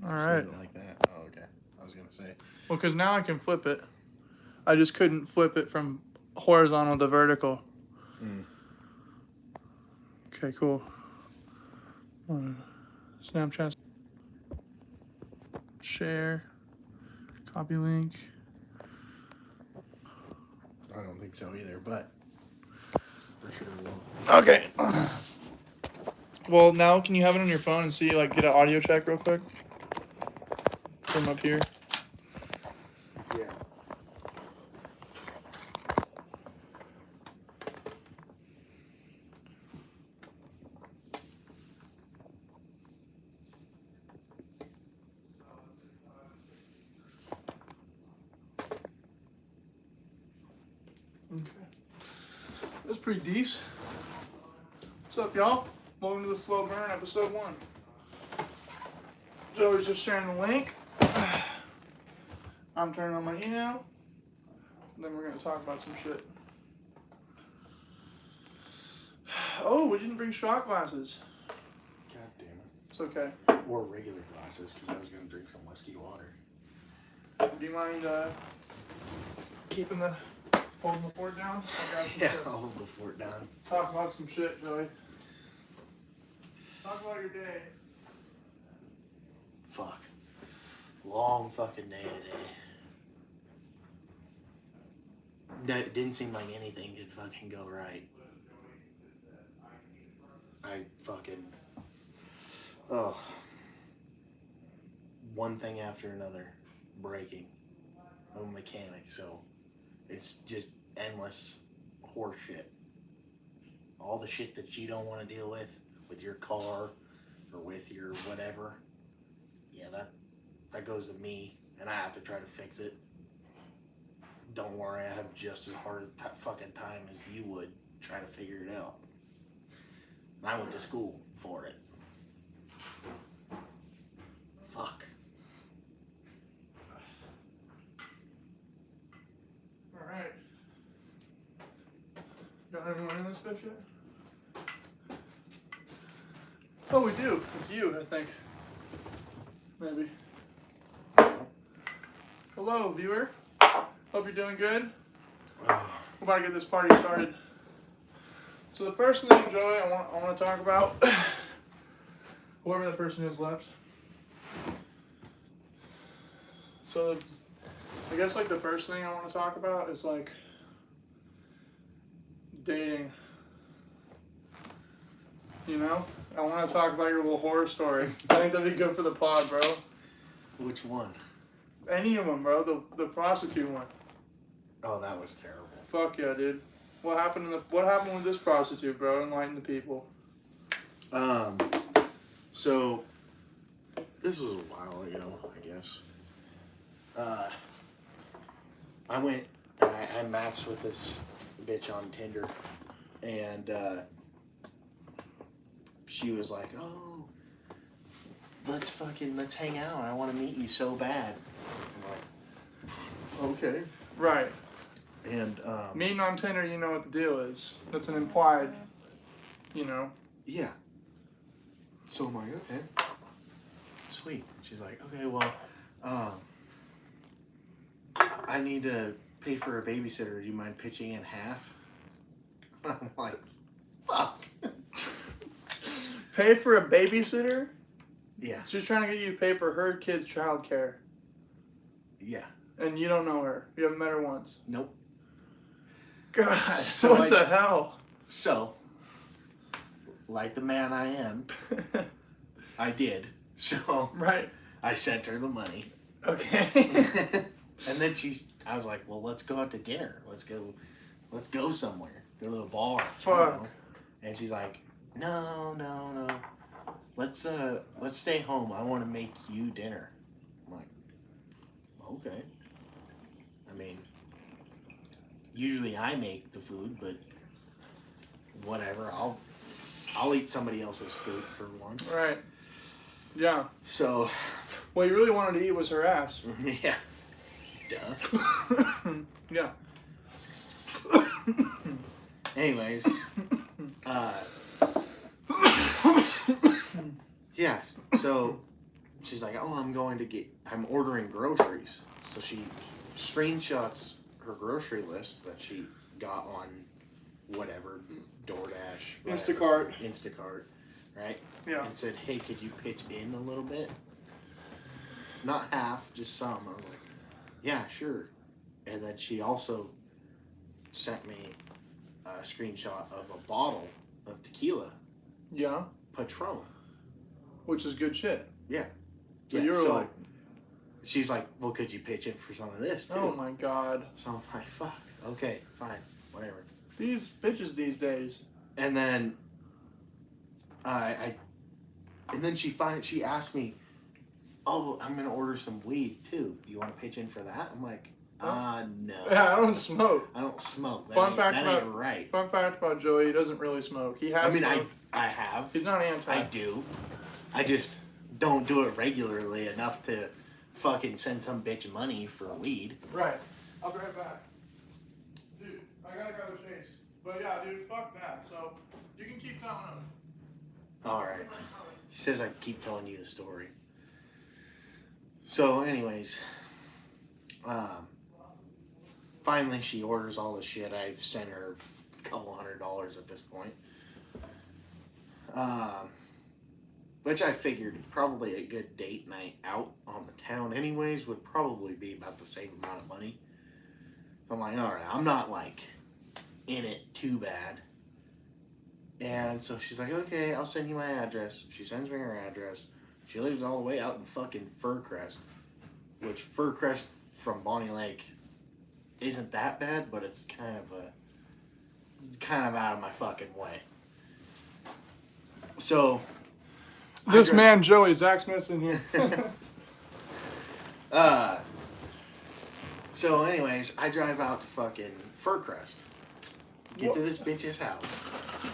All right. Leave it like that. Oh, okay. I was gonna say. Well, because now I can flip it. I just couldn't flip it from horizontal to vertical. Mm. Okay, cool. Snapchat. Share. Copy link. I don't think so either, but for sure will. Okay. Well, now can you have it on your phone and see, like, get an audio check real quick? From up here. Yeah. Okay. That's pretty decent. What's up, y'all? Welcome to the Slow Burn, episode 1. Joey's just sharing the link. I'm turning on my email. Then we're going to talk about some shit. Oh, we didn't bring shot glasses. God damn it. It's okay. Or regular glasses, because I was gonna drink some whiskey water. Do you mind holding the fort down? I got some Yeah, shit. I'll hold the fort down. Talk about some shit, Joey. Talk about your day. Fuck. Long fucking day today. It didn't seem like anything could fucking go right. I fucking... Oh. One thing after another breaking. I'm a mechanic, so it's just endless horse shit. All the shit that you don't want to deal with your car or with your whatever. Yeah, that goes to me, and I have to try to fix it. Don't worry, I have just as hard a fucking time as you would trying to figure it out. I went to school for it. Fuck. Alright. Got everyone in this bitch yet? Oh, we do. It's you, I think. Maybe. Hello, viewer. Hope you're doing good. We're about to get this party started. So the first thing, Joey, I want to talk about, whoever that person is left. So I guess like the first thing I want to talk about is like dating. You know? I want to talk about your little horror story. I think that'd be good for the pod, bro. Which one? Any of them, bro. The prostitute one. Oh, that was terrible. Fuck yeah, dude. What happened with this prostitute, bro? Enlighten the people. So this was a while ago, I guess. I went and I matched with this bitch on Tinder, and she was like, "Oh, let's hang out. I want to meet you so bad." I'm like, "Okay." Right. And Meeting on Tinder, you know what the deal is. That's an implied, you know. yeah. So I'm like, "Okay, sweet." She's like, "Okay, well, I need to pay for a babysitter. Do you mind pitching in half?" I'm like, "Fuck." Pay for a babysitter? Yeah. She's trying to get you to pay for her kid's childcare. Yeah. And you don't know her. You haven't met her once. Nope. God, So what the hell? So, like the man I am, I did. So, Right. I sent her the money. Okay. And then I was like, well, let's go out to dinner. Let's go somewhere. Go to the bar. Fuck. And she's like, no. Let's stay home. I want to make you dinner. I'm like, okay. I mean, usually I make the food, but whatever. I'll eat somebody else's food for once. Right. Yeah. So, what you really wanted to eat was her ass. yeah. Duh. Yeah. Anyways, yeah, so she's like, oh, I'm ordering groceries. So she screenshots her grocery list that she got on whatever, DoorDash, whatever, Instacart, right? Yeah. And said, hey, could you pitch in a little bit? Not half, just some. I was like, yeah, sure. And then she also sent me a screenshot of a bottle of tequila. Yeah. Patron. Which is good shit. Yeah. So you were like... She's like, well, could you pitch in for some of this, too? Oh, my God. So I'm like, fuck. Okay, fine. Whatever. These bitches these days. And then... And then she asked me, oh, I'm going to order some weed, too. You want to pitch in for that? I'm like, no. Yeah, I don't smoke. I don't smoke. Fun fact Right. about Joey, he doesn't really smoke. He has. I have. He's not anti. I do. I just don't do it regularly enough to fucking send some bitch money for weed. Right. I'll be right back. Dude, I gotta go to Chase. But yeah, dude, fuck that. So, you can keep telling him. Alright. He says I keep telling you the story. So, anyways. Finally, she orders all the shit. I've sent her a couple $100 at this point. Which I figured probably a good date night out on the town anyways would probably be about the same amount of money. I'm like, alright, I'm not like in it too bad. And so she's like, okay, I'll send you my address. She sends me her address. She lives all the way out in fucking Furcrest. Which Furcrest from Bonnie Lake isn't that bad, but it's kind of out of my fucking way. So This man Joey, Zach Smith's in here. So anyways, I drive out to fucking Furcrest. Get to this bitch's house.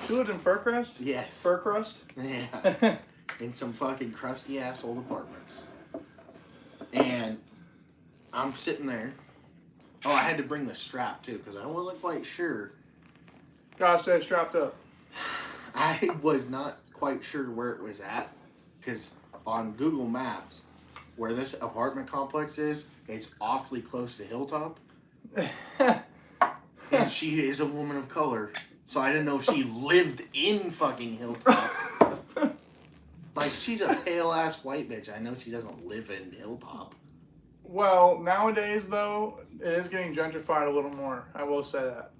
She lived in Furcrest? Yes. Furcrest? Yeah. In some fucking crusty ass old apartments. And I'm sitting there. Oh, I had to bring the strap too, because I wasn't quite sure. Gotta stay strapped up. I was not quite sure where it was at, because on Google Maps, where this apartment complex is, it's awfully close to Hilltop. And she is a woman of color, so I didn't know if she lived in fucking Hilltop. Like, she's a pale-ass white bitch. I know she doesn't live in Hilltop. Well, nowadays, though, it is getting gentrified a little more. I will say that.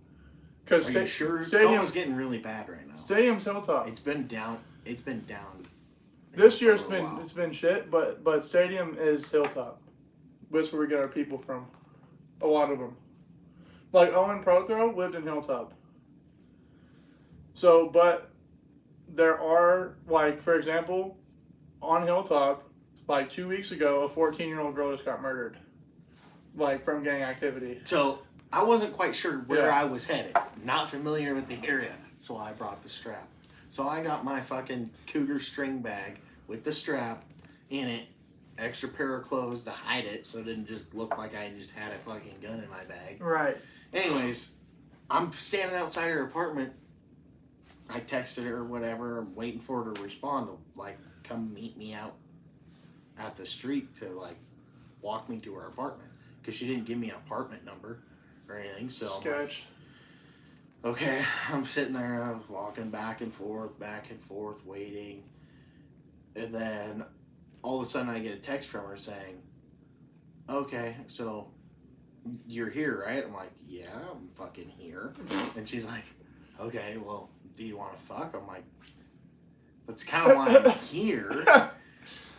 Are you sure? Stadium's getting really bad right now. Stadium's Hilltop. It's been down. It's been down. This year it's been shit, but Stadium is Hilltop. That's where we get our people from. A lot of them. Like Owen Prothro lived in Hilltop. So, but there are, like, for example, on Hilltop, like 2 weeks ago, a 14-year-old girl just got murdered. Like, from gang activity. So, I wasn't quite sure where I was headed. Not familiar with the area. So, I brought the strap. So, I got my fucking cougar string bag with the strap in it. Extra pair of clothes to hide it so it didn't just look like I just had a fucking gun in my bag. Right. Anyways, I'm standing outside her apartment. I texted her or whatever. I'm waiting for her to respond to, like, come meet me out at the street to, like, walk me to her apartment. Because she didn't give me an apartment number or anything. So Sketch. I'm like, okay, I'm sitting there. I was walking back and forth, waiting. And then all of a sudden I get a text from her saying, okay, so you're here, right? I'm like, yeah, I'm fucking here. And she's like, okay, well, do you want to fuck? I'm like, that's kind of why I'm here.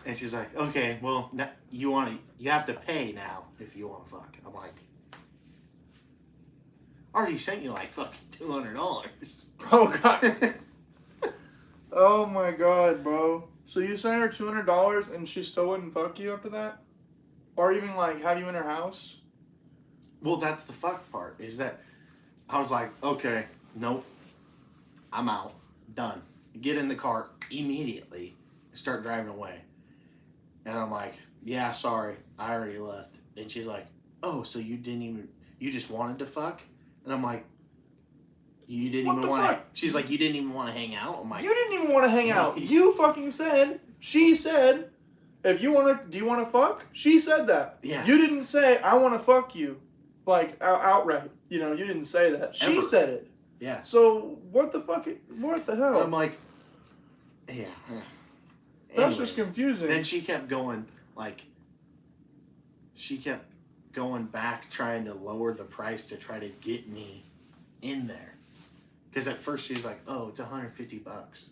And she's like, okay, well, you have to pay now if you want to fuck. I'm like, I already sent you like fucking $200. Oh, God. Oh, my God, bro. So you sent her $200 and she still wouldn't fuck you after that? Or even, like, have you in her house? Well, that's the fuck part, is that I was like, okay, nope, I'm out, done. Get in the car immediately, start driving away. And I'm like, yeah, sorry, I already left. And she's like, oh, so you just wanted to fuck? And I'm like, you didn't even want to. She's like, you didn't even want to hang out? I'm like, you didn't even want to hang out. You fucking said, she said, If you want to, do you want to fuck? She said that. Yeah. You didn't say, I want to fuck you. Like, outright. You know, you didn't say that. She Ever. said it. Yeah. So, what the hell? I'm like, yeah. That's just confusing. Then she kept going, back trying to lower the price to try to get me in there. Because at first she was like, oh, it's $150.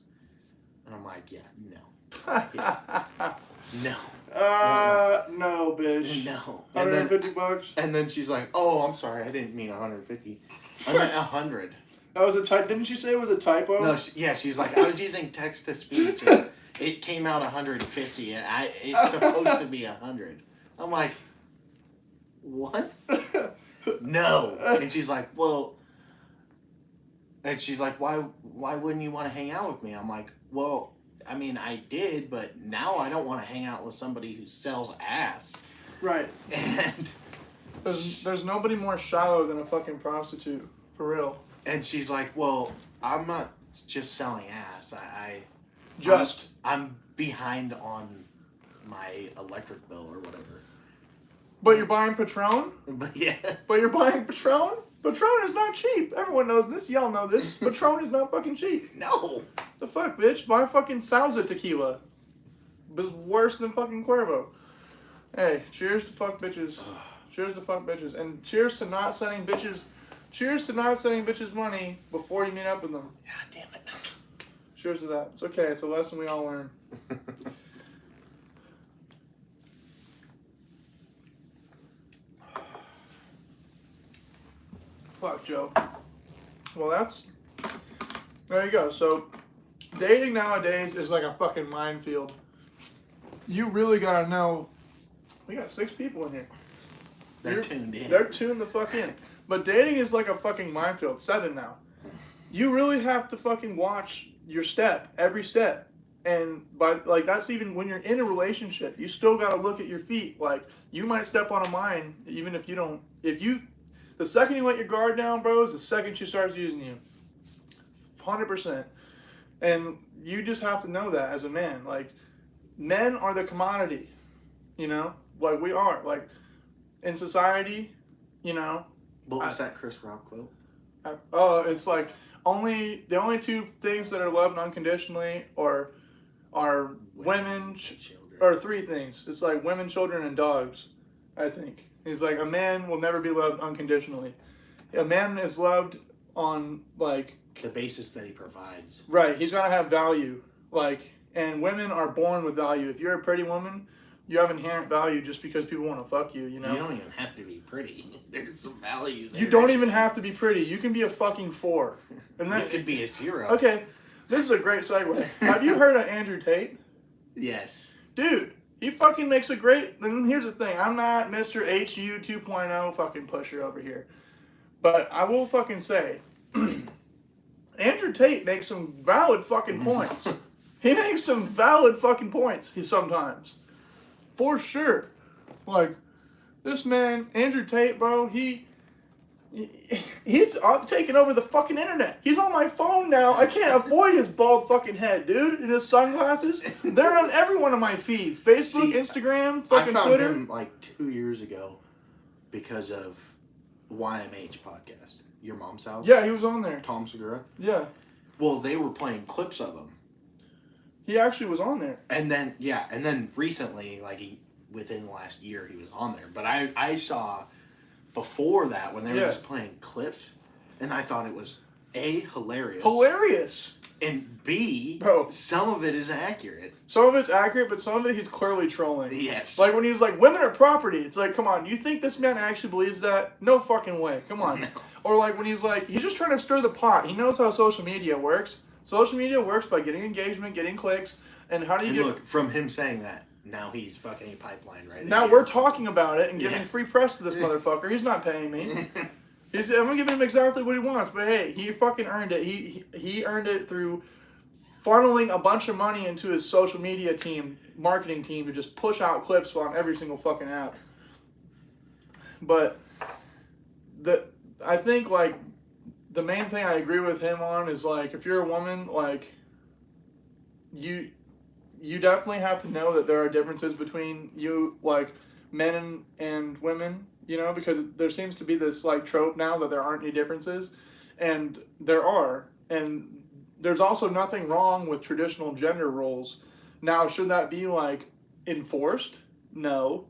And I'm like, yeah, no. Yeah. No. No, bitch. No. $150? And then she's like, oh, I'm sorry, I didn't mean 150. I meant 100. That was a typo. Didn't she say it was a typo? No, she's like, I was using text to speech and it came out 150 and it's supposed to be 100. I'm like, what? No. And she's like, well, and she's like, why wouldn't you want to hang out with me? I'm like, well, I mean, I did, but now I don't want to hang out with somebody who sells ass. Right. And there's nobody more shallow than a fucking prostitute, for real. And she's like, well, I'm not just selling ass. I'm behind on my electric bill or whatever. But you're buying Patron? But yeah. But you're buying Patron? Patron is not cheap. Everyone knows this. Y'all know this. Patron is not fucking cheap. No. The fuck, bitch? Buy fucking Sauza tequila. It's worse than fucking Cuervo. Hey, cheers to fuck bitches. Cheers to fuck bitches. And cheers to not sending bitches... Cheers to not sending bitches money before you meet up with them. God damn it. Cheers to that. It's okay. It's a lesson we all learn. Fuck, Joe. Well, there you go. So, dating nowadays is like a fucking minefield. You really gotta know. We got 6 people in here. They're tuned in. They're tuned the fuck in. But dating is like a fucking minefield. 7 now. You really have to fucking watch your step, every step. And that's even when you're in a relationship, you still gotta look at your feet. Like, you might step on a mine, even if you don't. The second you let your guard down, bro, is the second she starts using you. 100%. And you just have to know that as a man. Like, men are the commodity, you know? Like, we are. Like, in society, you know. What was that Chris Rock quote? It's like, the only 2 things that are loved unconditionally are women, children. or 3 things. It's like women, children, and dogs, I think. He's like, a man will never be loved unconditionally. A man is loved on, like... the basis that he provides. Right, he's got to have value. Like, and women are born with value. If you're a pretty woman, you have inherent value just because people want to fuck you, you know? You don't even have to be pretty. There's some value there. You don't even have to be pretty. You can be a fucking 4. And that you could be a 0. Okay, this is a great segue. Have you heard of Andrew Tate? Yes. Dude, he fucking makes a great... And here's the thing. I'm not Mr. HU 2.0 fucking pusher over here. But I will fucking say... Andrew Tate makes some valid fucking points. He makes some valid fucking points. Sometimes. For sure. Like, this man, Andrew Tate, bro, he's taking over the fucking internet. He's on my phone now. I can't avoid his bald fucking head, dude. And his sunglasses. They're on every one of my feeds. Facebook, Instagram, fucking I found Twitter. him like 2 years ago because of YMH podcast. Your Mom's House? Yeah, he was on there. Tom Segura? Yeah. Well, they were playing clips of him. He actually was on there. And then recently, within the last year, he was on there. But I saw before that when they were just playing clips, and I thought it was A, hilarious. Hilarious. And B, Bro. Some of it is accurate. Some of it's accurate, but some of it he's clearly trolling. Yes. Like when he's like, women are property. It's like, come on, you think this man actually believes that? No fucking way. Come on. No. Or like when he's like, he's just trying to stir the pot. He knows how social media works. Social media works by getting engagement, getting clicks, and how do you look, from him saying that, now he's fucking a pipeline right now here. we're talking about it and giving free press to this motherfucker. He's not paying me. I'm gonna give him exactly what he wants, but hey, he fucking earned it. He earned it through funneling a bunch of money into his social media team, marketing team, to just push out clips on every single fucking app. But I think like the main thing I agree with him on is like if you're a woman, like you you definitely have to know that there are differences between you, like, men and women, you know, because there seems to be this, like, trope now that there aren't any differences, and there are, and there's also nothing wrong with traditional gender roles. Now, should that be, like, enforced? No,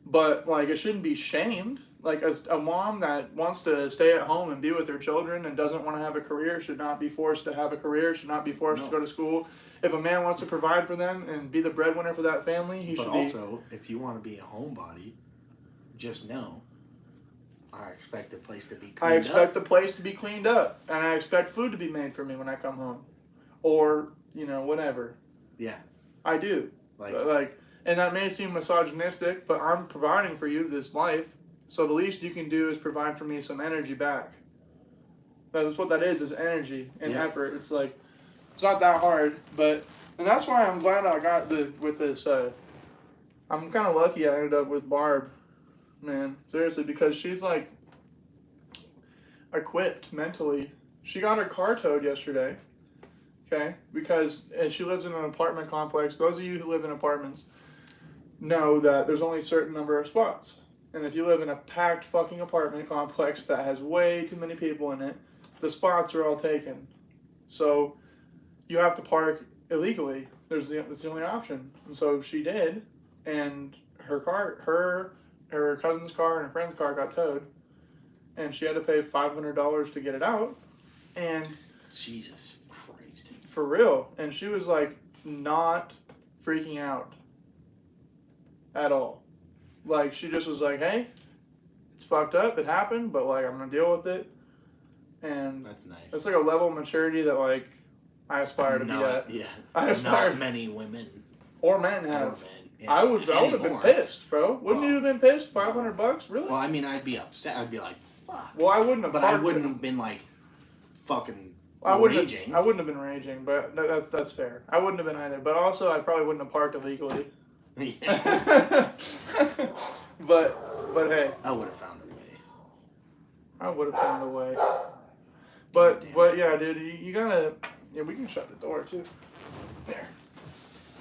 but, like, it shouldn't be shamed. Like, as a mom that wants to stay at home and be with her children and doesn't want to have a career should not be forced to have a career, should not be forced to go to school. If a man wants to provide for them and be the breadwinner for that family, he should be. But also, if you want to be a homebody, just know, I expect the place to be cleaned up. I expect the place to be cleaned up, and I expect food to be made for me when I come home, or, you know, whatever. Yeah. I do. Like, and that may seem misogynistic, but I'm providing for you this life, so the least you can do is provide for me some energy back. That's what that is energy and effort. It's like, it's not that hard, but, and that's why I'm glad I got with this, I'm kind of lucky I ended up with Barb, man, seriously, because she's, like, equipped mentally. She got her car towed yesterday, okay, because, and she lives in an apartment complex. Those of you who live in apartments know that there's only a certain number of spots. And if you live in a packed fucking apartment complex that has way too many people in it, the spots are all taken. So you have to park illegally. That's the only option. And so she did, and her cousin's car and her friend's car got towed, and she had to pay $500 to get it out. And Jesus Christ. For real. And she was like not freaking out at all. Like, she just was like, hey, it's fucked up, it happened, but, like, I'm gonna deal with it. And that's nice. It's like a level of maturity that, like, I aspire to be at. Yeah. I aspire. Not many women or men have. Yeah, I would have been pissed, bro. Wouldn't you have been pissed? $500, really? Well, I mean, I'd be upset. I'd be like, fuck. Well, I wouldn't have. But I wouldn't have been like, fucking raging. I wouldn't have been raging, but that's fair. I wouldn't have been either. But also, I probably wouldn't have parked illegally. but hey, I would have found a way. I would have found a way. But yeah, dude, you gotta. Yeah, we can shut the door too. There.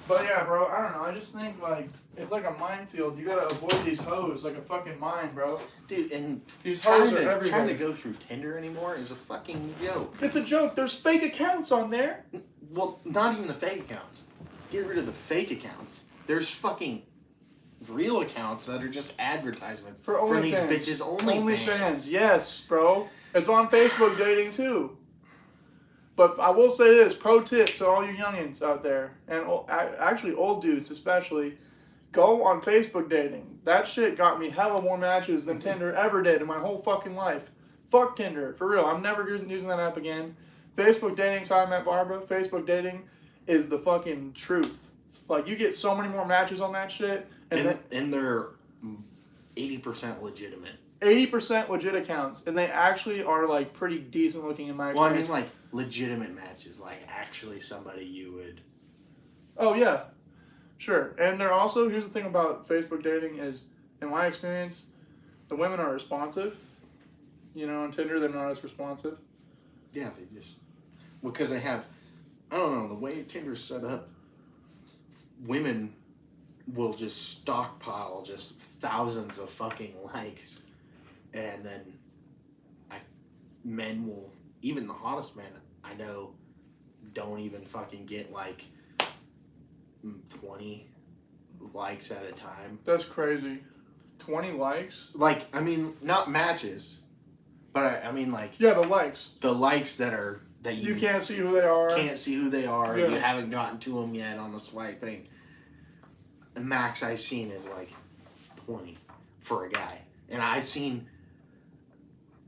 But yeah, bro, I don't know. I just think like it's like a minefield. You gotta avoid these hoes like a fucking mine, bro. Dude, and these hoes are everywhere. Trying to go through Tinder anymore is a fucking joke. It's a joke. There's fake accounts on there. Well, not even the fake accounts. Get rid of the fake accounts. There's fucking real accounts that are just advertisements for these bitches. OnlyFans, yes, bro. It's on Facebook dating too. But I will say this, pro tip to all you youngins out there, and actually old dudes especially, go on Facebook dating. That shit got me hella more matches than Tinder ever did in my whole fucking life. Fuck Tinder, for real. I'm never using that app again. Facebook dating's how I met Barbara. Facebook dating is the fucking truth. Like, you get so many more matches on that shit. And they're 80% legitimate. 80% legit accounts. And they actually are, like, pretty decent looking in my experience. Well, I mean, like, legitimate matches. Like, actually somebody you would... Oh, yeah. Sure. And they're also... Here's the thing about Facebook dating is, in my experience, the women are responsive. You know, on Tinder, they're not as responsive. Yeah, they just... Because they have... I don't know, the way Tinder's set up, women will just stockpile just thousands of fucking likes, and then men will, even the hottest men I know, don't even fucking get like 20 likes at a time. That's crazy. 20 likes? Like, I mean, not matches, but I mean like... Yeah, the likes. The likes that are... That you can't see who they are. Can't see who they are. Yeah. You haven't gotten to them yet on the swiping. The max I've seen is like 20 for a guy. And I've seen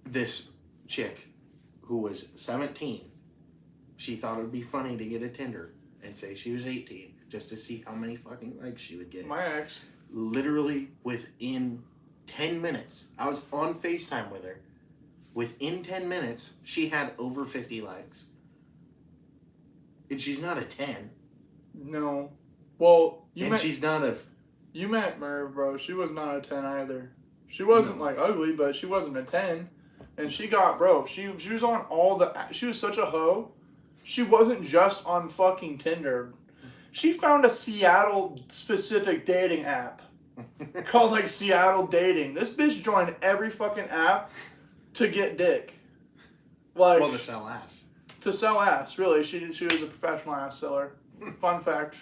this chick who was 17. She thought it would be funny to get a Tinder and say she was 18 just to see how many fucking likes she would get. My ex. Literally within 10 minutes. I was on FaceTime with her. Within 10 minutes, she had over 50 likes. And she's not a 10. No. Well, she's not a... You met Merv, bro. She was not a 10 either. She wasn't, like, ugly, but she wasn't a 10. And she got, bro, she was on all the... She was such a hoe. She wasn't just on fucking Tinder. She found a Seattle specific dating app called like Seattle Dating. This bitch joined every fucking app to get dick. Like, well, to sell ass. To sell ass, really. She was a professional ass seller. Fun fact.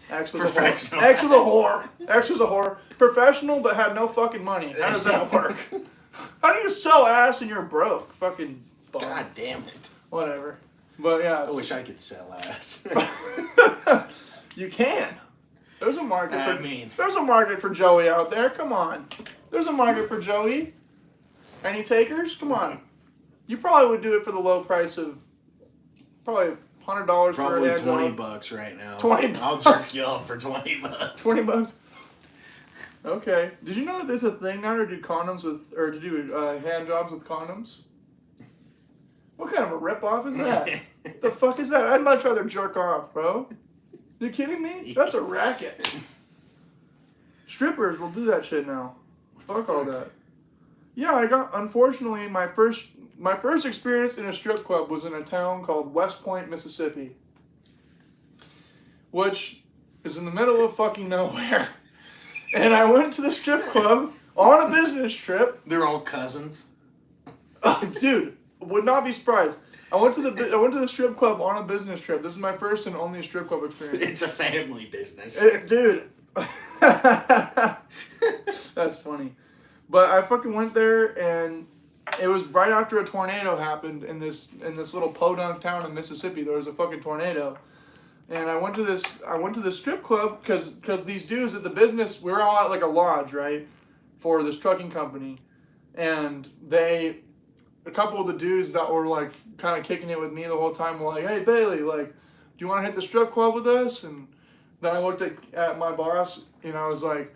X was a whore. X was a whore. X was a whore. Professional, but had no fucking money. How does that work? How do you sell ass and you're broke? Fucking bum. God damn it. Whatever. But yeah. I wish I could sell ass. You can. There's a market there's a market for Joey out there. Come on. There's a market for Joey. Any takers? Come on. You probably would do it for the low price of probably $100 for a Probably hand job. $20 right now. 20 I'll jerk you off for $20. $20. Okay. Did you know that there's a thing now to do condoms with, or to do hand jobs with condoms? What kind of a ripoff is that? What the fuck is that? I'd much rather jerk off, bro. You kidding me? That's a racket. Strippers will do that shit now. Fuck all that. Yeah, unfortunately, my first experience in a strip club was in a town called West Point, Mississippi. Which is in the middle of fucking nowhere. And I went to the strip club on a business trip. They're all cousins. Dude, would not be surprised. I went to the strip club on a business trip. This is my first and only strip club experience. It's a family business. Dude. That's funny. But I fucking went there, and it was right after a tornado happened in this little podunk town in Mississippi. There was a fucking tornado. And I went to this strip club because these dudes at the business, we were all at like a lodge, right, for this trucking company. And a couple of the dudes that were like kind of kicking it with me the whole time were like, "Hey Bailey, like, do you want to hit the strip club with us?" And then I looked at my boss and I was like,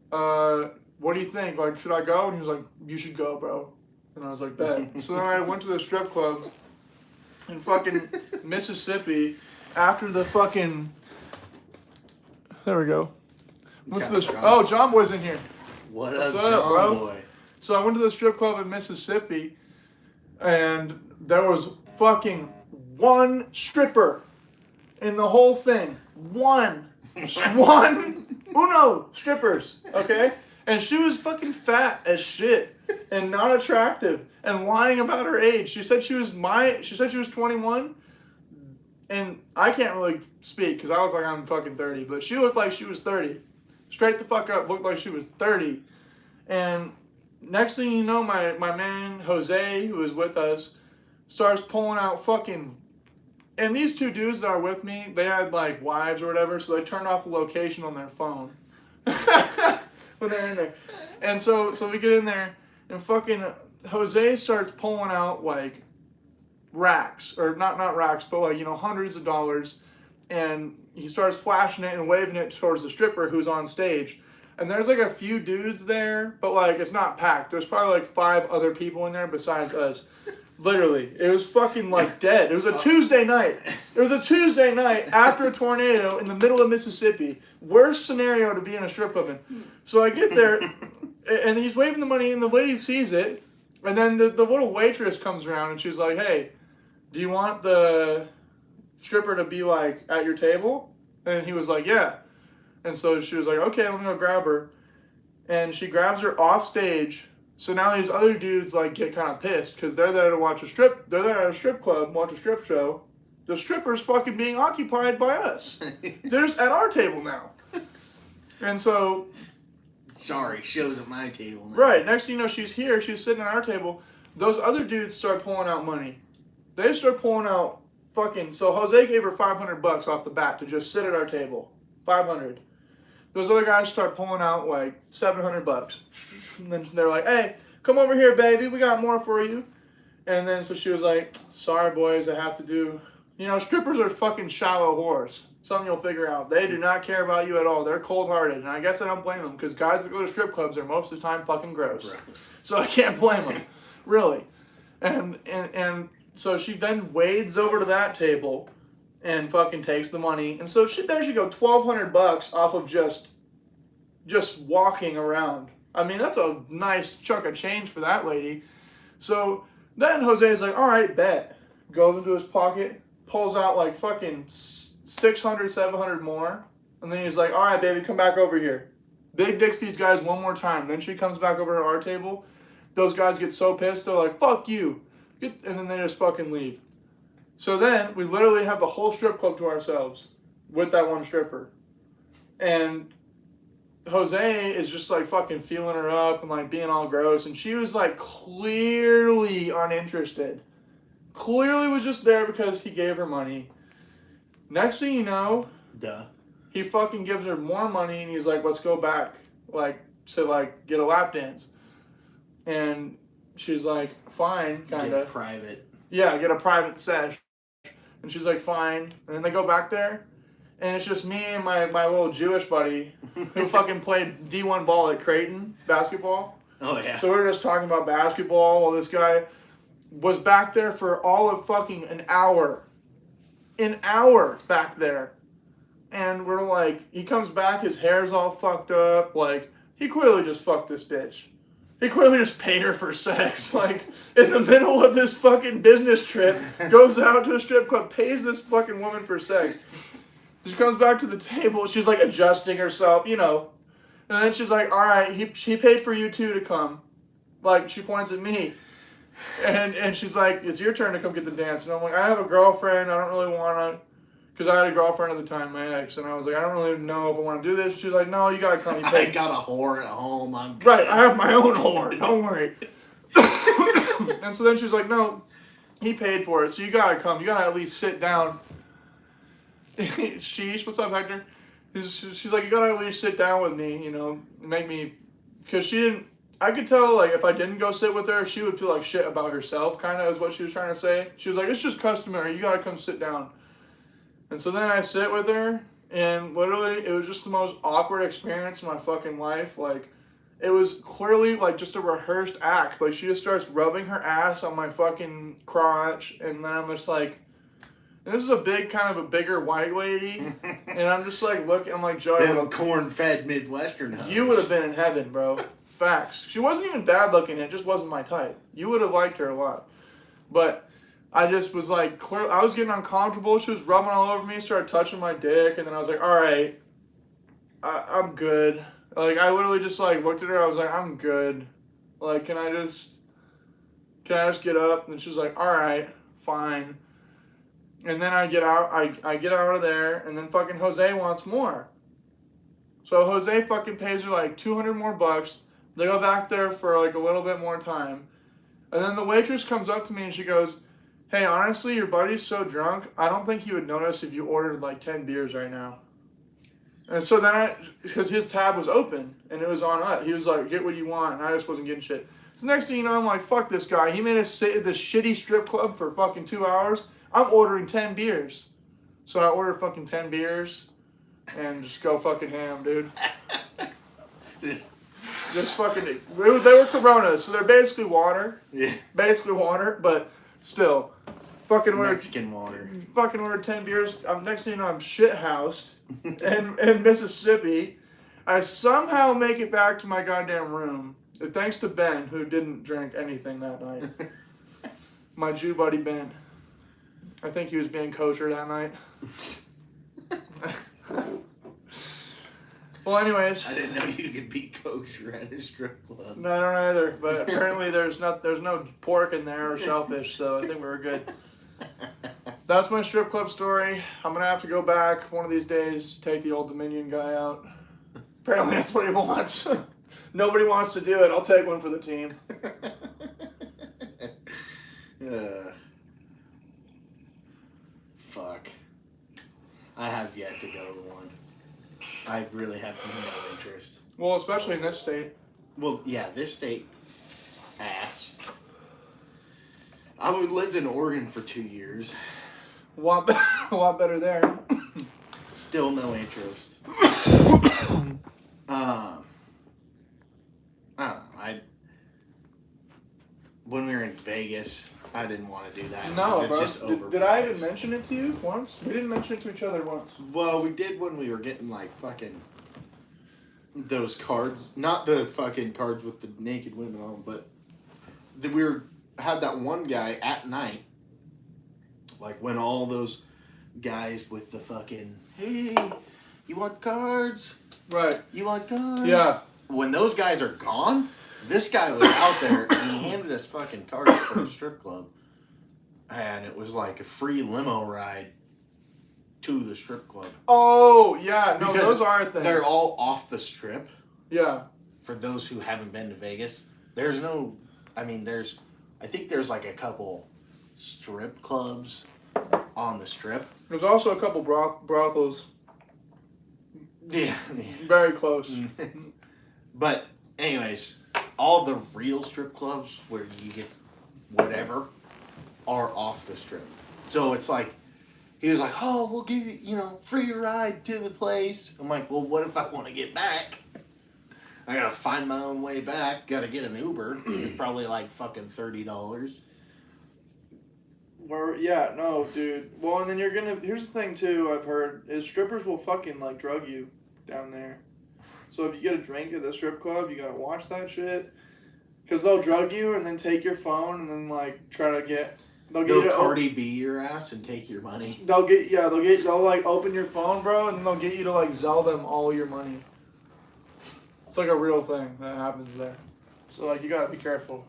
"What do you think? Like, should I go?" And he was like, "You should go, bro." And I was like, "Bet." So then I went to the strip club in fucking Mississippi after the fucking. There we go. John Boy's in here. What's up, John bro? Boy? So I went to the strip club in Mississippi, and there was fucking one stripper in the whole thing. One, uno strippers, okay? And she was fucking fat as shit and not attractive and lying about her age. She said she was 21, and I can't really speak because I look like I'm fucking 30, but she looked like she was 30. Straight the fuck up, looked like she was 30. And next thing you know, my man Jose, who was with us, starts pulling out fucking. And these two dudes that are with me, they had like wives or whatever, so they turned off the location on their phone when they're in there. And so we get in there, and fucking Jose starts pulling out like racks, or not racks, but like, hundreds of dollars, and he starts flashing it and waving it towards the stripper who's on stage. And there's like a few dudes there, but like it's not packed. There's probably like 5 other people in there besides us. Literally. It was fucking like dead. It was a Tuesday night. It was a Tuesday night after a tornado in the middle of Mississippi. Worst scenario to be in a strip club in. So I get there, and he's waving the money, and the lady sees it. And then the little waitress comes around, and she's like, "Hey, do you want the stripper to be like at your table?" And he was like, "Yeah." And so she was like, "Okay, let me go grab her." And she grabs her off stage. So now these other dudes like get kind of pissed because they're there to watch they're there at a strip club, watch a strip show. The stripper's fucking being occupied by us. They're just at our table now. And so. Sorry, show's at my table now. Right. Next thing you know, she's here. She's sitting at our table. Those other dudes start pulling out money. They start pulling out fucking. So Jose gave her $500 off the bat to just sit at our table. $500. Those other guys start pulling out like $700. And then they're like, "Hey, come over here, baby. We got more for you." And then so she was like, "Sorry, boys, I have to do." Strippers are fucking shallow whores. Something you'll figure out. They do not care about you at all. They're cold-hearted. And I guess I don't blame them because guys that go to strip clubs are most of the time fucking gross. So I can't blame them. Really. And so she then wades over to that table and fucking takes the money. And so there she go, $1,200 off of just walking around. I mean, that's a nice chunk of change for that lady. So then Jose's like, "All right, bet." Goes into his pocket, pulls out like fucking 600, 700 more. And then he's like, all right, baby, come back over here. Big dicks these guys one more time. Then she comes back over to our table. Those guys get so pissed. They're like, fuck you. And then they just fucking leave. So then we literally have the whole strip club to ourselves with that one stripper. And Jose is just like fucking feeling her up and like being all gross. And she was like clearly uninterested. Clearly was just there because he gave her money. Next thing you know, he fucking gives her more money and he's like, let's go back, like, to, like, get a lap dance. And she's like, fine, kind of. Get a private. Yeah, get a private sesh. And she's like, fine. And then they go back there, and it's just me and my little Jewish buddy who fucking played D1 ball at Creighton, basketball. Oh, yeah. So we were just talking about basketball while this guy was back there for all of fucking an hour. An hour back there. And we're like, he comes back, his hair's all fucked up. Like, he clearly just fucked this bitch. He clearly just paid her for sex. Like, in the middle of this fucking business trip, goes out to a strip club, pays this fucking woman for sex. She comes back to the table, she's like adjusting herself, you know. And then she's like, all right, he paid for you too to come. Like, she points at me. And she's like, it's your turn to come get the dance. And I'm like, I have a girlfriend, I don't really want to. Because I had a girlfriend at the time, my ex, and I was like, I don't really know if I want to do this. She was like, no, you gotta come. I got a whore at home. I'm good. Right, I have my own whore. Don't worry. And so then she was like, no, he paid for it, so you gotta come. You gotta at least sit down. Sheesh, what's up, Hector? She's like, you gotta at least sit down with me, you know, make me, because she didn't. I could tell, like, if I didn't go sit with her, she would feel like shit about herself, kind of, is what she was trying to say. She was like, it's just customary. You gotta come sit down. And so then I sit with her, and literally, it was just the most awkward experience in my fucking life. Like, it was clearly, like, just a rehearsed act. Like, she just starts rubbing her ass on my fucking crotch, and then I'm just like, and this is a bigger white lady, and I'm just like, I'm like, Joey. Them corn-fed Midwestern hoes. You would have been in heaven, bro. Facts. She wasn't even bad looking, it just wasn't my type. You would have liked her a lot. But I just was like, I was getting uncomfortable. She was rubbing all over me, started touching my dick, and then I was like, all right, I'm good. Like, I literally just, like, looked at her, I was like, I'm good. Like, can I just get up? And she's like, all right, fine. And then I get out, I get out of there, and then fucking Jose wants more. So Jose fucking pays her, like, 200 more bucks. They go back there for, like, a little bit more time. And then the waitress comes up to me, and she goes, hey, honestly, your buddy's so drunk, I don't think he would notice if you ordered like 10 beers right now. And so then because his tab was open and it was on us, he was like, get what you want, and I just wasn't getting shit. So next thing you know, I'm like, fuck this guy. He made us sit at this shitty strip club for fucking 2 hours. I'm ordering 10 beers. So I ordered fucking 10 beers and just go fucking ham, dude. Just fucking, they were Coronas, so they're basically water. Yeah. Basically water, but still. Fucking ordered Mexican water. Fucking ordered 10 beers. Next thing you know, I'm shit-housed in Mississippi. I somehow make it back to my goddamn room. Thanks to Ben, who didn't drink anything that night. My Jew buddy Ben. I think he was being kosher that night. Well, anyways. I didn't know you could be kosher at a strip club. No, I don't either. But apparently there's no pork in there or shellfish, so I think we were good. That's my strip club story. I'm going to have to go back one of these days, take the Old Dominion guy out. Apparently that's what he wants. Nobody wants to do it. I'll take one for the team. Fuck. I have yet to go to one. I really have no interest. Well, especially in this state. Well, yeah, this state, ass. I lived in Oregon for 2 years. A lot better there. Still no interest. I don't know. When we were in Vegas, I didn't want to do that. No, it's bro. just Did I even mention it to you once? We didn't mention it to each other once. Well, we did when we were getting like fucking those cards. Not the fucking cards with the naked women on, but had that one guy at night, like when all those guys with the fucking, hey, you want cards? Right. You want cards? Yeah. When those guys are gone, this guy was out there and he handed us fucking cards for a strip club. And it was like a free limo ride to the strip club. Oh, yeah. No, Because those are a thing. They're all off the strip. Yeah. For those who haven't been to Vegas, I think there's like a couple strip clubs on the strip. There's also a couple brothels Yeah. very close. But anyways, all the real strip clubs where you get whatever are off the strip. So it's like, he was like, oh, we'll give you, free ride to the place. I'm like, well, what if I want to get back? I gotta find my own way back. Gotta get an Uber. It's probably like fucking $30. Yeah, no, dude. Well, and then here's the thing, too, I've heard, is strippers will fucking, like, drug you down there. So if you get a drink at the strip club, you gotta watch that shit. Because they'll drug you and then take your phone and then, like, try to get... They'll Cardi B your ass and take your money. They'll like, open your phone, bro, and they'll get you to, like, sell them all your money. It's, like, a real thing that happens there. So, like, you gotta be careful.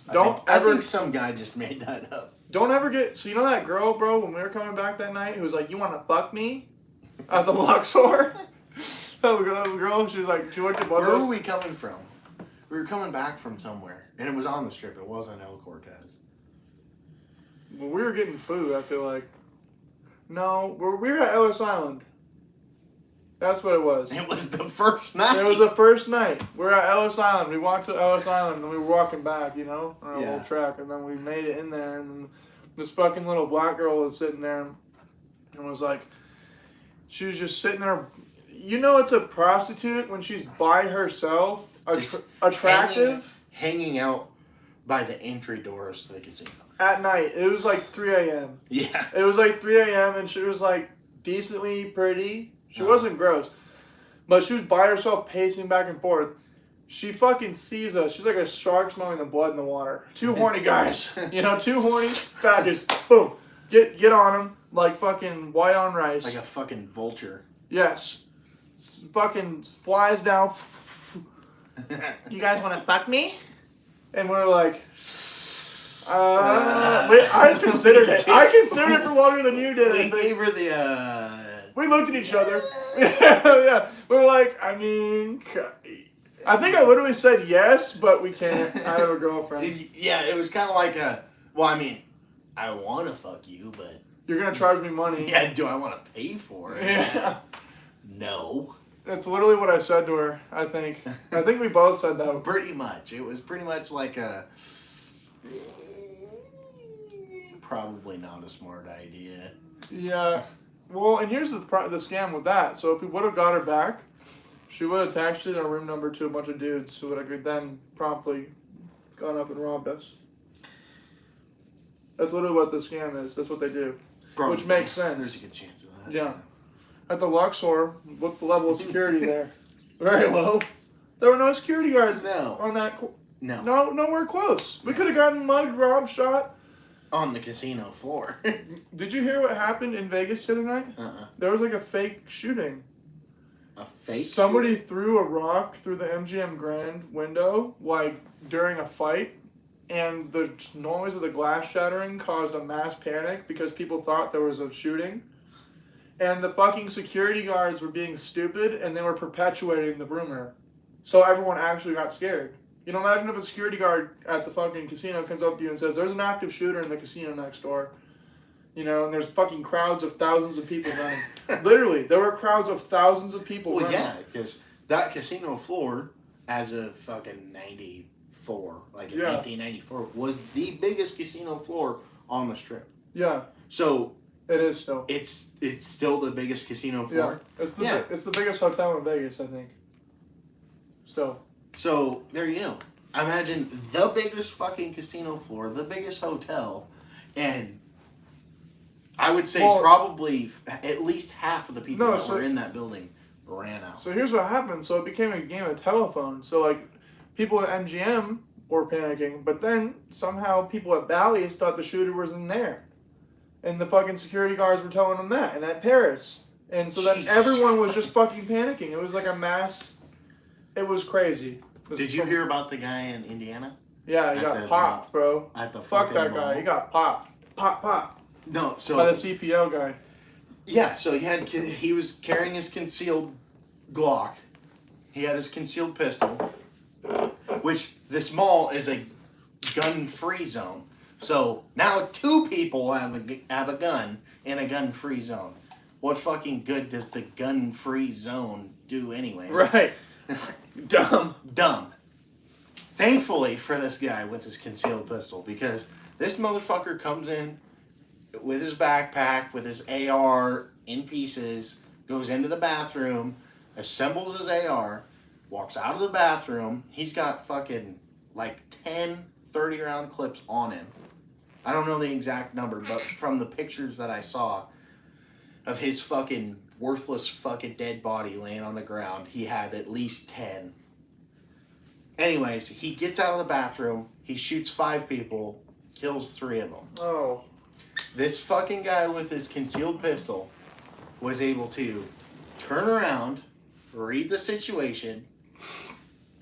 I think some guy just made that up. Don't ever get... So, you know that girl, bro, when we were coming back that night, who was like, you want to fuck me? At the Luxor? that girl, she was like, she worked at both. Where were we coming from? We were coming back from somewhere, and it was on the strip. It wasn't El Cortez. Well, we were getting food, I feel like. No, we were at Ellis Island. That's what it was. It was the first night. It was the first night. We were at Ellis Island. We walked to Ellis Island, and we were walking back, on our little track, and then we made it in there, and then this fucking little black girl was sitting there, and was like, she was just sitting there. You know it's a prostitute when she's by herself, attractive. Hanging out by the entry doors to the casino. At night. It was like 3 a.m. Yeah. It was like 3 a.m. and she was like decently pretty. She wasn't gross. But she was by herself pacing back and forth. She fucking sees us. She's like a shark smelling the blood in the water. Two horny guys. Two horny fat dudes. Boom. Get on them like fucking white on rice. Like a fucking vulture. Yes. Fucking flies down. You guys want to fuck me? And we're like, I considered it. I considered it for longer than you did. We gave her the, We looked at each other. Yeah. We were like, I think I literally said yes, but we can't. I have a girlfriend. Yeah, it was kind of like I want to fuck you, but... You're going to charge me money. Yeah, do I want to pay for it? Yeah. No. That's literally what I said to her, I think. I think we both said that. Pretty much. It was pretty much like a... Probably not a smart idea. Yeah. Well, and here's the scam with that. So if we would have got her back, she would have texted our room number to a bunch of dudes who would have then promptly gone up and robbed us. That's literally what the scam is. That's what they do. Probably. Which makes sense. There's a good chance of that. Yeah. At the Luxor, what's the level of security there? Very low. There were no security guards on that. No. Nowhere close. We could have gotten mugged, robbed, shot. On the casino floor. Did you hear what happened in Vegas the other night? There was like a fake shooting. A fake? Somebody threw a rock through the MGM Grand window, like, during a fight, and the noise of the glass shattering caused a mass panic because people thought there was a shooting. And the fucking security guards were being stupid, and they were perpetuating the rumor. So everyone actually got scared. Imagine if a security guard at the fucking casino comes up to you and says, there's an active shooter in the casino next door. And there's fucking crowds of thousands of people running. Literally, there were crowds of thousands of people running. Well, yeah, because that casino floor, as of fucking 94, like in 1994, was the biggest casino floor on the strip. Yeah. So... It is still. It's still the biggest casino floor? Yeah. It's the biggest hotel in Vegas, I think. Still. So, there you go. Imagine the biggest fucking casino floor, the biggest hotel, and I would say probably at least half of the people that were in that building ran out. So here's what happened. So it became a game of telephone. So, like, people at MGM were panicking, but then somehow people at Bally's thought the shooter was in there. And the fucking security guards were telling them that, and at Paris. And so then Jesus everyone was just fucking panicking. It was like a mass. It was crazy. It was Did you hear about the guy in Indiana? Yeah, he at got the popped, bro. At the Fuck fucking that guy. mall? He got popped. Pop. No, so By the CPL guy. yeah, so he was carrying his concealed Glock. He had his concealed pistol, which this mall is a gun-free zone. So now 2 people have a gun in a gun-free zone. What fucking good does the gun-free zone do anyway? Right. Dumb. Thankfully for this guy with his concealed pistol, because this motherfucker comes in with his backpack, with his AR in pieces, goes into the bathroom, assembles his AR, walks out of the bathroom. He's got fucking like 10 30-round clips on him. I don't know the exact number, but from the pictures that I saw of his fucking worthless fucking dead body laying on the ground, he had at least 10. Anyways, he gets out of the bathroom, he shoots 5 people, kills 3 of them. Oh. This fucking guy with his concealed pistol was able to turn around, read the situation,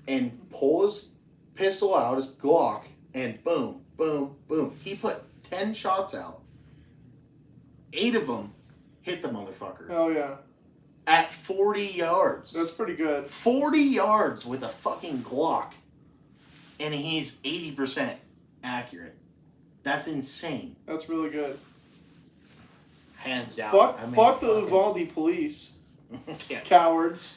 and pull his pistol out, his Glock, and boom, boom, boom. He put 10 shots out. 8 of them hit the motherfucker. Hell yeah. At 40 yards. That's pretty good. 40 yards with a fucking Glock. And he's 80% accurate. That's insane. That's really good. Hands down. Fuck the Uvalde police. Yeah. Cowards.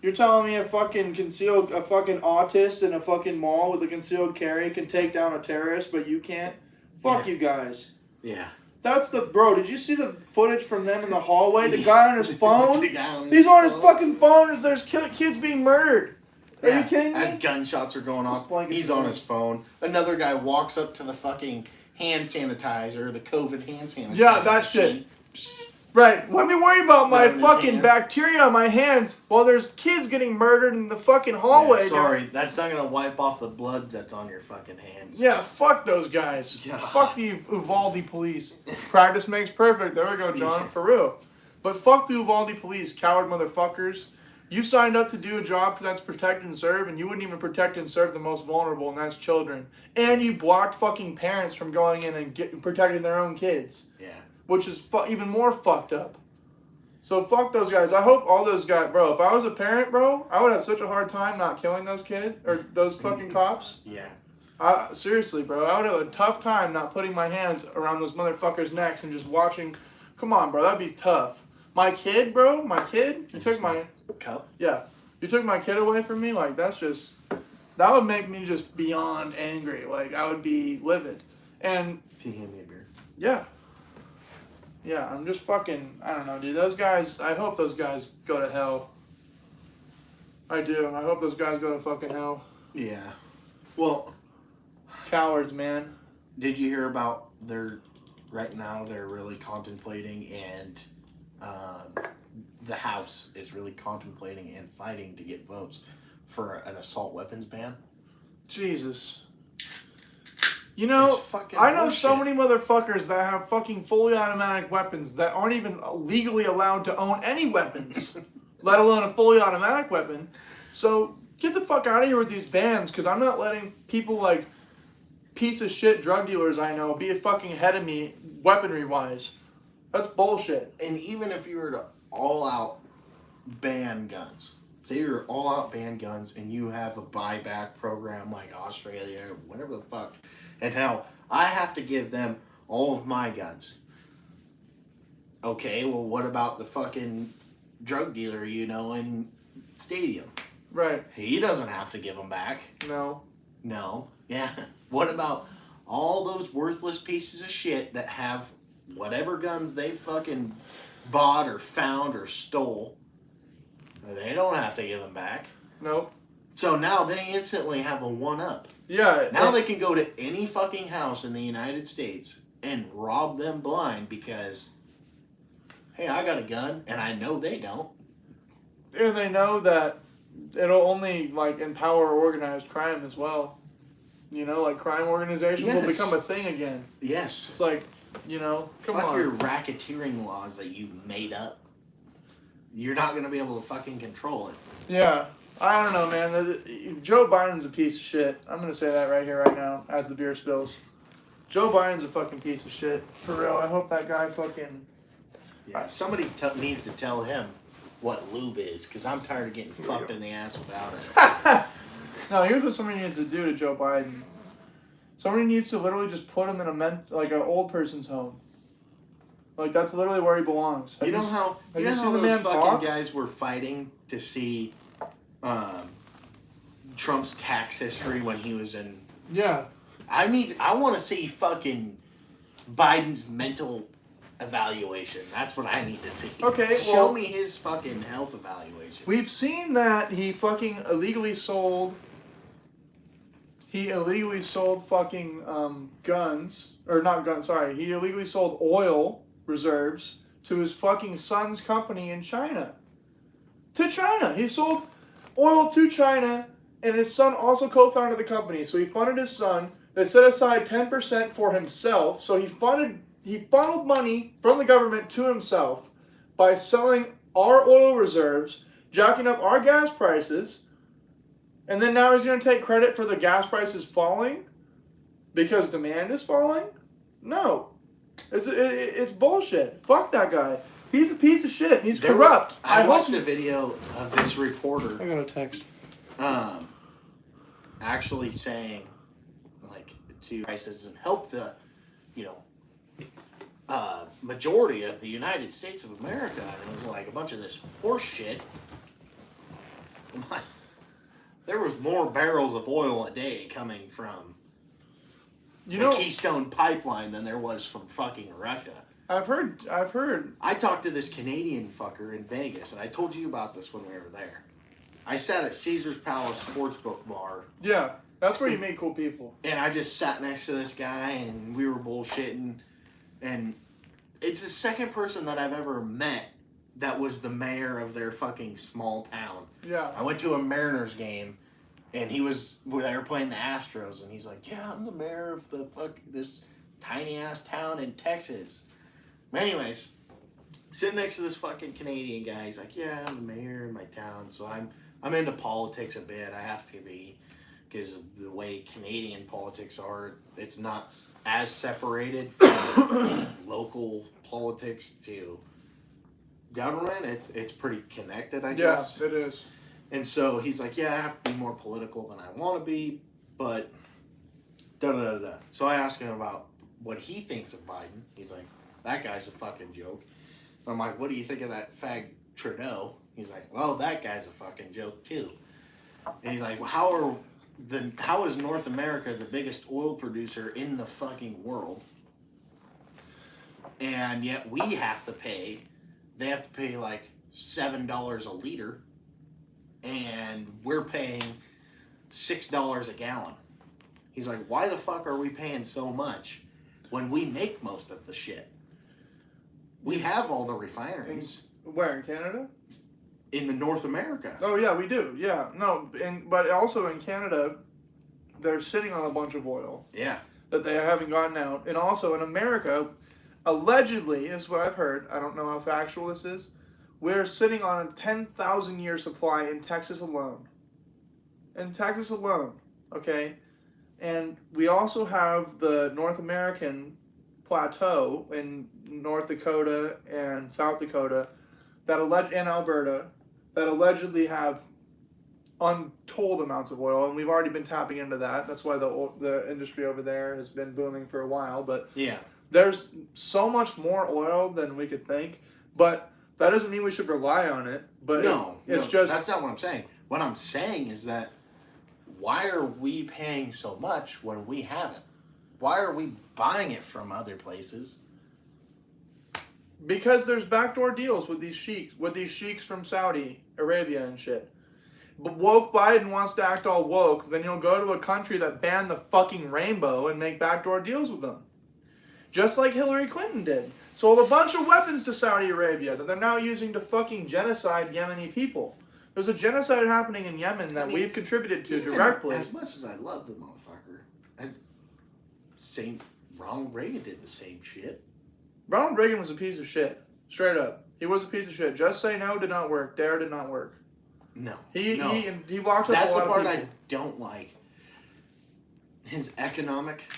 You're telling me a fucking autist in a fucking mall with a concealed carry can take down a terrorist, but you can't? Fuck you guys. Yeah. That's bro, did you see the footage from them in the hallway? The guy on his phone? The guy on He's on his fucking phone as there's kids being murdered. Are you kidding me? As gunshots are going off, Like he's on his phone. Another guy walks up to the fucking hand sanitizer, the COVID hand sanitizer. Yeah, that shit. Right. Let me worry about my Rubbing his fucking hands. bacteria on my hands while there's kids getting murdered in the fucking hallway. Yeah, sorry, that's not gonna wipe off the blood that's on your fucking hands. Yeah, fuck those guys. Yeah. Fuck the Uvalde police. Practice makes perfect. There we go, John. For real. But fuck the Uvalde police, coward motherfuckers. You signed up to do a job that's protect and serve, and you wouldn't even protect and serve the most vulnerable, and that's children. And you blocked fucking parents from going in and protecting their own kids. Yeah. Which is even more fucked up. So fuck those guys. I hope all those guys, bro. If I was a parent, bro, I would have such a hard time not killing those kids or those fucking cops. Yeah. Seriously, bro, I would have a tough time not putting my hands around those motherfuckers' necks and just watching. Come on, bro, that'd be tough. My kid, bro, you took my cup. Yeah, you took my kid away from me. Like that would make me just beyond angry. Like I would be livid. And Can you hand me a beer? yeah. Yeah, I'm just fucking, I don't know, dude. Those guys, I hope those guys go to hell. I do. I hope those guys go to fucking hell. Yeah. Well, Cowards, man. did you hear about right now they're really contemplating and the House is really contemplating and fighting to get votes for an assault weapons ban? Jesus. You know, I know so many motherfuckers that have fucking fully automatic weapons that aren't even legally allowed to own any weapons, let alone a fully automatic weapon. So get the fuck out of here with these bans, because I'm not letting people like piece of shit drug dealers I know be a fucking ahead of me weaponry-wise. That's bullshit. And even if you were to all out ban guns, say you're all out ban guns and you have a buyback program like Australia or whatever the fuck, and hell, I have to give them all of my guns. Okay, well, what about the fucking drug dealer, in Stadium? Right. He doesn't have to give them back. No. No. Yeah. What about all those worthless pieces of shit that have whatever guns they fucking bought or found or stole? They don't have to give them back. Nope. So now they instantly have a one-up. Yeah. Now they can go to any fucking house in the United States and rob them blind because, hey, I got a gun, and I know they don't. And they know that it'll only, like, empower organized crime as well. Like, crime organizations will become a thing again. Yes. It's like, You know, come Fuck on. your racketeering laws that you made up. You're not gonna be able to fucking control it. Yeah, I don't know, man. Joe Biden's a piece of shit. I'm gonna say that right here, right now, as the beer spills. Joe Biden's a fucking piece of shit. For real. I hope that guy fucking... Yeah, somebody needs to tell him what lube is, because I'm tired of getting fucked in the ass without it. No, here's what somebody needs to do to Joe Biden. Somebody needs to literally just put him in an old person's home. Like, that's literally where he belongs. You know how seen the those man fucking talk? guys were fighting to see Trump's tax history when he was in... Yeah. I want to see fucking Biden's mental evaluation. That's what I need to see. Okay, Show well- me his fucking health evaluation. We've seen that he fucking illegally sold... He illegally sold fucking guns. Or not guns, sorry. He illegally sold oil reserves to his fucking son's company in China. To China. He sold oil to China, and his son also co-founded the company. So he funded his son. They set aside 10% for himself. So he funneled money from the government to himself by selling our oil reserves, jacking up our gas prices, and then now he's going to take credit for the gas prices falling because demand is falling? No. It's bullshit. Fuck that guy. He's a piece of shit. He's corrupt. I watched a video of this reporter I got a text. actually saying, like, to prices and help the, majority of the United States of America. And it was like a bunch of this horse shit. There was more barrels of oil a day coming from the Keystone Pipeline than there was from fucking Russia. I've heard. I talked to this Canadian fucker in Vegas, and I told you about this when we were there. I sat at Caesar's Palace Sportsbook Bar. Yeah, that's where you meet cool people. And I just sat next to this guy, and we were bullshitting. And it's the second person that I've ever met that was the mayor of their fucking small town. Yeah. I went to a Mariners game, and they were playing the Astros, and he's like, "Yeah, I'm the mayor of this tiny ass town in Texas." But anyways, sitting next to this fucking Canadian guy, he's like, "Yeah, I'm the mayor in my town, so I'm into politics a bit. I have to be, because of the way Canadian politics are. It's not as separated from local politics to government. It's pretty connected, I guess." Yeah, it is. And so he's like, "Yeah, I have to be more political than I want to be, but da-da-da-da." So I asked him about what he thinks of Biden. He's like, "That guy's a fucking joke." I'm like, "What do you think of that fag Trudeau?" He's like, "Well, that guy's a fucking joke too." And he's like, "Well, how is North America the biggest oil producer in the fucking world? And yet they have to pay like $7 a liter, and we're paying $6 a gallon." He's like, "Why the fuck are we paying so much when we make most of the shit? We have all the refineries." Where, in Canada? In the North America. Oh yeah, we do. Yeah, no, but also in Canada, they're sitting on a bunch of oil. Yeah. That they haven't gotten out, and also in America, allegedly, is what I've heard. I don't know how factual this is. We're sitting on a 10,000 year supply in Texas alone. In Texas alone, okay, and we also have the North American plateau in North Dakota and South Dakota and Alberta that allegedly have untold amounts of oil, and we've already been tapping into that. That's why the industry over there has been booming for a while. But yeah, there's so much more oil than we could think. But that doesn't mean we should rely on it. But it's just that's not what I'm saying. What I'm saying is that why are we paying so much when we haven't? Why are we buying it from other places? Because there's backdoor deals with these sheiks from Saudi Arabia and shit. But woke Biden wants to act all woke, then he'll go to a country that banned the fucking rainbow and make backdoor deals with them. Just like Hillary Clinton did. Sold a bunch of weapons to Saudi Arabia that they're now using to fucking genocide Yemeni people. There's a genocide happening in Yemen that we've contributed to directly. As much as I love the motherfucker, Saint Ronald Reagan did the same shit. Ronald Reagan was a piece of shit. Straight up. He was a piece of shit. Just Say No did not work. Dare did not work. No. He locked up That's a lot the part of people. I don't like. His economic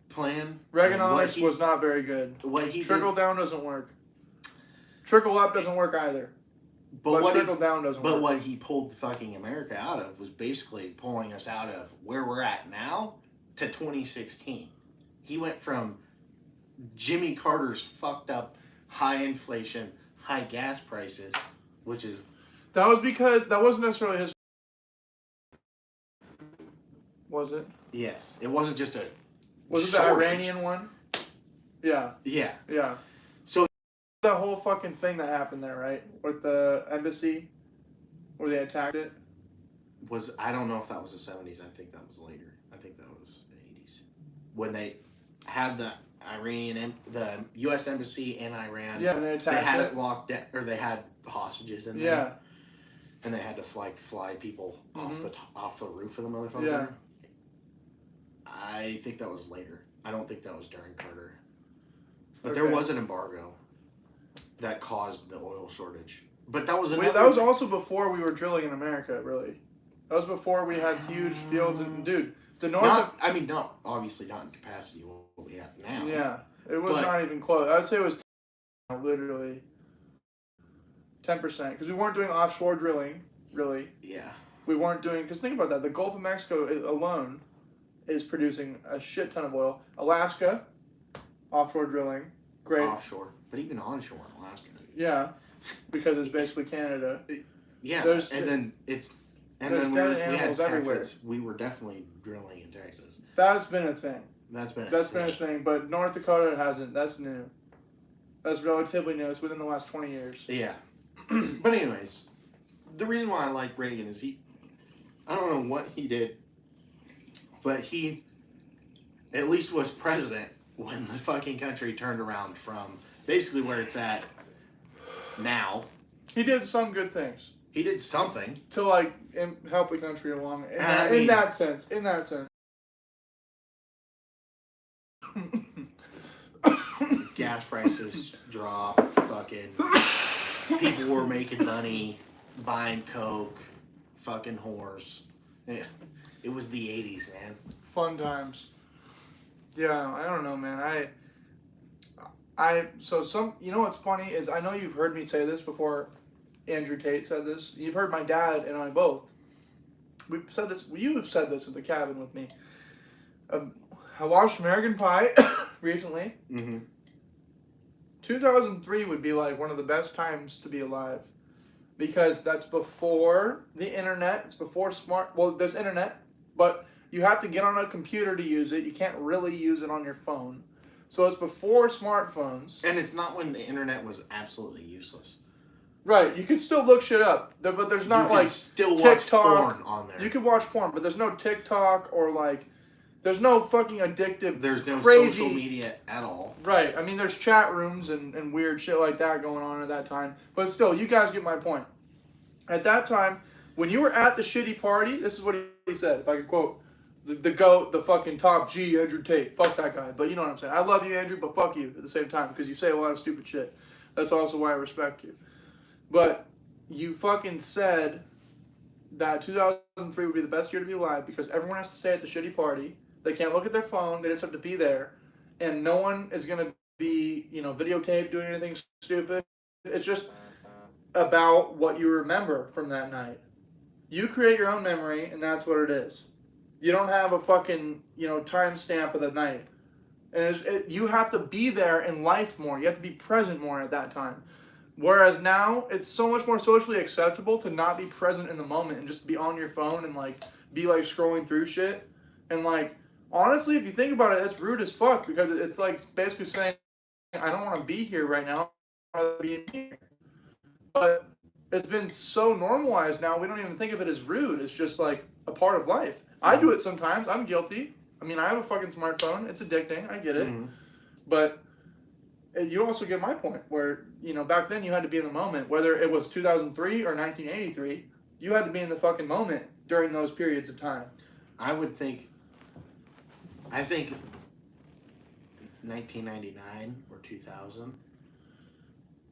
plan. Reaganomics was not very good. What he Trickle down doesn't work. Trickle up doesn't work either. But trickle down doesn't work. But what he pulled fucking America out of was basically pulling us out of where we're at now to 2016. He went from Jimmy Carter's fucked up high inflation, high gas prices, which is... That was because... That wasn't necessarily his... Was it? Yes. It wasn't just a... Was it the Iranian one? Yeah. Yeah. Yeah. So... That whole fucking thing that happened there, right? With the embassy? Where they attacked it? I don't know if that was the 70s. I think that was later. I think that was the 80s. When they had the the U.S. Embassy in Iran. Yeah, and they attacked They had it locked down, or they had hostages in there. Yeah. And they had to fly people off the roof of the motherfucker. Yeah. I think that was later. I don't think that was during Carter. But Okay. there was an embargo that caused the oil shortage. But that was another... Wait, that was also before we were drilling in America, really. That was before we had huge fields. And, dude, the north... obviously not in capacity what we have now. Yeah. It was not even close. I would say it was literally 10%. Because we weren't doing offshore drilling, really. Yeah. We weren't doing... Because think about that. The Gulf of Mexico alone is producing a shit ton of oil. Alaska, offshore drilling. Great. Offshore. But even onshore in Alaska. Yeah. Because it's basically Canada. Yeah. And then when we had Texas, everywhere. we were definitely drilling in Texas. That's been a thing. That's been a thing. But North Dakota hasn't. That's new. That's relatively new. It's within the last 20 years. Yeah. But anyways, the reason why I like Reagan is I don't know what he did, but he at least was president when the fucking country turned around from basically where it's at now. He did some good things. He did something to like help the country along. In that sense. Gas prices dropped. Fucking people were making money, buying coke, fucking whores. Yeah. It was the 80s, man. Fun times. Yeah, I don't know, man. You know what's funny is I know you've heard me say this before. Andrew Tate said this. You've heard my dad and I both. We've said this. You have said this at the cabin with me. I watched American Pie recently. Mm-hmm. 2003 would be like one of the best times to be alive, because that's before the internet. It's before smart. Well, there's internet, but you have to get on a computer to use it. You can't really use it on your phone. So it's before smartphones. And it's not when the internet was absolutely useless. Right, you can still look shit up, but there's not like still TikTok. Watch porn on there. You can watch porn, but there's no TikTok or like, there's no fucking addictive. There's no crazy social media at all. Right, I mean there's chat rooms and weird shit like that going on at that time, but still, you guys get my point. At that time, when you were at the shitty party, this is what he said. If I could quote the GOAT, the fucking top G, Andrew Tate. Fuck that guy, but you know what I'm saying. I love you, Andrew, but fuck you at the same time because you say a lot of stupid shit. That's also why I respect you. But you fucking said that 2003 would be the best year to be alive because everyone has to stay at the shitty party. They can't look at their phone. They just have to be there. And no one is going to be, videotaped doing anything stupid. It's just about what you remember from that night. You create your own memory, and that's what it is. You don't have a fucking, timestamp of the night. And you have to be there in life more. You have to be present more at that time. Whereas now, it's so much more socially acceptable to not be present in the moment and just be on your phone and, be, scrolling through shit. And, honestly, if you think about it, it's rude as fuck because it's, basically saying, I don't want to be here right now. I'd rather be in here. But it's been so normalized now, we don't even think of it as rude. It's just, a part of life. I do it sometimes. I'm guilty. I mean, I have a fucking smartphone. It's addicting. I get it. Mm-hmm. But you also get my point where, back then you had to be in the moment. Whether it was 2003 or 1983, you had to be in the fucking moment during those periods of time. I think 1999 or 2000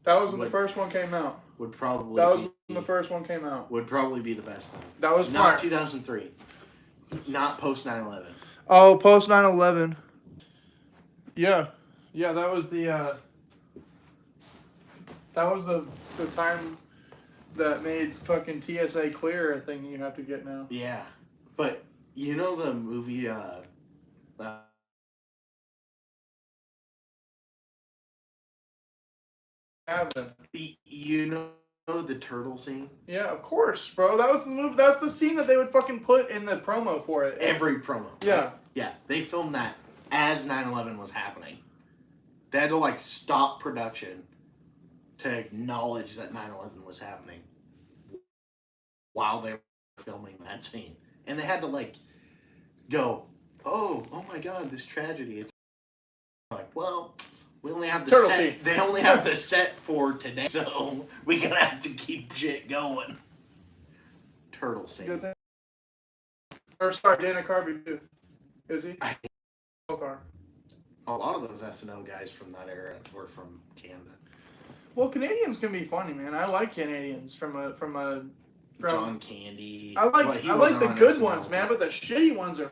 That was when the Would- first one came out. would probably That was be, when the first one came out. would probably be the best one. That was Not part. 2003. Not post 9/11. Oh, post 9/11. Yeah, yeah. That was the time that made fucking TSA clear a thing you have to get now. Yeah, but you know the movie. Have been. You know the turtle scene. Yeah, of course, bro. That was the move. That's the scene that they would fucking put in the promo for it. Every promo. Yeah. Yeah, they filmed that as 9/11 was happening. They had to like stop production to acknowledge that 9/11 was happening while they were filming that scene, and they had to like go, oh my God, this tragedy. It's like, well, we only have the Turtle set. scene. They only have the set for today, so we gonna have to keep shit going. Turtle scene. Good thing. Or sorry, Dana Carvey too. Is he? Both are. A lot of those SNL guys from that era were from Canada. Well, Canadians can be funny, man. I like Canadians from John Candy. I like the good ones, man, but the shitty ones are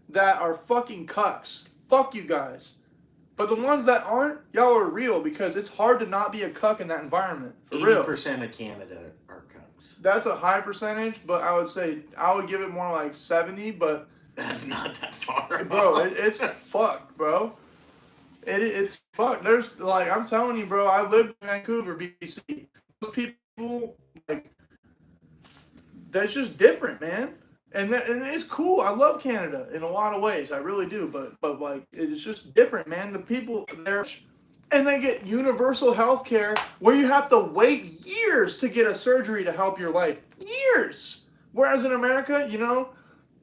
that are fucking cucks. Fuck you guys. But the ones that aren't, y'all are real because it's hard to not be a cuck in that environment. For real. 80% of Canada are cucks. That's a high percentage, but I would say I would give it more like 70. But That's not that far. bro, it's fucked, bro. It's fucked. There's like I'm telling you, bro. I lived in Vancouver, BC. Those people like that's just different, man. And it's cool. I love Canada in a lot of ways. I really do. But like it's just different, man. The people there, and they get universal health care where you have to wait years to get a surgery to help your life. Years. Whereas in America, you know,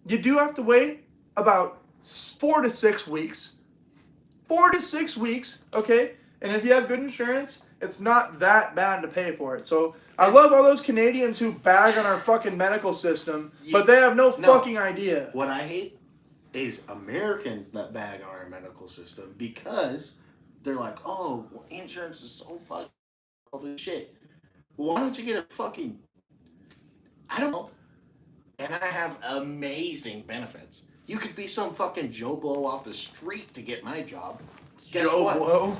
you do have to wait about 4 to 6 weeks. 4 to 6 weeks, okay? And if you have good insurance, it's not that bad to pay for it. So I love all those Canadians who bag on our fucking medical system, but they have no fucking idea. What I hate is Americans that bag on our medical system because they're like, oh, well, insurance is so fucking all this shit. Well, why don't you get a fucking... I don't know. And I have amazing benefits. You could be some fucking Joe Blow off the street to get my job. Guess Joe what? Blow?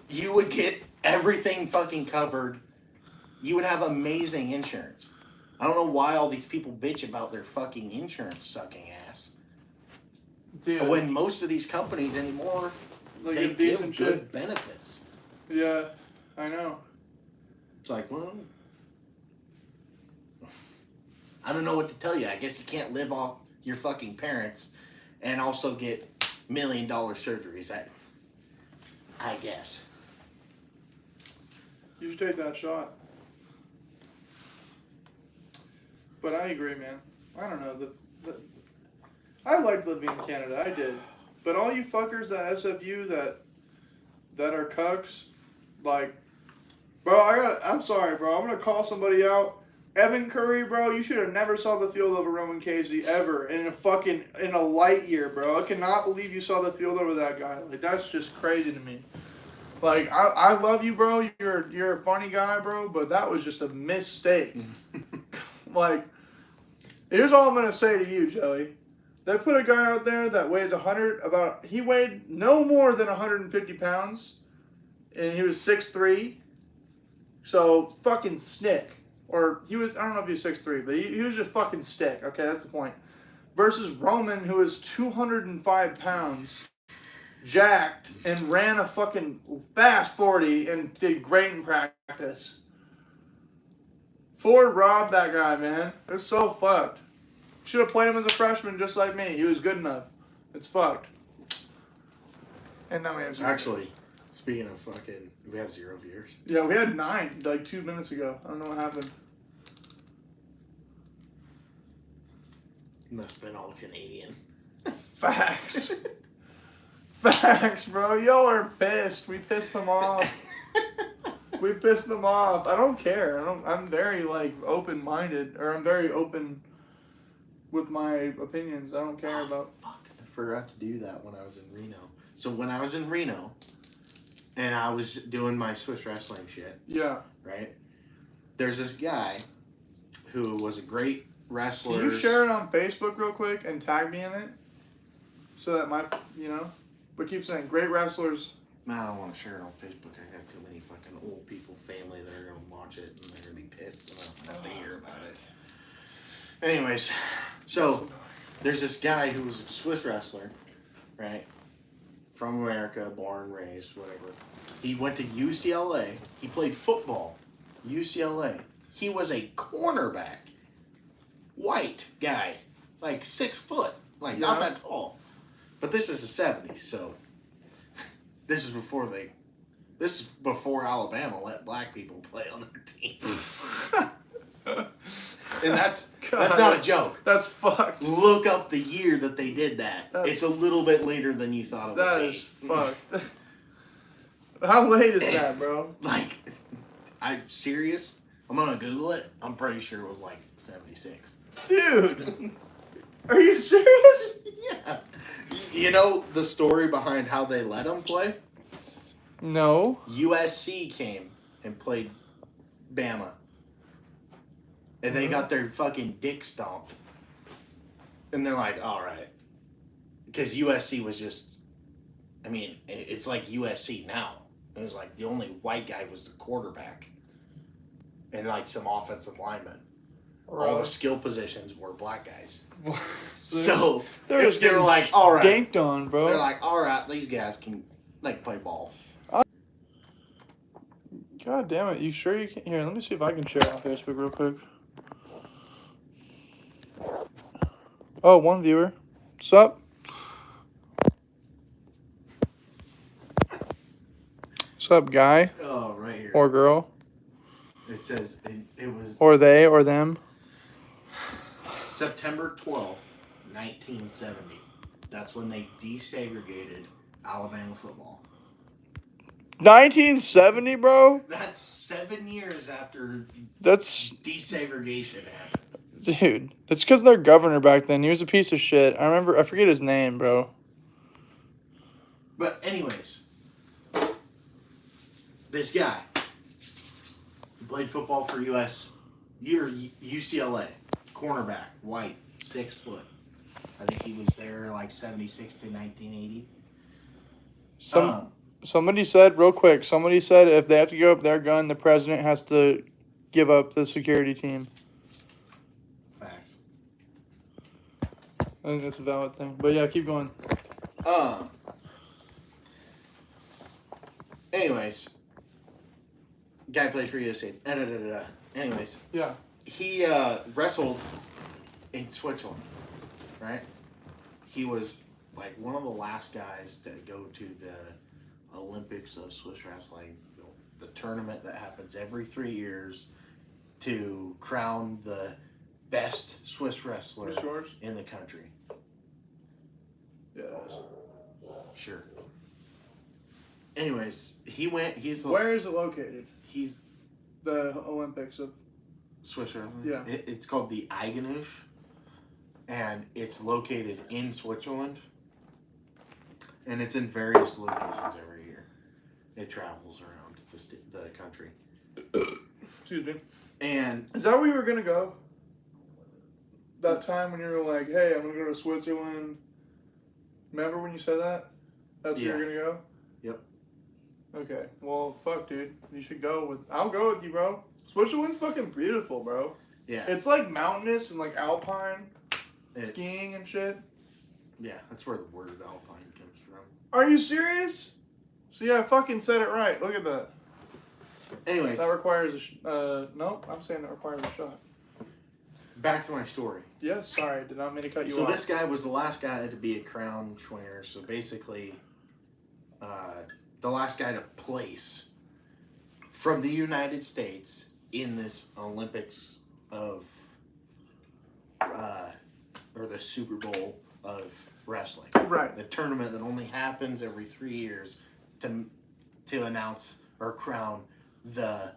You would get everything fucking covered. You would have amazing insurance. I don't know why all these people bitch about their fucking insurance sucking ass. Dude, When most of these companies anymore, like they a decent give shit. good benefits. Yeah, I know. It's like, well, I don't know what to tell you. I guess you can't live off your fucking parents and also get $1 million surgeries. I guess. You should take that shot. But I agree, man. I don't know. I liked living in Canada. I did. But all you fuckers at SFU that are cucks, like, bro, I'm sorry, bro. I'm gonna call somebody out. Evan Curry, bro, you should have never saw the field over Roman Casey ever in a light year, bro. I cannot believe you saw the field over that guy. Like, that's just crazy to me. Like, I love you, bro. You're a funny guy, bro, but that was just a mistake. Like, here's all I'm gonna say to you, Joey. They put a guy out there that weighs he weighed no more than 150 pounds, and he was 6'3", so fucking stick. Or I don't know if he was 6'3", but he was just fucking stick. Okay, that's the point. Versus Roman, who is 205 pounds, jacked, and ran a fucking fast 40 and did great in practice. Ford robbed that guy, man. It's so fucked. Should have played him as a freshman just like me. He was good enough. It's fucked. And now we have 0. Actually, speaking of fucking, we have 0 viewers. Yeah, we had 9 like 2 minutes ago. I don't know what happened. Must have been all Canadian. Facts. Facts, bro. Y'all are pissed. We pissed them off. We pissed them off. I don't care. I'm very like open-minded, or I'm very open with my opinions. I don't care about. Fuck, I forgot to do that when I was in Reno. So when I was in Reno, and I was doing my Swiss wrestling shit, Yeah. right? There's this guy who was a great wrestler. Can you share it on Facebook real quick and tag me in it? So that my, but keep saying great wrestlers. I don't want to share it on Facebook. I have too many fucking old people, family that are going to watch it and they're going to be pissed and I don't have to hear about it. Anyways, so there's this guy who was a Swiss wrestler, right? From America, born, raised, whatever. He went to UCLA. He played football. UCLA. He was a cornerback. White guy. Like 6 foot. Like not that tall. But this is the 70s, so this is before Alabama let black people play on their team. And that's not a joke. That's fucked. Look up the year that they did that. It's a little bit later than you thought it would be. That is fucked. How late is that, bro? Like, I'm serious. I'm gonna Google it. I'm pretty sure it was like 76. Dude, are you serious? Yeah. You know the story behind how they let him play? No. USC came and played Bama. And they got their fucking dick stomped. And they're like, all right. Because USC was just, I mean, it's like USC now. It was like the only white guy was the quarterback. And like some offensive linemen. All the skill positions were black guys. So they were like, all right. Ganked on, bro. They're like, all right, these guys can like play ball. God damn it. You sure you can? Here, let me see if I can share it on Facebook real quick. Oh, one viewer. Sup? Sup, guy? Oh, right here. Or girl? It says it was Or they, or them? September 12th, 1970. That's when they desegregated Alabama football. 1970, bro? That's 7 years after That's... desegregation happened. Dude, it's because their governor back then, he was a piece of shit. I forget his name, bro. But anyways, this guy, he played football for UCLA, cornerback, white, 6 foot. I think he was there like 76 to 1980. Somebody said, real quick, if they have to give up their gun, the president has to give up the security team. Facts. I think that's a valid thing. But yeah, keep going. Anyways, guy played for USA. Anyways, Yeah. he wrestled in Switzerland, right? He was like one of the last guys to go to the Olympics of Swiss wrestling, the tournament that happens every 3 years to crown the best Swiss wrestler in the country. Yeah, it is. Sure. Anyways, he went. Where is it located? He's the Olympics of Swiss wrestling. Yeah. It's called the Eigenush, and it's located in Switzerland, and it's in various locations every year. It travels around the country. Excuse me. And is that where you were gonna go? That time when you were like, "Hey, I'm gonna go to Switzerland." Remember when you said that? That's where you're gonna go. Yep. Okay. Well, fuck, dude. You should go. I'll go with you, bro. Switzerland's fucking beautiful, bro. Yeah. It's like mountainous and like alpine skiing and shit. Yeah, that's where the word alpine comes from. Are you serious? So yeah, I fucking said it right. Look at that. Anyways. That requires nope, I'm saying that requires a shot. Back to my story. Yes, sorry, did not mean to cut you off. So this guy was the last guy to be a crown swinger. So basically, the last guy to place from the United States in this Olympics of, or the Super Bowl of wrestling. Right. The tournament that only happens every 3 years to announce or crown the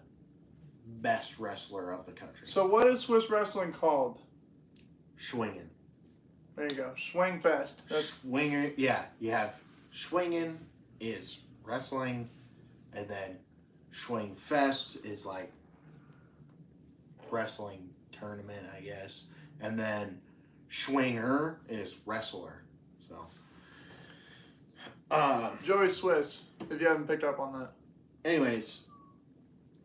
best wrestler of the country. So what is Swiss wrestling called? Schwingen. There you go. Swing fest. Swinger, yeah. You have Swinging is wrestling, and then Swing Fest is like wrestling tournament, I guess, and then Schwinger is wrestler. So, Joey Swiss, if you haven't picked up on that. anyways,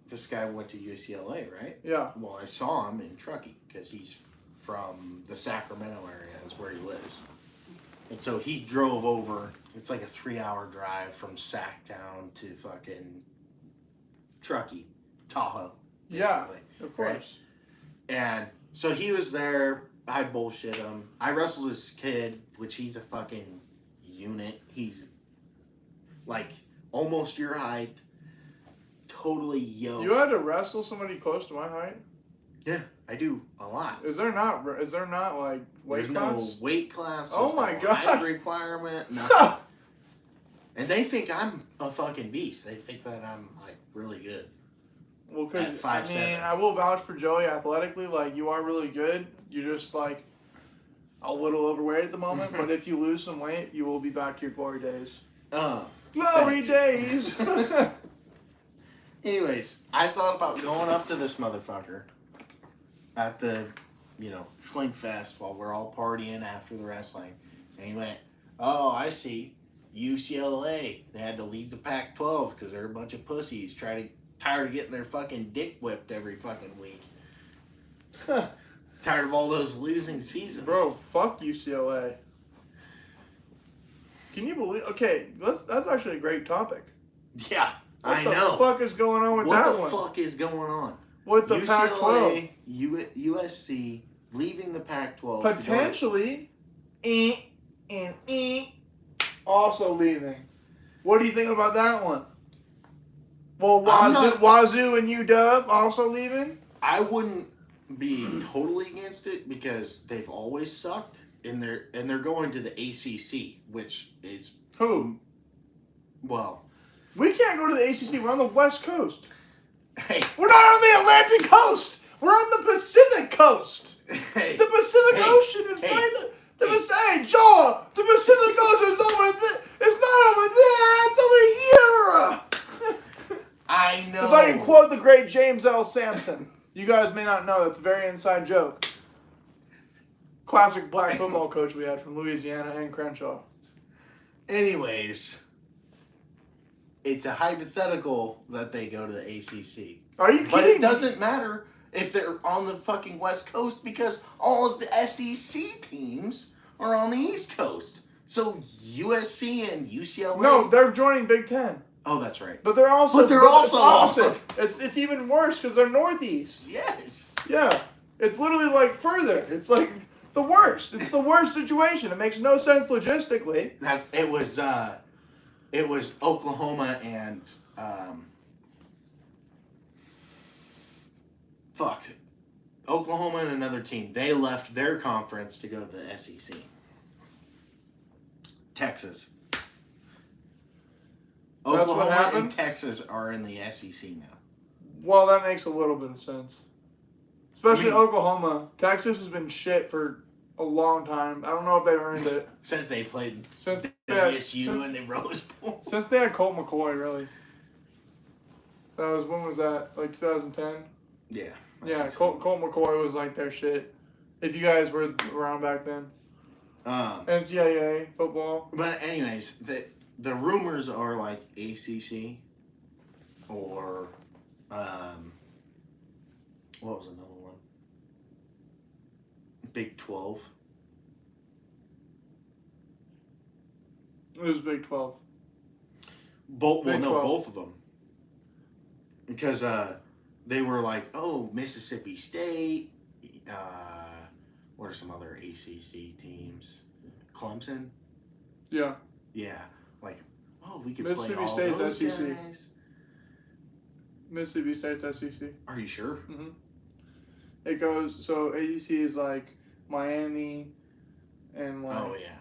this guy went to UCLA, right? Yeah. Well, I saw him in Truckee because he's from the Sacramento area. That's where he lives. And so he drove over. It's like a 3-hour drive from Sacktown to fucking Truckee, Tahoe. Yeah, basically, of course. right? And so he was there. I bullshit him. I wrestled this kid, which he's a fucking unit. He's like almost your height. Totally yoked. You had to wrestle somebody close to my height? Yeah, I do a lot. Is there not like weight There's class? no weight class. Oh there's my no God. height requirement. Nothing. And they think I'm a fucking beast. They think that I'm like really good. Well, At because 5'7". I will vouch for Joey athletically. Like, you are really good. You're just like a little overweight at the moment. But if you lose some weight, you will be back to your glory days. Glory Thanks. days. Anyways, I thought about going up to this motherfucker at the, Swing Fest while we're all partying after the wrestling. And he went, "Oh, I see. UCLA. They had to leave the Pac-12 because they're a bunch of pussies tired of getting their fucking dick whipped every fucking week. Tired of all those losing seasons." Bro, fuck UCLA. Can you believe? Okay, that's actually a great topic. Yeah, I know. What the fuck is going on with that one? What the fuck is going on? With the Pac-12? USC leaving the Pac-12. Potentially, also leaving. What do you think about that one? Well, Wazoo and UW also leaving? I wouldn't be totally against it because they've always sucked, and they're going to the ACC, which is Who? Well, we can't go to the ACC. We're on the West Coast. Hey, we're not on the Atlantic Coast. We're on the Pacific Coast. Hey, the Pacific Ocean is right there. Hey, Joel, the Pacific Ocean is over there. It's not over there. It's over here. I know. If I can quote the great James L. Sampson, you guys may not know, that's a very inside joke. Classic black football coach we had from Louisiana and Crenshaw. Anyways, it's a hypothetical that they go to the ACC. Are you kidding? But it doesn't matter if they're on the fucking West Coast because all of the SEC teams are on the East Coast. So USC and UCLA. No, they're joining Big Ten. Oh, that's right. But they're also. But they're also opposite. It's even worse because they're Northeast. Yes. Yeah, it's literally like further. It's like the worst. It's the worst situation. It makes no sense logistically. It was Oklahoma and Oklahoma and another team. They left their conference to go to the SEC. Texas. Oklahoma and Texas are in the SEC now. Well, that makes a little bit of sense. Especially Oklahoma. Texas has been shit for a long time. I don't know if they've earned it. Since they played since WSU in the Rose Bowl. Since they had Colt McCoy, really. When was that? Like 2010? Yeah. Yeah, Colt McCoy was like their shit. If you guys were around back then. NCAA football. But anyways, the rumors are like ACC or what was another one? Big 12. It was Big 12. Both of them. Because they were like, oh, Mississippi State. What are some other ACC teams? Clemson. Yeah. Yeah. Like, oh, we could Mississippi play all State's those SEC. guys. Mississippi State's SEC. Are you sure? Mm-hmm. It goes, so ACC is like Miami and like. Oh, yeah.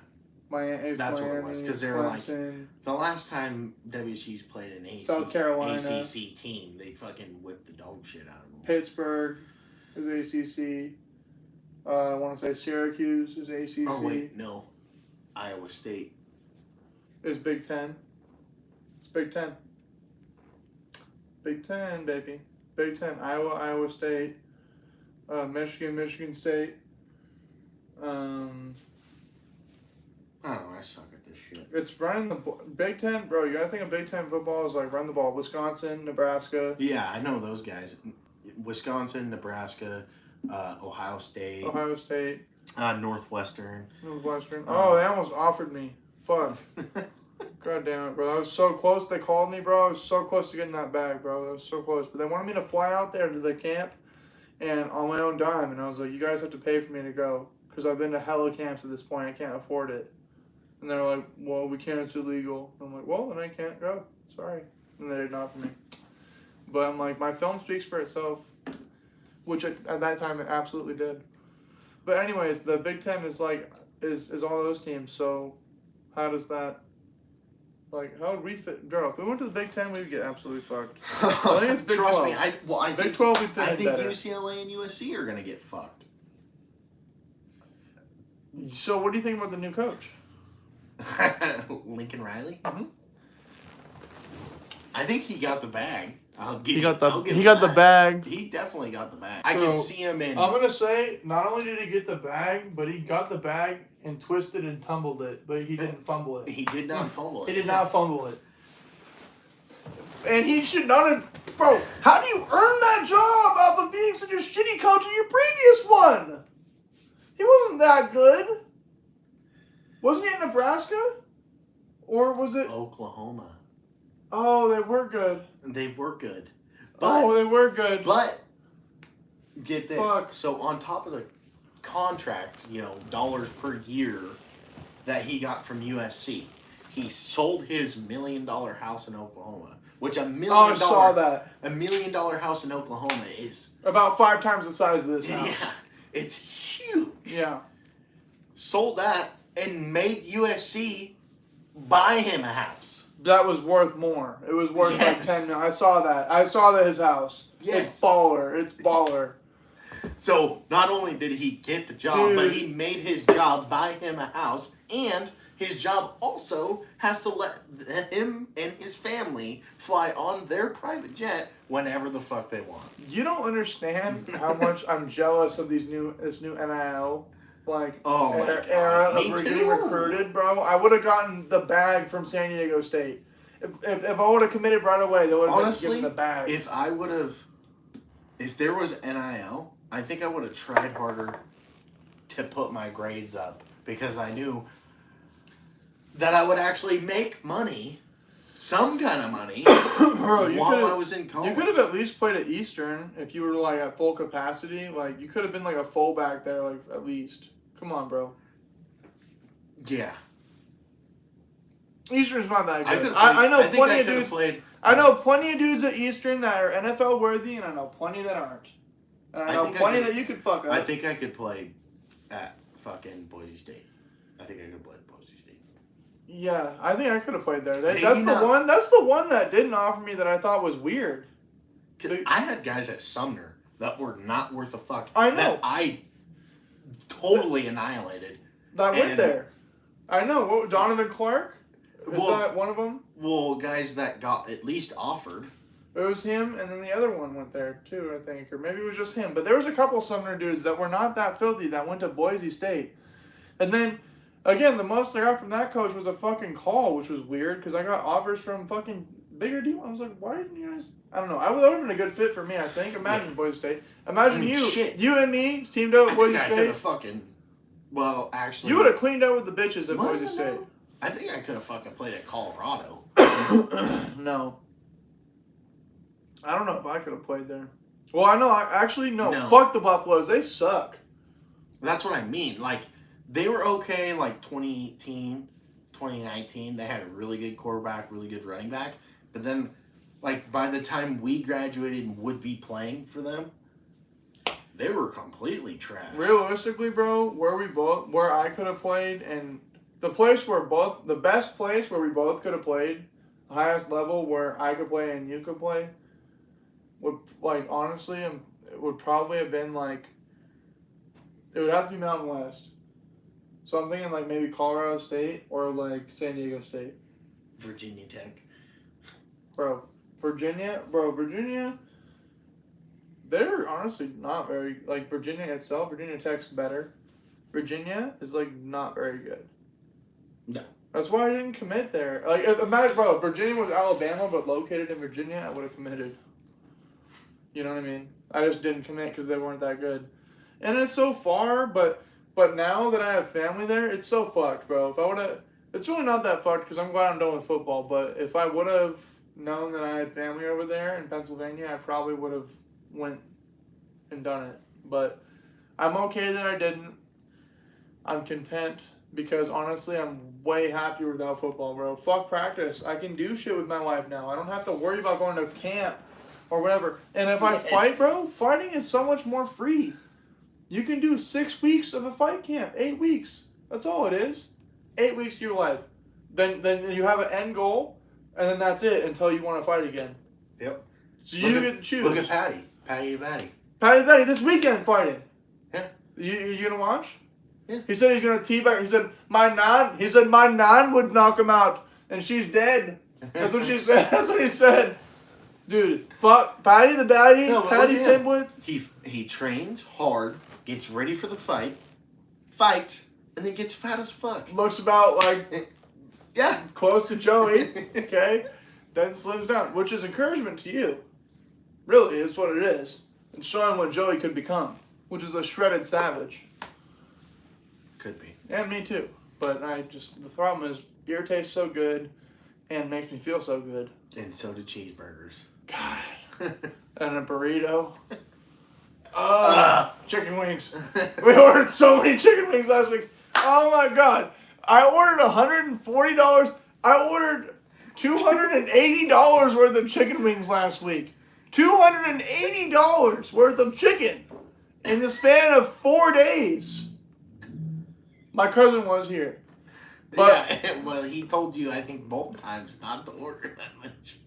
That's Miami, what it was. Because they were Clemson, like, the last time WSU's played an South Carolina, ACC team, they fucking whipped the dog shit out of them. Pittsburgh is ACC. I want to say Syracuse is ACC. Oh, wait, no. Iowa State. is Big Ten. It's Big Ten. Big Ten, baby. Big Ten. Iowa State. Michigan State. I don't know. I suck at this shit. It's running the Big Ten, bro. You gotta think of Big Ten football as like run the ball. Wisconsin, Nebraska. Yeah, I know those guys. Wisconsin, Nebraska, Ohio State, Northwestern. Oh, they almost offered me. Fuck. God damn it, bro. I was so close. They called me, bro. I was so close to getting that bag, bro. I was so close. But they wanted me to fly out there to the camp and on my own dime. And I was like, you guys have to pay for me to go. Because I've been to hella camps at this point. I can't afford it. And they're like, well, we can't. It's illegal. I'm like, well, then I can't go. Sorry. And they did not for me. But I'm like, my film speaks for itself. Which at that time it absolutely did. But anyways, the Big Ten is like, is all those teams. So how does that, like, how would we fit? Bro, if we went to the Big Ten, we'd get absolutely fucked. I think it's Big 12. Trust me, I Big think 12 would fit I think better. UCLA and USC are gonna get fucked. So what do you think about the new coach? Lincoln Riley. Mhm. I think he got the bag. He got the bag. He definitely got the bag. I So, can see him in. I'm gonna say, not only did he get the bag, but he got the bag and twisted and tumbled it, but he didn't fumble it. He did not fumble it. He did not fumble it. And he should not have. Bro, how do you earn that job off of being such a shitty coach in your previous one? He wasn't that good. Wasn't he in Nebraska? Or was it? Oklahoma. Oh, they were good. They were good. But, They were good. But, get this. Fuck. So, on top of the contract, dollars per year that he got from USC, he sold his $1 million house in Oklahoma. Which $1 million. Oh, I saw that. $1 million house in Oklahoma is About 5 times the size of this house. yeah, it's huge. Yeah. Sold that and made USC buy him a house. That was worth more. It was worth like Yes. 10 million. I saw that. I saw that his house. Yes. It's baller. It's baller. So not only did he get the job, but Dude. he made his job buy him a house, and his job also has to let him and his family fly on their private jet whenever the fuck they want. You don't understand how much I'm jealous of this new NIL Oh my God. era Me of getting too. recruited, bro. I would have gotten the bag from San Diego State. If I would have committed right away, they would have Honestly, given the bag. if there was NIL, I think I would have tried harder to put my grades up because I knew that I would actually make money, some kind of money, Bro, while I was in college. You could have at least played at Eastern if you were like at full capacity. Like you could have been like a fullback there, like at least. Come on, bro. Yeah. Eastern's not that good. I know think plenty I of could have dudes. played. I know plenty of dudes at Eastern that are NFL worthy, and I know plenty that aren't. And I know think I plenty could- that you could fuck up. I think I could play at fucking Boise State. I think I could play at Boise State. Yeah, I think I could have played there. Maybe That's not. the one. That's the one that didn't offer me that I thought was weird. 'Cause I had guys at Sumner that were not worth a fuck. I know. That I totally annihilated. That went And- there. I know. What, Donovan Clark? Is Well- that one of them? Well, guys that got at least offered. It was him, and then the other one went there too, I think, or maybe it was just him. But there was a couple Sumner dudes that were not that filthy that went to Boise State, and then again, the most I got from that coach was a fucking call, which was weird because I got offers from fucking bigger deal. I was like, why didn't you guys? I don't know. I would have been a good fit for me. I think. Imagine Boise State. Imagine Shit. you and me teamed up I with Boise think I could State. have fucking. Well, actually. You would have cleaned up with the bitches at No, Boise no, State. no. I think I could have fucking played at Colorado. No. I don't know if I could have played there. Well, I know. Actually, no. No. Fuck the Buffaloes. They suck. That's what I mean. Like, they were okay in, like, 2018, 2019. They had a really good quarterback, really good running back. But then, like, by the time we graduated and would be playing for them, they were completely trash. Realistically, bro, where I could have played, and the best place where we both could have played, the highest level where I could play and you could play, would, like, honestly, it would probably have been, like, it would have to be Mountain West. So I'm thinking, like, maybe Colorado State or, like, San Diego State. Virginia Tech. Bro, Virginia, they're honestly not very, like, Virginia itself, Virginia Tech's better. Virginia is, like, not very good. No. That's why I didn't commit there. Like, imagine, bro, if Virginia was Alabama but located in Virginia, I would have committed. You know what I mean? I just didn't commit because they weren't that good. And it's so far, but now that I have family there, it's so fucked, bro. If I would have, it's really not that fucked because I'm glad I'm done with football. But if I would have known that I had family over there in Pennsylvania, I probably would have went and done it. But I'm okay that I didn't. I'm content because honestly, I'm way happier without football, bro. Fuck practice. I can do shit with my life now. I don't have to worry about going to camp or whatever. And if I fight, bro, fighting is so much more free. You can do 6 weeks of a fight camp, 8 weeks. That's all it is. 8 weeks of your life. Then you have an end goal, and then that's it until you want to fight again. Yep. So you get to choose. Look at Patty. Patty. Patty this weekend fighting. Yeah. You gonna watch? Yeah. He said he's gonna teabag. He said my nan would knock him out, and she's dead. That's what she said. That's what he said. Dude, fuck Patty the Batty. No, Patty Pimwood. He trains hard, gets ready for the fight, fights, and then gets fat as fuck. Looks about like Yeah. close to Joey. Okay, then slims down, which is encouragement to you. Really, is what it is, and showing what Joey could become, which is a shredded savage. Could be. And me too. But the problem is beer tastes so good and makes me feel so good. And so do cheeseburgers. God. And a burrito. Chicken wings. We ordered so many chicken wings last week. Oh my God. I ordered $140. I ordered $280 worth of chicken wings last week. $280 worth of chicken in the span of 4 days. My cousin was here. But yeah, well, he told you, I think, both times not to order that much.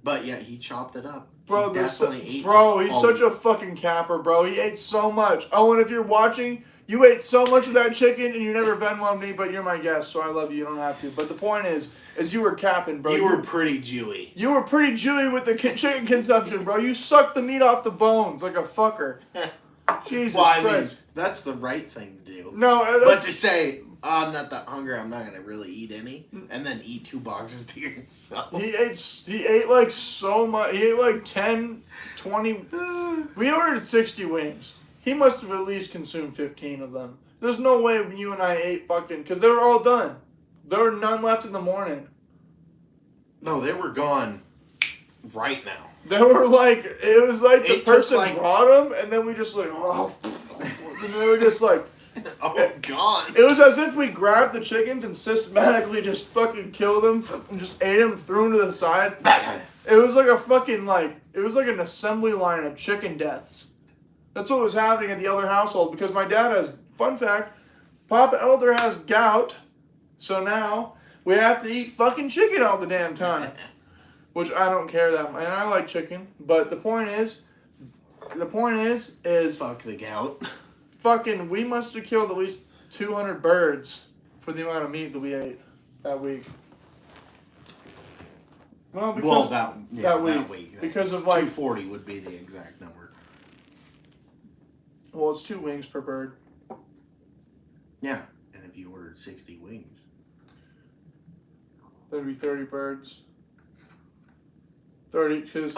But yeah, he chopped it up. Bro, he's such a fucking capper, bro. He ate so much. Oh, and if you're watching, you ate so much of that chicken and you never Venmo'd me, but you're my guest, so I love you. You don't have to. But the point is you were capping, bro. You were pretty Jewy. You were pretty Jewy with the chicken consumption, bro. You sucked the meat off the bones like a fucker. Jesus Christ. I mean, that's the right thing to do. No, but to say, I'm not that hungry, I'm not going to really eat any, and then eat 2 boxes to yourself. He ate like so much. He ate like 10, 20. We ordered 60 wings. He must have at least consumed 15 of them. There's no way you and I ate fucking, because they were all done. There were none left in the morning. No, they were gone right now. They were like, it was like the person brought them, and then we just like, oh, and they were just like, oh, gone. It was as if we grabbed the chickens and systematically just fucking killed them and just ate them, threw them to the side. It was like a fucking it was like an assembly line of chicken deaths. That's what was happening at the Elder household because my dad has, fun fact, Papa Elder has gout, so now we have to eat fucking chicken all the damn time. Which I don't care that much. And I like chicken, but the point is fuck the gout. Fucking, we must have killed at least 200 birds for the amount of meat that we ate that week. Well, because that week. Because of 240 would be the exact number. Well, it's 2 wings per bird. Yeah, and if you ordered 60 wings, that'd be 30 birds. 30, because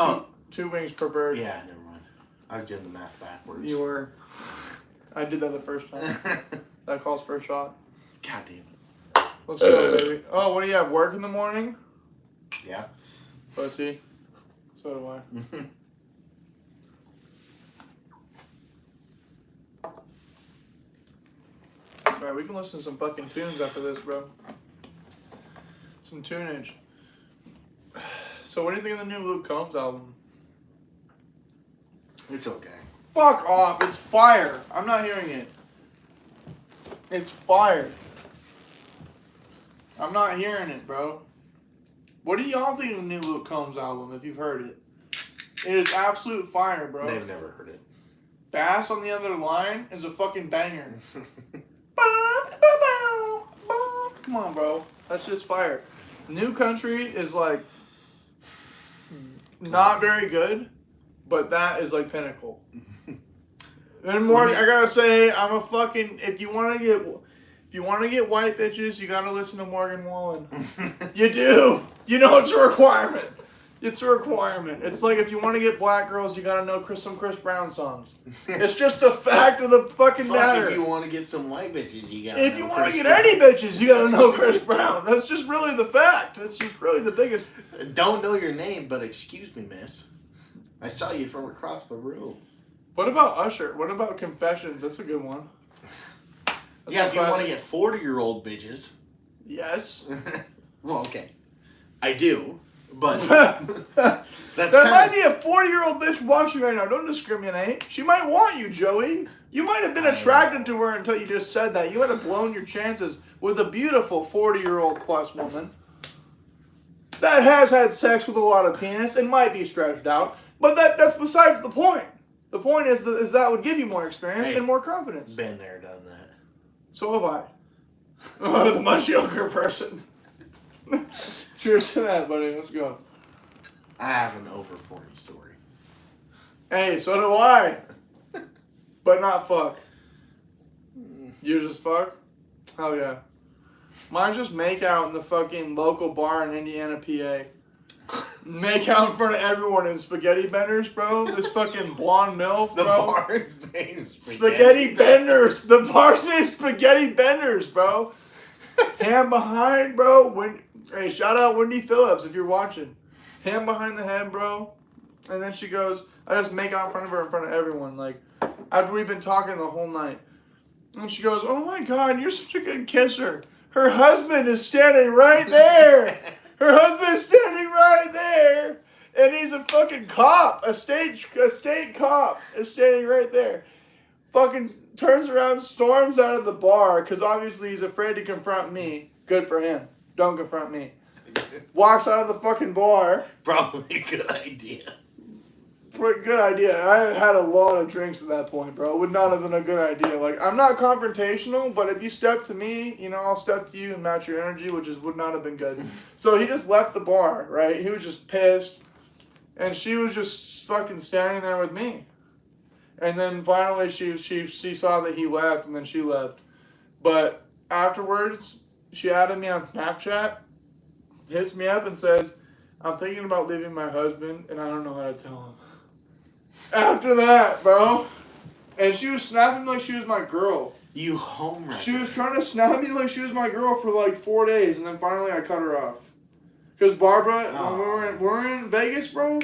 2 wings per bird. Yeah, never mind. I was doing the math backwards. You were. I did that the first time. That calls for a shot. God damn it. Let's go, baby. Oh, what do you have? Work in the morning? Yeah. Pussy. So do I. Alright, we can listen to some fucking tunes after this, bro. Some tunage. So what do you think of the new Luke Combs album? It's okay. Fuck off. It's fire. I'm not hearing it. It's fire. I'm not hearing it, bro. What do y'all think of the new Luke Combs album, if you've heard it? It is absolute fire, bro. They've never heard it. Bass on the other line is a fucking banger. Come on, bro. That shit's fire. New Country is like not very good, but that is like pinnacle. And Morgan, I gotta say, I'm a fucking. If you want to get white bitches, you gotta listen to Morgan Wallen. You do. You know it's a requirement. It's a requirement. It's like if you want to get black girls, you gotta know some Chris Brown songs. It's just a fact of the fucking matter. If you want to get some white bitches, you gotta. If you want to get any bitches, you gotta know Chris Brown. That's just really the fact. That's just really the biggest. Don't know your name, but excuse me, miss. I saw you from across the room. What about Usher? What about Confessions? That's a good one. If you want to get 40-year-old bitches. Yes. Well, okay. I do, but there might be a 40-year-old bitch watching right now. Don't discriminate. She might want you, Joey. You might have been attracted to her until you just said that. You would have blown your chances with a beautiful 40-year-old plus woman that has had sex with a lot of penis and might be stretched out. But that's besides the point. The point is that would give you more experience and more confidence. Been there, done that. So have I. The much younger person. Cheers to that, buddy. Let's go. I have an over 40 story. Hey, so do I. But not fuck. You just fuck? Hell yeah. Mine's just make out in the fucking local bar in Indiana, PA. Make out in front of everyone in spaghetti benders, bro. This fucking blonde MILF, bro. The bar's name is Spaghetti Benders. The bar's name is Spaghetti Benders, bro. Hand behind, bro. Hey, shout out Wendy Phillips if you're watching. Hand behind the head, bro. And then she goes, I just make out in front of her in front of everyone, like, after we've been talking the whole night. And she goes, oh my God, you're such a good kisser. Her husband is standing right there. Her husband's standing right there, and he's a fucking cop. A state cop is standing right there. Fucking turns around, storms out of the bar, because obviously he's afraid to confront me. Good for him. Don't confront me. Walks out of the fucking bar. Probably a good idea. Good idea. I had a lot of drinks at that point, bro. It would not have been a good idea. Like, I'm not confrontational, but if you step to me, I'll step to you and match your energy, would not have been good. So he just left the bar, right? He was just pissed. And she was just fucking standing there with me. And then finally she saw that he left, and then she left. But afterwards, she added me on Snapchat, hits me up and says, I'm thinking about leaving my husband, and I don't know how to tell him. After that, bro. And she was snapping like she was my girl. You home wrecker. She was trying to snap me like she was my girl for like 4 days, and then finally I cut her off. Because Barbara, when we were in Vegas, bro,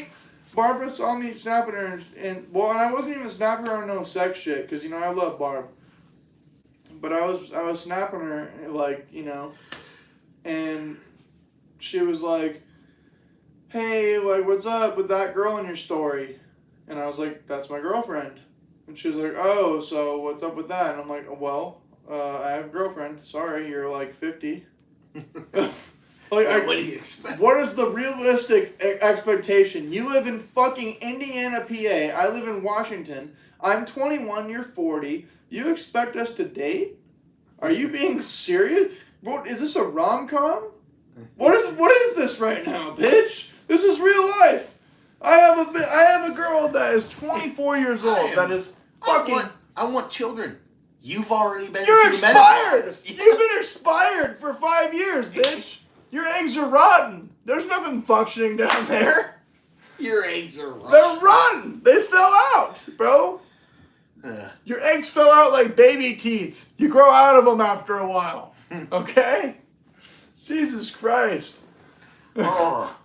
Barbara saw me snapping her, and I wasn't even snapping her on no sex shit, because, I love Barb. But I was snapping her, like, and she was like, hey, like, what's up with that girl in your story? And I was like, that's my girlfriend. And she was like, oh, so what's up with that? And I'm like, well, I have a girlfriend. Sorry, you're like 50. What do you expect? What is the realistic expectation? You live in fucking Indiana, PA. I live in Washington. I'm 21, you're 40. You expect us to date? Are you being serious? What, is this a rom-com? What is this right now, bitch? This is real life. I have a girl that is 24 years old that is fucking... I want children. You've already been... You're expired! You've been expired for 5 years, bitch! Your eggs are rotten! There's nothing functioning down there! Your eggs are rotten. They're rotten! They fell out, bro! Your eggs fell out like baby teeth. You grow out of them after a while. Okay? Jesus Christ. Oh.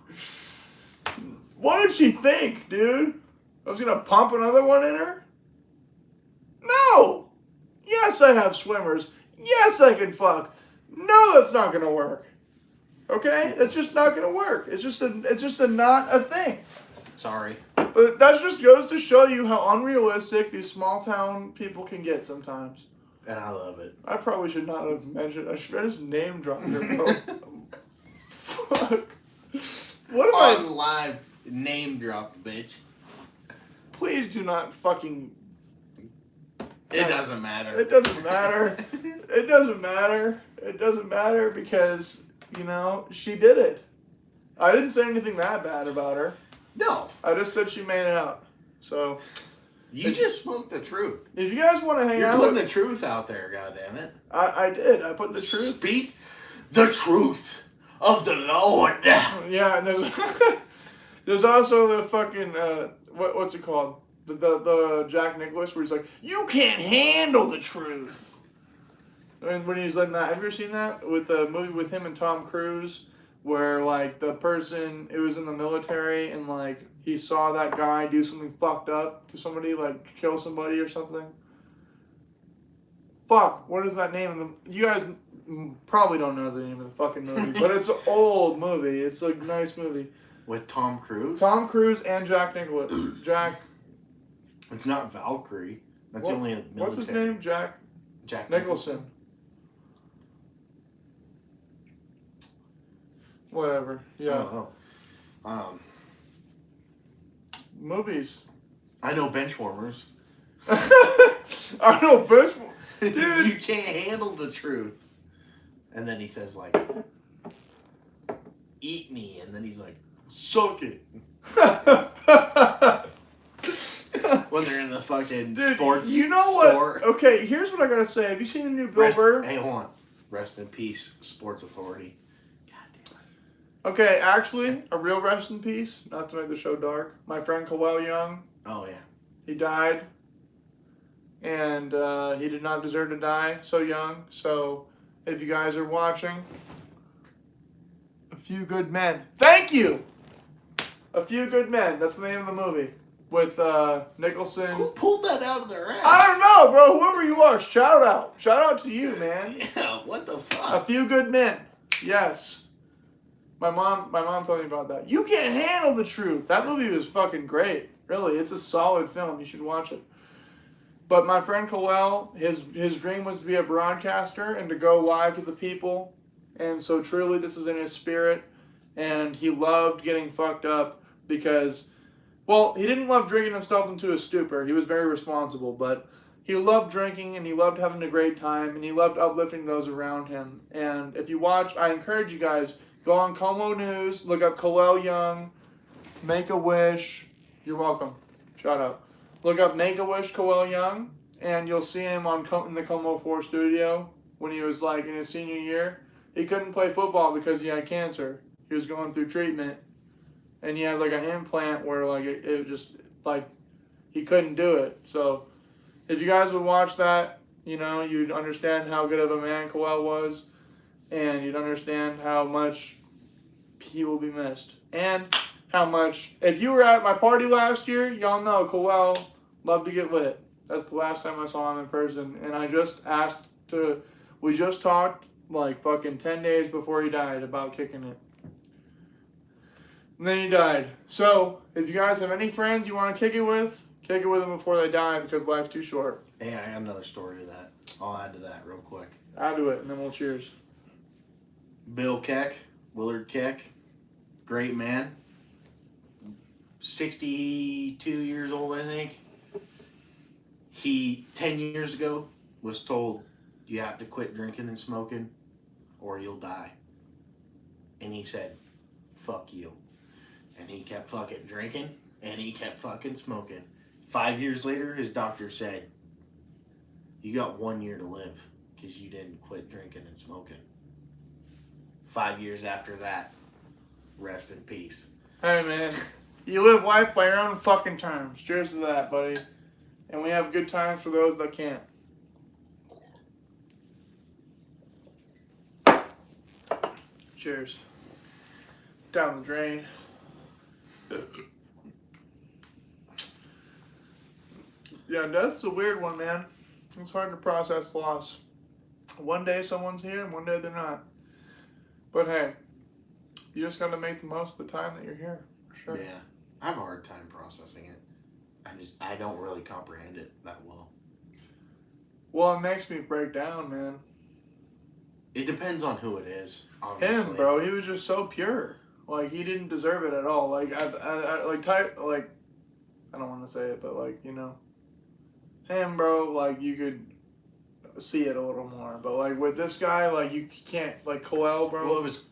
What did she think, dude? I was gonna pump another one in her? No! Yes, I have swimmers. Yes, I can fuck. No, that's not gonna work. Okay? It's just not gonna work. It's just not a thing. Sorry. But that just goes to show you how unrealistic these small town people can get sometimes. And I love it. I probably should not have mentioned. I just name dropped her, bro. Fuck. What am On live name drop, bitch. Please do not fucking. It doesn't matter. It doesn't matter. It doesn't matter. It doesn't matter because you know, she did it. I didn't say anything that bad about her. No. I just said she made out. So. You just spoke the truth. If you guys want to hang You're out. putting the truth out there, goddammit. I did. I put the truth. Speak the truth of the Lord. Yeah, and there's also the fucking, what's it called? The Jack Nicklaus where he's like, you can't handle the truth. And when he's like that, have you ever seen that? With the movie with him and Tom Cruise, where like the person, it was in the military and like he saw that guy do something fucked up to somebody, like kill somebody or something. Fuck, what is that name of the, you guys probably don't know the name of the fucking movie, but it's an old movie. It's a nice movie. With Tom Cruise? Tom Cruise and Jack Nicklaus. Jack. It's not Valkyrie. That's the only military. What's his name? Jack Nicholson. Whatever. Yeah. Movies. I know Benchwarmers. I know Benchwarmers. Dude. You can't handle the truth. And then he says like, eat me. And then he's like, suck it. When they're in the fucking sports you know store. What? Okay, here's what I gotta say. Have you seen the new Bill Burr? Hey, hold on. Rest in peace, Sports Authority. God damn it. Okay, actually, a real rest in peace, not to make the show dark. My friend Kawhi Young. Oh, yeah. He died. And he did not deserve to die so young. So, if you guys are watching, A Few Good Men. Thank you! A Few Good Men. That's the name of the movie. With Nicholson. Who pulled that out of their ass? I don't know, bro. Whoever you are, shout out. Shout out to you, man. Yeah, what the fuck? A Few Good Men. Yes. My mom told me about that. You can't handle the truth. That movie was fucking great. Really, it's a solid film. You should watch it. But my friend Khalil, his dream was to be a broadcaster and to go live to the people. And so truly this is in his spirit. And he loved getting fucked up because, well, he didn't love drinking himself into a stupor. He was very responsible. But he loved drinking and he loved having a great time. And he loved uplifting those around him. And if you watch, I encourage you guys, go on Como News, look up Khalil Young, Make-A-Wish. You're welcome. Shout out. Look up Make-A-Wish Khalil Young, and you'll see him in the Como 4 studio when he was like in his senior year. He couldn't play football because he had cancer. He was going through treatment, and he had like an implant where like it just like he couldn't do it. So if you guys would watch that, you know, you'd understand how good of a man Khalil was, and you'd understand how much he will be missed. And how much, if you were at my party last year, y'all know Khalil loved to get lit. That's the last time I saw him in person. And I just we just talked like fucking 10 days before he died about kicking it. And then he died. So, if you guys have any friends you want to kick it with them before they die because life's too short. Hey, I got another story to that. I'll add to that real quick. Add to it, and then we'll cheers. Bill Keck, Willard Keck, great man. 62 years old, I think. He, 10 years ago, was told, you have to quit drinking and smoking or you'll die. And he said, fuck you. And he kept fucking drinking and he kept fucking smoking. 5 years later, his doctor said, you got 1 year to live because you didn't quit drinking and smoking. 5 years after that, rest in peace. Hey, man. You live life by your own fucking terms. Cheers to that, buddy. And we have good times for those that can't. Cheers. Down the drain. Yeah, death's a weird one, man. It's hard to process loss. One day someone's here and one day they're not. But hey, you just gotta make the most of the time that you're here. For sure. Yeah. I have a hard time processing it. I don't really comprehend it that well. Well, it makes me break down, man. It depends on who it is, obviously. Him, bro, he was just so pure. Like, he didn't deserve it at all. Like, I don't want to say it, but like, you know, him, bro, like, you could, see it a little more. But like with this guy, like you can't, like Coel, bro. Well, it was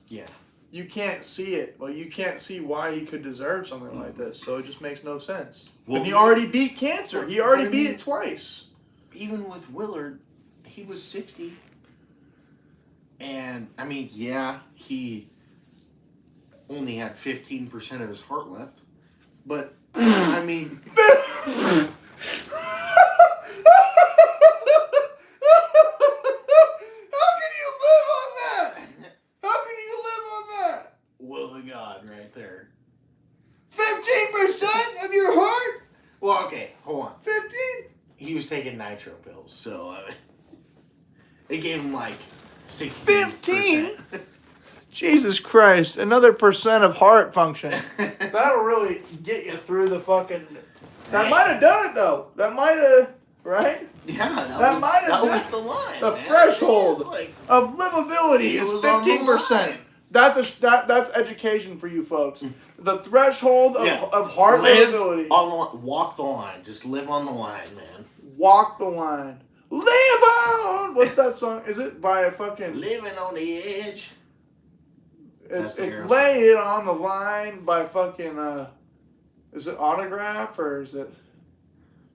You can't see it. Like you can't see why he could deserve something like this. So it just makes no sense. Well, and he already beat cancer. He already beat it twice. Even with Willard, he was 60. And I mean, yeah, he only had 15% of his heart left. But I mean, will of God right there. 15% of your heart? Well, okay, hold on. 15? He was taking nitro pills, so it gave him like 16%. 15? Jesus Christ, another percent of heart function. That'll really get you through the fucking... That might have done it, though. That might have... Right? Yeah, that was the line. The man. threshold Like, of livability is 15%. That's education for you folks. The threshold of heart livability. Walk the line. Just live on the line, man. Walk the line. Live on! What's that song? Is it by a fucking... Living on the edge. It's Lay It on the Line by fucking... is it Autograph or is it...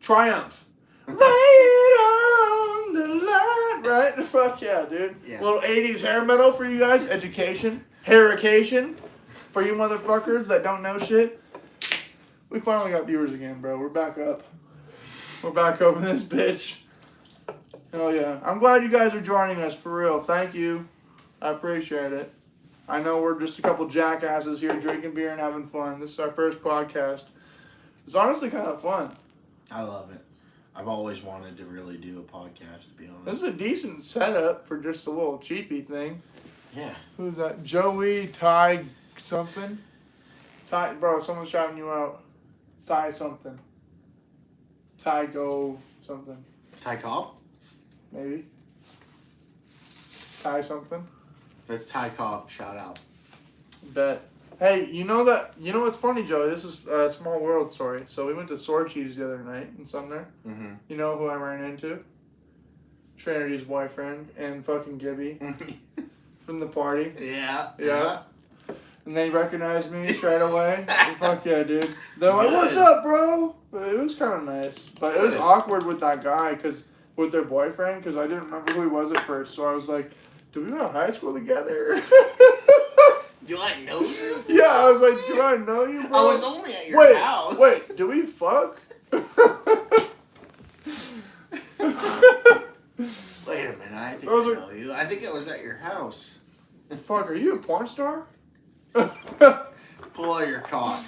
Triumph. Lay it on the line. Right? Fuck yeah, dude. Yeah. Little 80s hair metal for you guys. Education. Hairication. For you motherfuckers that don't know shit. We finally got viewers again, bro. We're back up. We're back up in this bitch. Oh yeah. I'm glad you guys are joining us, for real. Thank you. I appreciate it. I know we're just a couple jackasses here drinking beer and having fun. This is our first podcast. It's honestly kind of fun. I love it. I've always wanted to really do a podcast, to be honest. This is a decent setup for just a little cheapy thing. Yeah. Who's that? Joey Ty something? Ty, bro, someone's shouting you out. Ty something. Ty go something. Ty Cobb? Maybe. Ty something. If it's Ty Cobb, shout out. Bet. Hey, you know what's funny, Joey? This is a small world story. So we went to Sword Cheese the other night in Sumner. Mm-hmm. You know who I ran into? Trinity's boyfriend and fucking Gibby from the party. Yeah. Yeah. And they recognized me straight away. Fuck yeah, dude. They're like, "What's up, bro?" But it was kind of nice. But it was awkward with that guy, with their boyfriend, because I didn't remember who he was at first. So I was like, "Do we go to high school together?" Do I know you? Yeah, I was like, "Do I know you, bro?" I was only at your house. Wait, do we fuck? Wait a minute, I think I know you. I think it was at your house. Fuck, are you a porn star? Pull out your cock.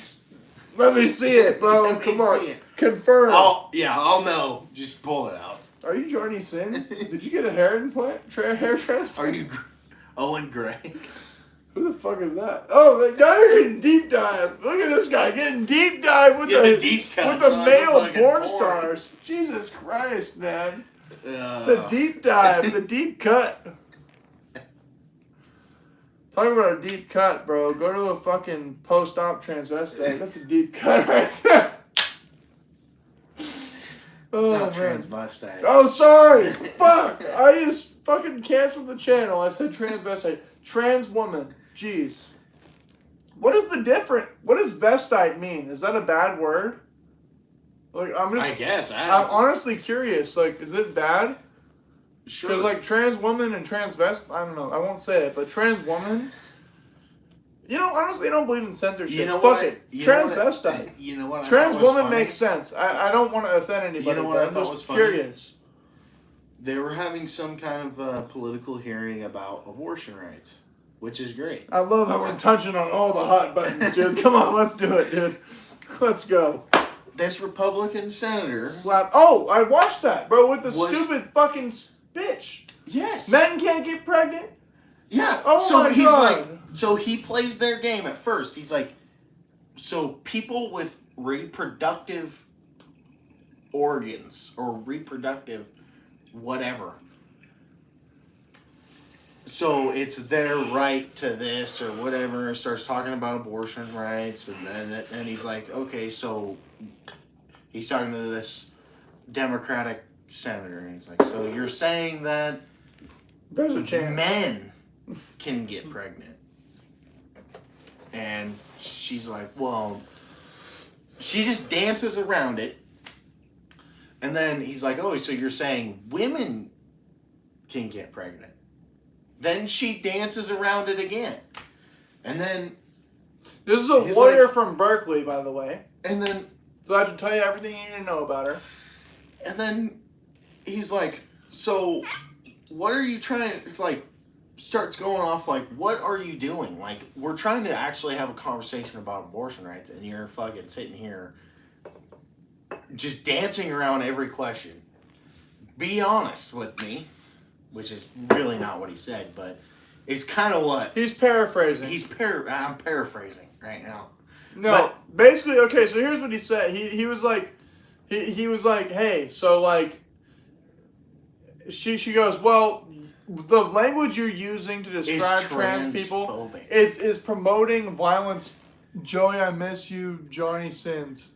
Let me see it, bro. Let me Come on. see it. Confirm. I'll know. Just pull it out. Are you Johnny Sins? Did you get a hair implant? Hair transplant? Are you Owen Gray? Who the fuck is that? Oh, now you're getting deep dive. Look at this guy getting deep dive with the male porn stars. Jesus Christ, man. The deep dive, the deep cut. Talk about a deep cut, bro. Go to a fucking post-op transvestite. That's a deep cut right there. It's not transvestite. Oh, sorry. Fuck. I just fucking canceled the channel. I said transvestite. Trans woman. Jeez. What is the difference? What does vestite mean? Is that a bad word? Like, I guess. I'm honestly curious. Like, is it bad? Sure. Because, like, trans woman and transvestite, I don't know. I won't say it, but trans woman. You know, honestly, I don't believe in censorship. You know Fuck it. Transvestite. You know what? Trans woman makes sense. I don't want to offend anybody. You know what I thought was funny? Curious. They were having some kind of political hearing about abortion rights, which is great. I love how we're touching on all the hot buttons, dude. Come on, let's do it, dude. Let's go. This Republican senator... Oh, I watched that, bro, with the stupid fucking bitch. Yes. Men can't get pregnant? Yeah. Oh, so my he's God. like... So he plays their game at first. He's like... So people with reproductive organs or reproductive whatever... So it's their right to this or whatever. Starts talking about abortion rights, and then he's like, okay, so he's talking to this Democratic senator, and he's like, so you're saying that There's a chance. men can get pregnant? And she's like, well, she just dances around it. And then he's like, oh, so you're saying women can get pregnant? Then she dances around it again. And then... This is a he's lawyer like- from Berkeley, by the way. And then... So I should tell you everything you need to know about her. And then he's like, so what are you trying... It's like, starts going off like, what are you doing? Like, we're trying to actually have a conversation about abortion rights, and you're fucking sitting here just dancing around every question. Be honest with me, which is really not what he said, but it's kind of what He's paraphrasing. I'm paraphrasing right now. No, basically, okay, so here's what he said. He was like, he was like, hey, so like, she goes, well, the language you're using to describe trans people is promoting violence. Joey, I miss you. Johnny sins.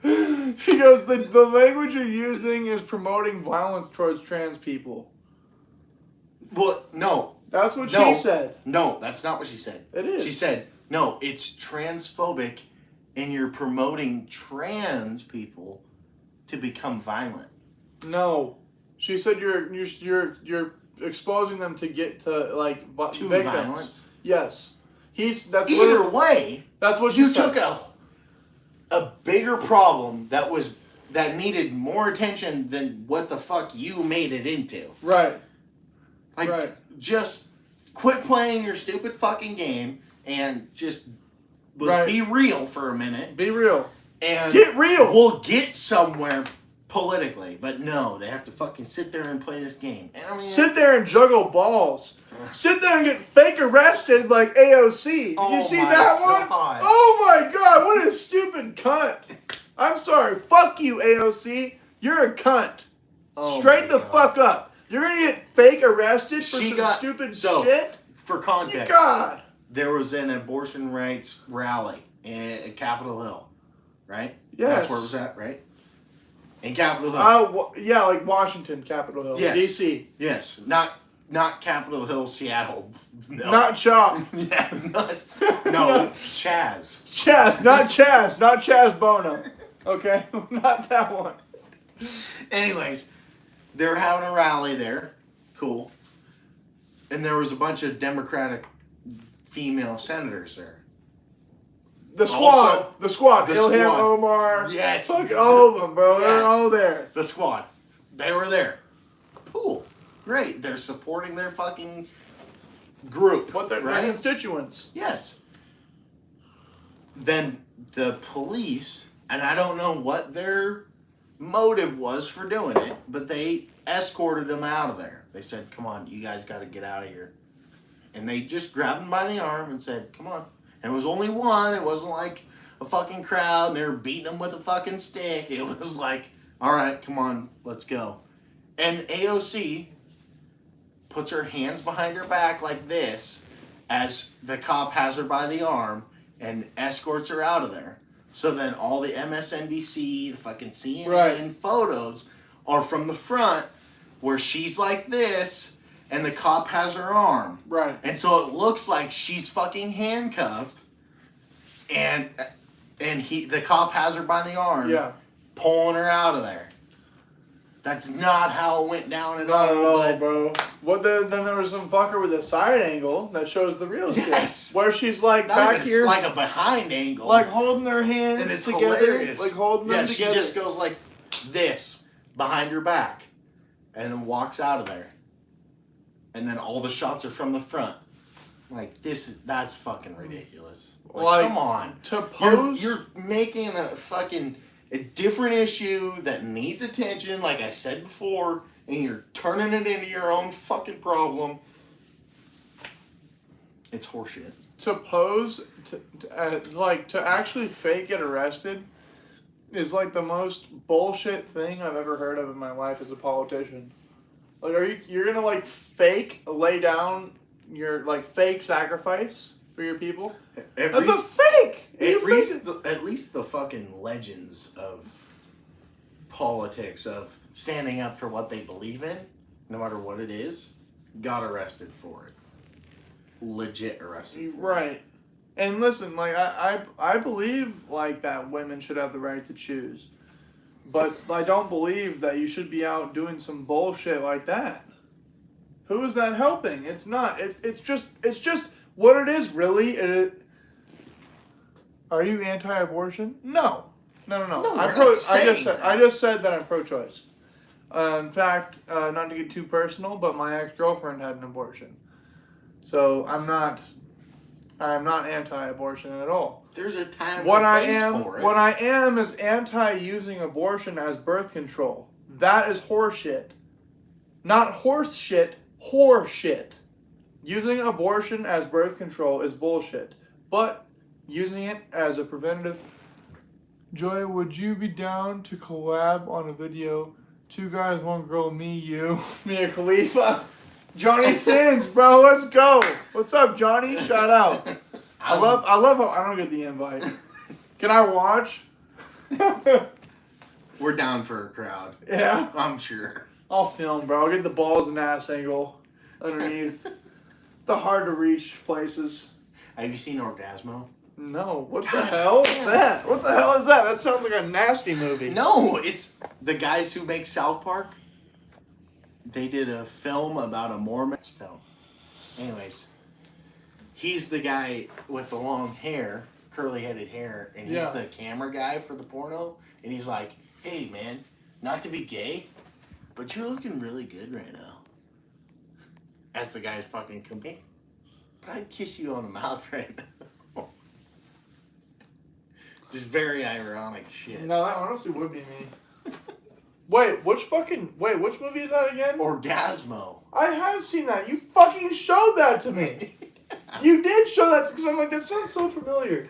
He goes, the language you're using is promoting violence towards trans people. Well, no. That's what No. she said. No, that's not what she said. It is. She said, no, it's transphobic and you're promoting trans people to become violent. No. She said you're exposing them to get to like To victims. violence? Yes. That's Either what way, that's what she you said. took a bigger problem that needed more attention than what the fuck you made it into. Right. Like, Right. just quit playing your stupid fucking game and just let's Right. be real for a minute. Be real. And Get real. we'll get somewhere politically. But no, they have to fucking sit there and play this game. And I mean, Sit there and juggle balls. Sit there and get fake arrested like AOC. Oh you see my that one? God. Oh my god, what a stupid cunt. I'm sorry. Fuck you, AOC. You're a cunt. oh Straight my the God. fuck up. You're gonna get fake arrested for She some got- stupid so, shit? For context, God. there was an abortion rights rally in Capitol Hill, right? Yes. That's where it was at, right? In Capitol Hill. Yeah, like Washington, Capitol Hill. Yes. DC. Yes. Not Capitol Hill, Seattle. No. Not Chop. Yeah, no, Chaz. Chaz, not Chaz. Not Chaz Bono. Okay? Not that one. Anyways, they were having a rally there. Cool. And there was a bunch of Democratic female senators there. The squad. Also, the squad. the Ilhan squad. Omar. Yes. Fuck all of them, bro. Yeah. They're all there. The squad. They were there. Cool. Great. They're supporting their fucking group. But they're right? constituents. Yes. Then the police, and I don't know what their motive was for doing it, but they escorted them out of there. They said, come on, you guys got to get out of here. And they just grabbed him by the arm and said, come on. And it was only one. It wasn't like a fucking crowd and they were beating him with a fucking stick. It was like, all right, come on, let's go. And AOC puts her hands behind her back like this as the cop has her by the arm and escorts her out of there. So then all the MSNBC, the fucking CNN Right. photos are from the front where she's like this and the cop has her arm. Right. And so it looks like she's fucking handcuffed and the cop has her by the arm, Yeah. pulling her out of there. That's not how it went down at Not at all, but bro. Then there was some fucker with a side angle that shows the real Yes. shit. Where she's like not back even here, like a behind angle. like holding their hands and it's together, hilarious. like holding yeah, them together. she just goes like this behind her back and then walks out of there. And then all the shots are from the front. Like that's fucking ridiculous. Like, come on. To pose. You're making a different issue that needs attention, like I said before, and you're turning it into your own fucking problem. It's horseshit. To pose, to actually fake get arrested, is like the most bullshit thing I've ever heard of in my life as a politician. Like, you're gonna like fake lay down your like fake sacrifice for your people? That's a fake. At least the fucking legends of politics of standing up for what they believe in, no matter what it is, got arrested for it. Legit arrested for it. Right. And listen, like I believe like that women should have the right to choose. But I don't believe that you should be out doing some bullshit like that. Who is that helping? It's not. It's just what it is, really. Are you anti-abortion? No. No, I just said that I'm pro-choice. In fact, not to get too personal, but my ex-girlfriend had an abortion, so I'm not anti-abortion at all. There's a time What and I place am, for it. what I am is anti-using abortion as birth control. That is horseshit. Not horse shit, horseshit. Using abortion as birth control is bullshit. But using it as a preventative. Joy, would you be down to collab on a video? 2 guys, 1 girl, me, you, Mia Khalifa, Johnny Sins, bro. Let's go. What's up, Johnny? Shout out. I love how I don't get the invite. Can I watch? We're down for a crowd. Yeah. I'm sure. I'll film, bro. I'll get the balls and ass angle underneath the hard to reach places. Have you seen Orgasmo? No. What the hell is that? What the hell is that? That sounds like a nasty movie. No, it's the guys who make South Park. They did a film about a Mormon. So, anyways, he's the guy with the long hair, curly-headed hair, and he's the camera guy for the porno. And he's like, "Hey, man, not to be gay, but you're looking really good right now." As the guy's fucking coming, but I'd kiss you on the mouth right now. Just very ironic shit. No, that honestly would be me. Wait, which movie is that again? Orgasmo. I have seen that. You fucking showed that to me. You did show that because I'm like, that sounds so familiar.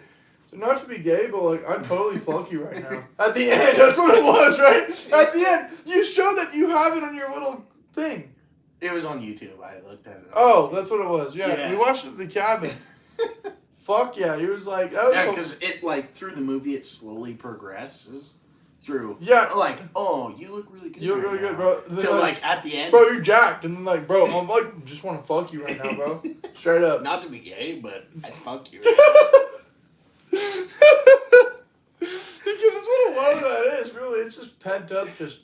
So not to be gay, but like, I'd totally fuck you right now. At the end, that's what it was, right? At the end, you showed that you have it on your little thing. It was on YouTube. I looked at it. Oh, that's what it was. Yeah. We watched it at the cabin. Fuck yeah, he was like, that was because it like through the movie it slowly progresses through. Yeah, like, oh, you look really good. You look really good, bro. Till like at the end, bro, you're jacked, and then like, bro, I'm like, just want to fuck you right now, bro. Straight up. Not to be gay, but I'd fuck you. Right now. Because that's what a lot of that is, really. It's just pent up, just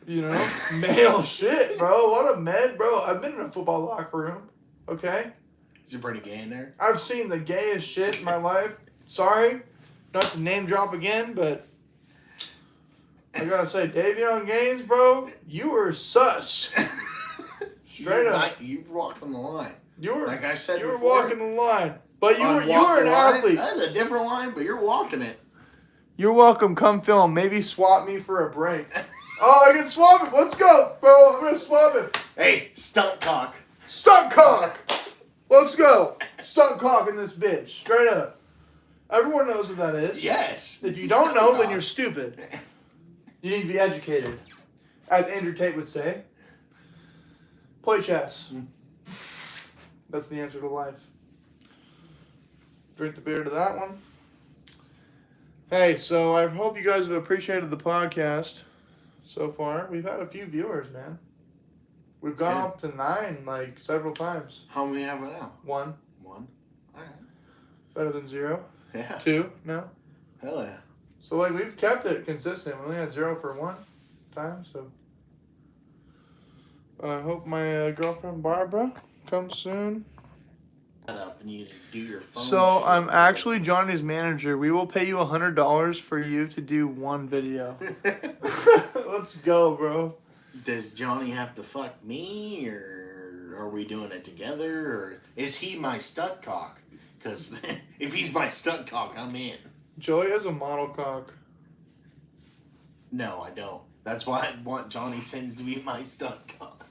male shit, bro. A lot of men, bro. I've been in a football locker room, okay? Is it pretty gay in there? I've seen the gayest shit in my life. Sorry, not to name drop again, but I gotta say, Davion Gaines, bro, you were sus. Straight up. You were walking the line. You were, like I said, you were before, walking the line. But you were an athlete. That's a different line, but you're walking it. You're welcome. Come film. Maybe swap me for a break. Oh, I can swap him. Let's go, bro. I'm gonna swap him. Hey, stunt cock. Stunt cock. Let's go. Stunt cock in this bitch. Straight up. Everyone knows what that is. Yes. If you don't know, then you're stupid. You need to be educated. As Andrew Tate would say, play chess. That's the answer to life. Drink the beer to that one. Hey, so I hope you guys have appreciated the podcast so far. We've had a few viewers, man. We've gone up to 9, like, several times. How many have we now? 1. 1? Alright. Better than 0. Yeah. 2 now. Hell yeah. So, like, we've kept it consistent. We only had 0 for 1 time, so. I hope my girlfriend Barbara comes soon. Up and you do your phone So, shit. I'm actually Johnny's manager. We will pay you $100 for you to do 1 video. Let's go, bro. Does Johnny have to fuck me, or are we doing it together, or is he my stunt cock? Because if he's my stunt cock, I'm in. Joey has a model cock. No, I don't. That's why I want Johnny Sins to be my stunt cock.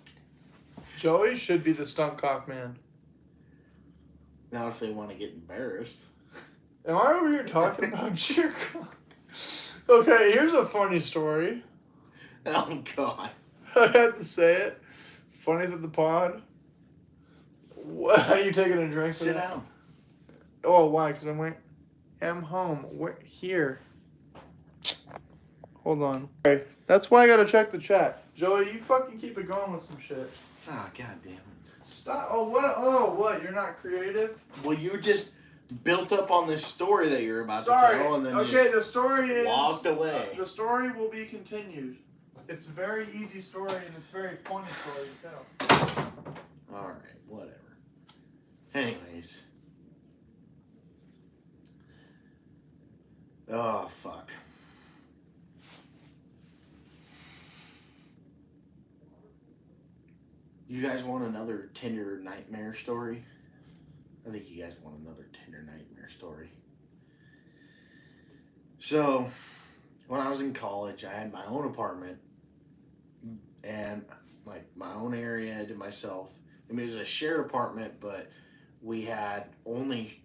Joey should be the stunt cock man. Now, if they want to get embarrassed. Am I over here talking about your cock? Okay, here's a funny story. Oh, God. I had to say it. Funny that the pod. What, are you taking a drink? Sit down. Oh, why? Because I'm home. Here. Hold on. Okay, that's why I gotta check the chat. Joey, you fucking keep it going with some shit. Oh, god damn it. Stop. Oh, what? Oh, what? You're not creative? Well, you just built up on this story that you're about to tell, and then Okay, the story is... walked away. The story will be continued. It's a very easy story, and it's a very funny story to tell. Alright, whatever. Anyways. Oh, fuck. You guys want another Tinder nightmare story? I think you guys want another Tinder nightmare story. So, when I was in college, I had my own apartment and like my own area to myself. I mean, it was a shared apartment, but we had only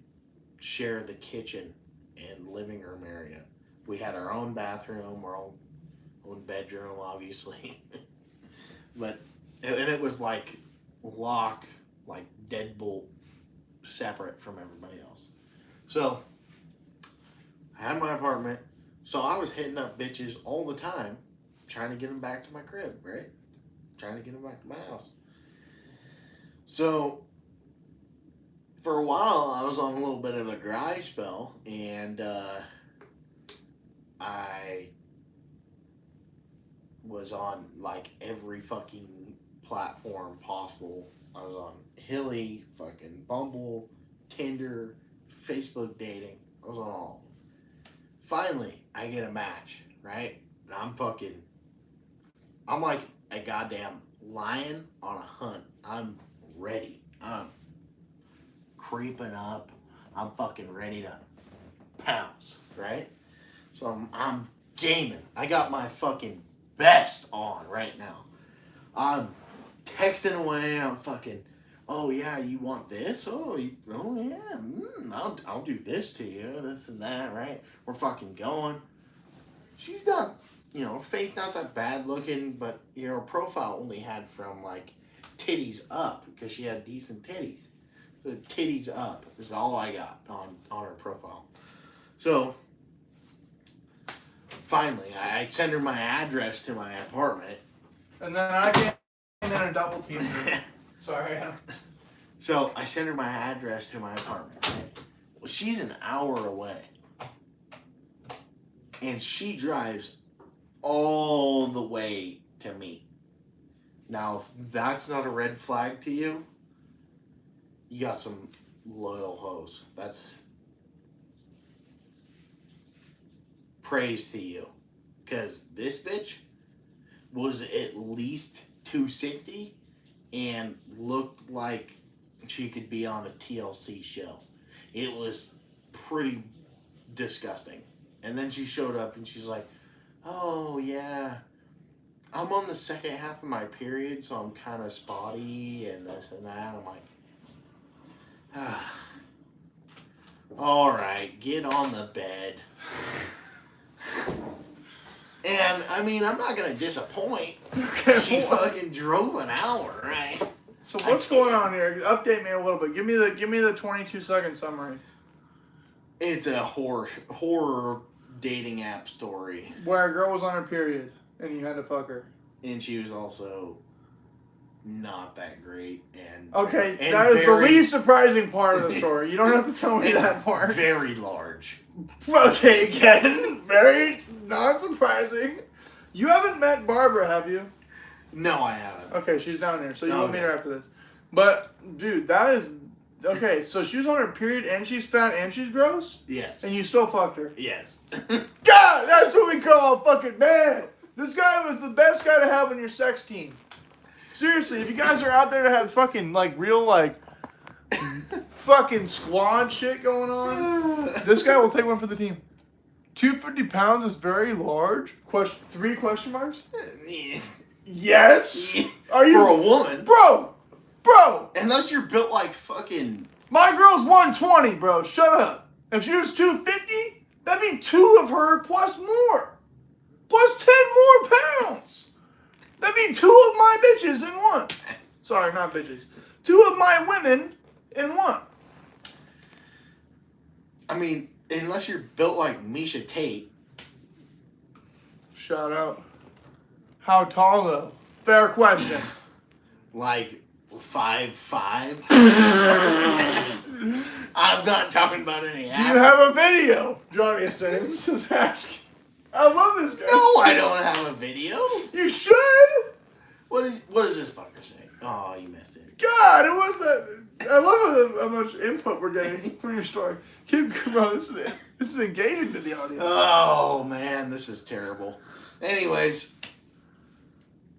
shared the kitchen and living room area. We had our own bathroom, our own bedroom, obviously. But and it was like lock, like deadbolt, separate from everybody else. So I had my apartment, so I was hitting up bitches all the time, trying to get them back to my crib, right? Trying to get them back to my house. So for a while, I was on a little bit of a dry spell, and I was on like every fucking platform possible. I was on Hilly, fucking Bumble, Tinder, Facebook dating. I was on all of them. Finally, I get a match, right? And I'm like a goddamn lion on a hunt. I'm ready. I'm creeping up. I'm fucking ready to pounce, right? So I'm gaming. I got my fucking best on right now. I'm texting away. I'm fucking, oh yeah, you want this? Oh yeah, I'll do this to you, this and that, right? We're fucking going. She's not, Faith not that bad looking, but her profile only had from like titties up because she had decent titties. The titties up is all I got on her profile. So finally, I send her my address to my apartment. And then I came in and double teamed her. Sorry. So I send her my address to my apartment. Well, she's an hour away. And she drives all the way to me. Now, if that's not a red flag to you, you got some loyal hoes. That's praise to you. Because this bitch was at least 260 and looked like she could be on a TLC show. It was pretty disgusting. And then she showed up and she's like, oh yeah, I'm on the second half of my period, so I'm kind of spotty and this and that. I'm like, all right, get on the bed. And I mean, I'm not gonna disappoint. Okay, she fucking drove an hour, right? So what's going on here? Update me a little bit. Give me the 22-second summary. It's a horror dating app story. Where a girl was on her period and you had to fuck her. And she was also not that great. And okay, and that is the least surprising part of the story. You don't have to tell me that part. Very large. Okay, again, very not surprising. You haven't met Barbara, have you? No, I haven't. Okay, she's down here, so you will meet her after this. But, dude, that is... Okay, so she was on her period, and she's fat, and she's gross? Yes. And you still fucked her? Yes. God, that's what we call a fucking man! This guy was the best guy to have on your sex team. Seriously, if you guys are out there to have fucking, like, real, like, fucking squad shit going on, this guy will take one for the team. 250 pounds is very large? 3 question marks? Yes? Are you... For a woman? Bro! Unless you're built like fucking... My girl's 120, bro. Shut up. If she was 250, that'd be 2 of her plus more. Plus 10 more pounds. That'd be 2 of my bitches in one. Sorry, not bitches. 2 of my women in one. I mean, unless you're built like Misha Tate. Shout out. How tall though? Fair question. Like 5'5". I'm not talking about any. Do you have a video? Johnny Sins is asking. I love this guy. No, I don't have a video. You should. What does this fucker say? Oh, you missed it. God, it was that. I love how much input we're getting from your story. Keep bro, this is engaging to the audience. Oh man, this is terrible. Anyways,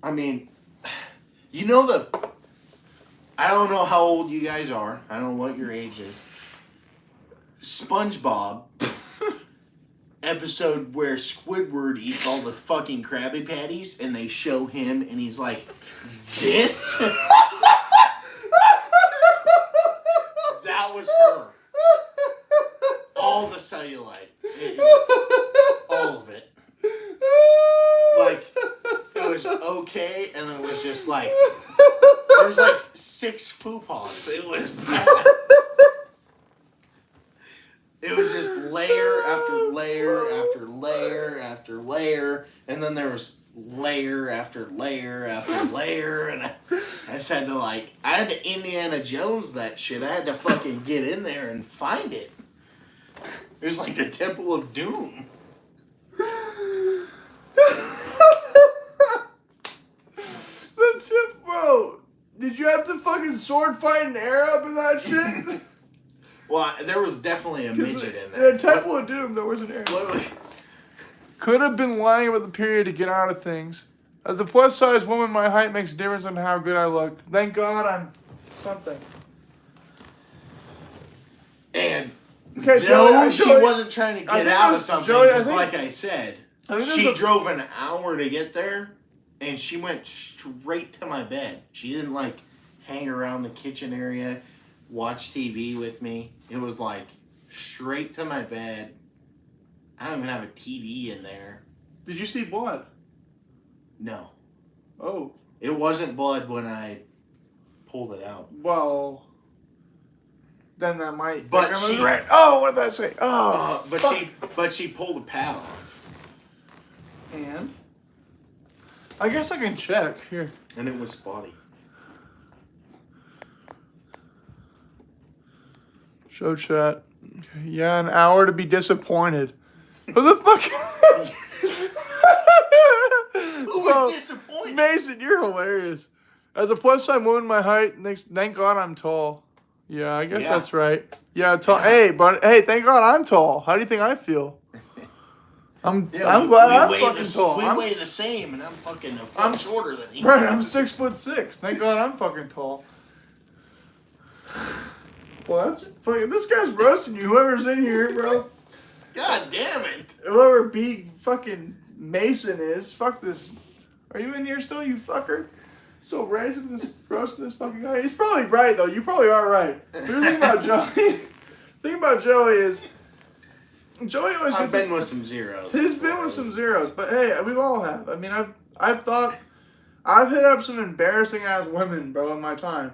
I mean, you know I don't know how old you guys are. I don't know what your age is. SpongeBob episode where Squidward eats all the fucking Krabby Patties and they show him and he's like, this? That was her. All the cellulite. All of it. Like, it was okay, and it was just like, there was like 6 fupas. It was bad. It was just layer after layer after layer after layer, and then there was layer after layer after layer, and I just had to I had to Indiana Jones that shit. I had to fucking get in there and find it. It was like the Temple of Doom. That's it, bro. Did you have to fucking sword fight an Arab in that shit? Well, there was definitely a midget in there. In the Temple of Doom, there was an Arab. What, Could have been lying about the period to get out of things. As a plus-size woman, my height makes a difference on how good I look. Thank God I'm something. and Okay, no, Joey, she wasn't trying to get out of something. Joey, Because like I said, she drove an hour to get there, and she went straight to my bed. She didn't hang around the kitchen area, watch TV with me. It was straight to my bed. I don't even have a TV in there. Did you see blood? No. Oh. It wasn't blood when I pulled it out. Well, then that might. But she. Right. Oh, what did I say? Oh. But she pulled the pad off. And I guess I can check here. And it was spotty. Show chat. Yeah, an hour to be disappointed. Who the fuck? Who was disappointed? Mason, you're hilarious. As a plus-size woman, my height. Thank God I'm tall. Yeah, I guess that's right. Yeah, tall. Hey, but thank God I'm tall. How do you think I feel? I'm glad I'm fucking tall. We weigh the same, and I'm fucking a foot shorter than you. Right, I'm 6'6". Thank God I'm fucking tall. Well, that's fucking. This guy's roasting you. Whoever's in here, bro. God damn it. Whoever big fucking Mason is, fuck this. Are you in here still, you fucker? So roasting this fucking guy. He's probably right though. You probably are right. But the thing about Joey, is Joey always. I've been with some zeros. He's been with some zeros, but hey, we all have. I mean, I've hit up some embarrassing ass women, bro, in my time.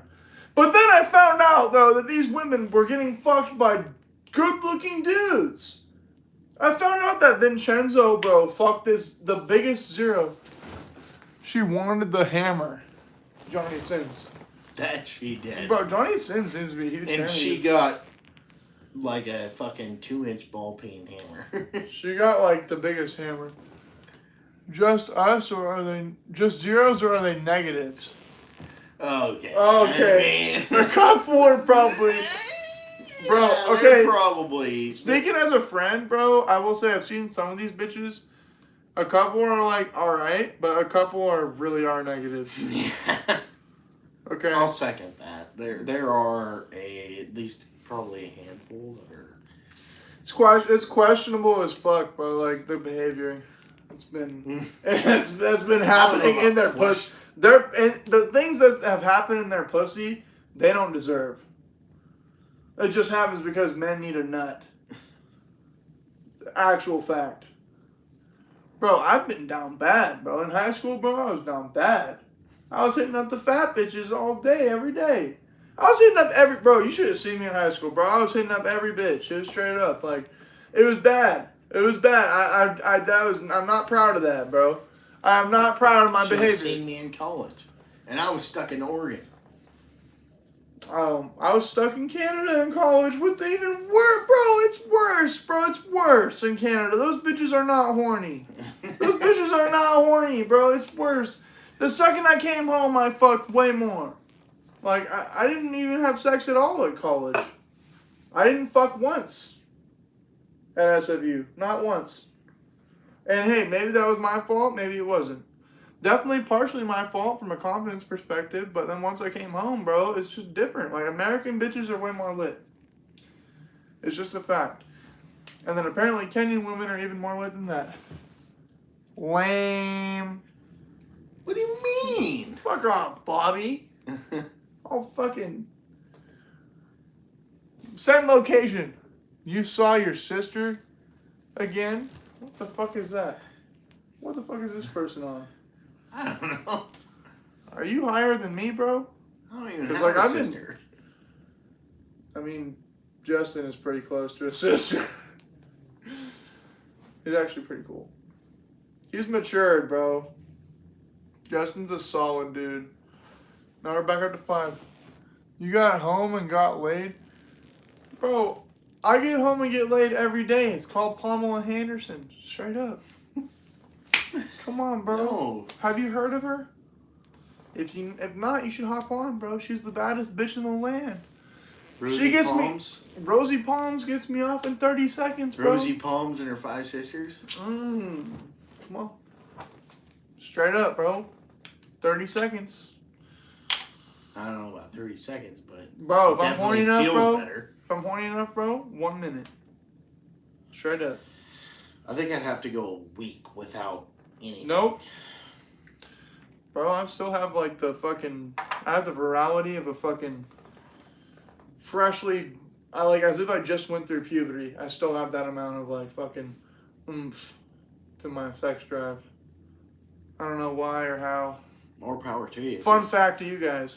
But then I found out though that these women were getting fucked by good-looking dudes. I found out that Vincenzo, bro, fucked the biggest zero. She wanted the hammer. Johnny Sins. That she did. Bro, Johnny Sins seems to be a huge fan. And she got a fucking 2-inch ball peen hammer. She got the biggest hammer. Just us, or are they just zeros, or are they negatives? Okay. Okay. I mean, A couple are probably. Bro, yeah, okay. Probably. Speaking as a friend, bro, I will say I've seen some of these bitches. A couple are alright, but a couple really are negative. Okay. I'll second that. There are at least probably a handful that are. It's questionable as fuck, bro. The behavior, it's been happening in their pussy. The things that have happened in their pussy, they don't deserve. It just happens because men need a nut. Actual fact. Bro, I've been down bad, bro. In high school, bro, I was down bad. I was hitting up the fat bitches all day, every day. I was hitting up bro, you should have seen me in high school, bro. I was hitting up every bitch. It was straight up. It was bad. It was bad. I'm not proud of that, bro. I am not proud of my Should've behavior. seen me in college, and I was stuck in Oregon. I was stuck in Canada in college with even worse, bro. It's worse, bro. It's worse in Canada. Those bitches are not horny. Those bitches are not horny, bro. It's worse. The second I came home, I fucked way more. Like, I didn't even have sex at all at college. I didn't fuck once at SFU. Not once. And hey, maybe that was my fault. Maybe it wasn't. Definitely partially my fault from a confidence perspective, but then once I came home, bro, it's just different. Like, American bitches are way more lit. It's just a fact. And then apparently Kenyan women are even more lit than that. Lame. What do you mean? Fuck off, Bobby. Oh, fucking. Send location. You saw your sister again? What the fuck is that? What the fuck is this person on? I don't know. Are you higher than me, bro? I don't even 'Cause, have like, a I've been- sister. I mean, Justin is pretty close to his sister. He's actually pretty cool. He's matured, bro. Justin's a solid dude. Now we're back up to 5. You got home and got laid? Bro, I get home and get laid every day. It's called Pamela Henderson. Straight up. Come on, bro. No. Have you heard of her? If not, you should hop on, bro. She's the baddest bitch in the land. Rosie She gets Palms. Rosie Palms gets me off in 30 seconds, bro. Rosie Palms and her 5 sisters. Come on. Straight up, bro. 30 seconds. I don't know about 30 seconds, but Bro, it if I'm horny definitely enough, feels bro. better. If I'm horny enough, bro, 1 minute. Straight up. I think I'd have to go a week without anything. Nope. Bro, I still have like the fucking. I have the virality of a fucking. Freshly. As if I just went through puberty. I still have that amount of like fucking oomph to my sex drive. I don't know why or how. More power to you. Fun 'cause fact to you guys.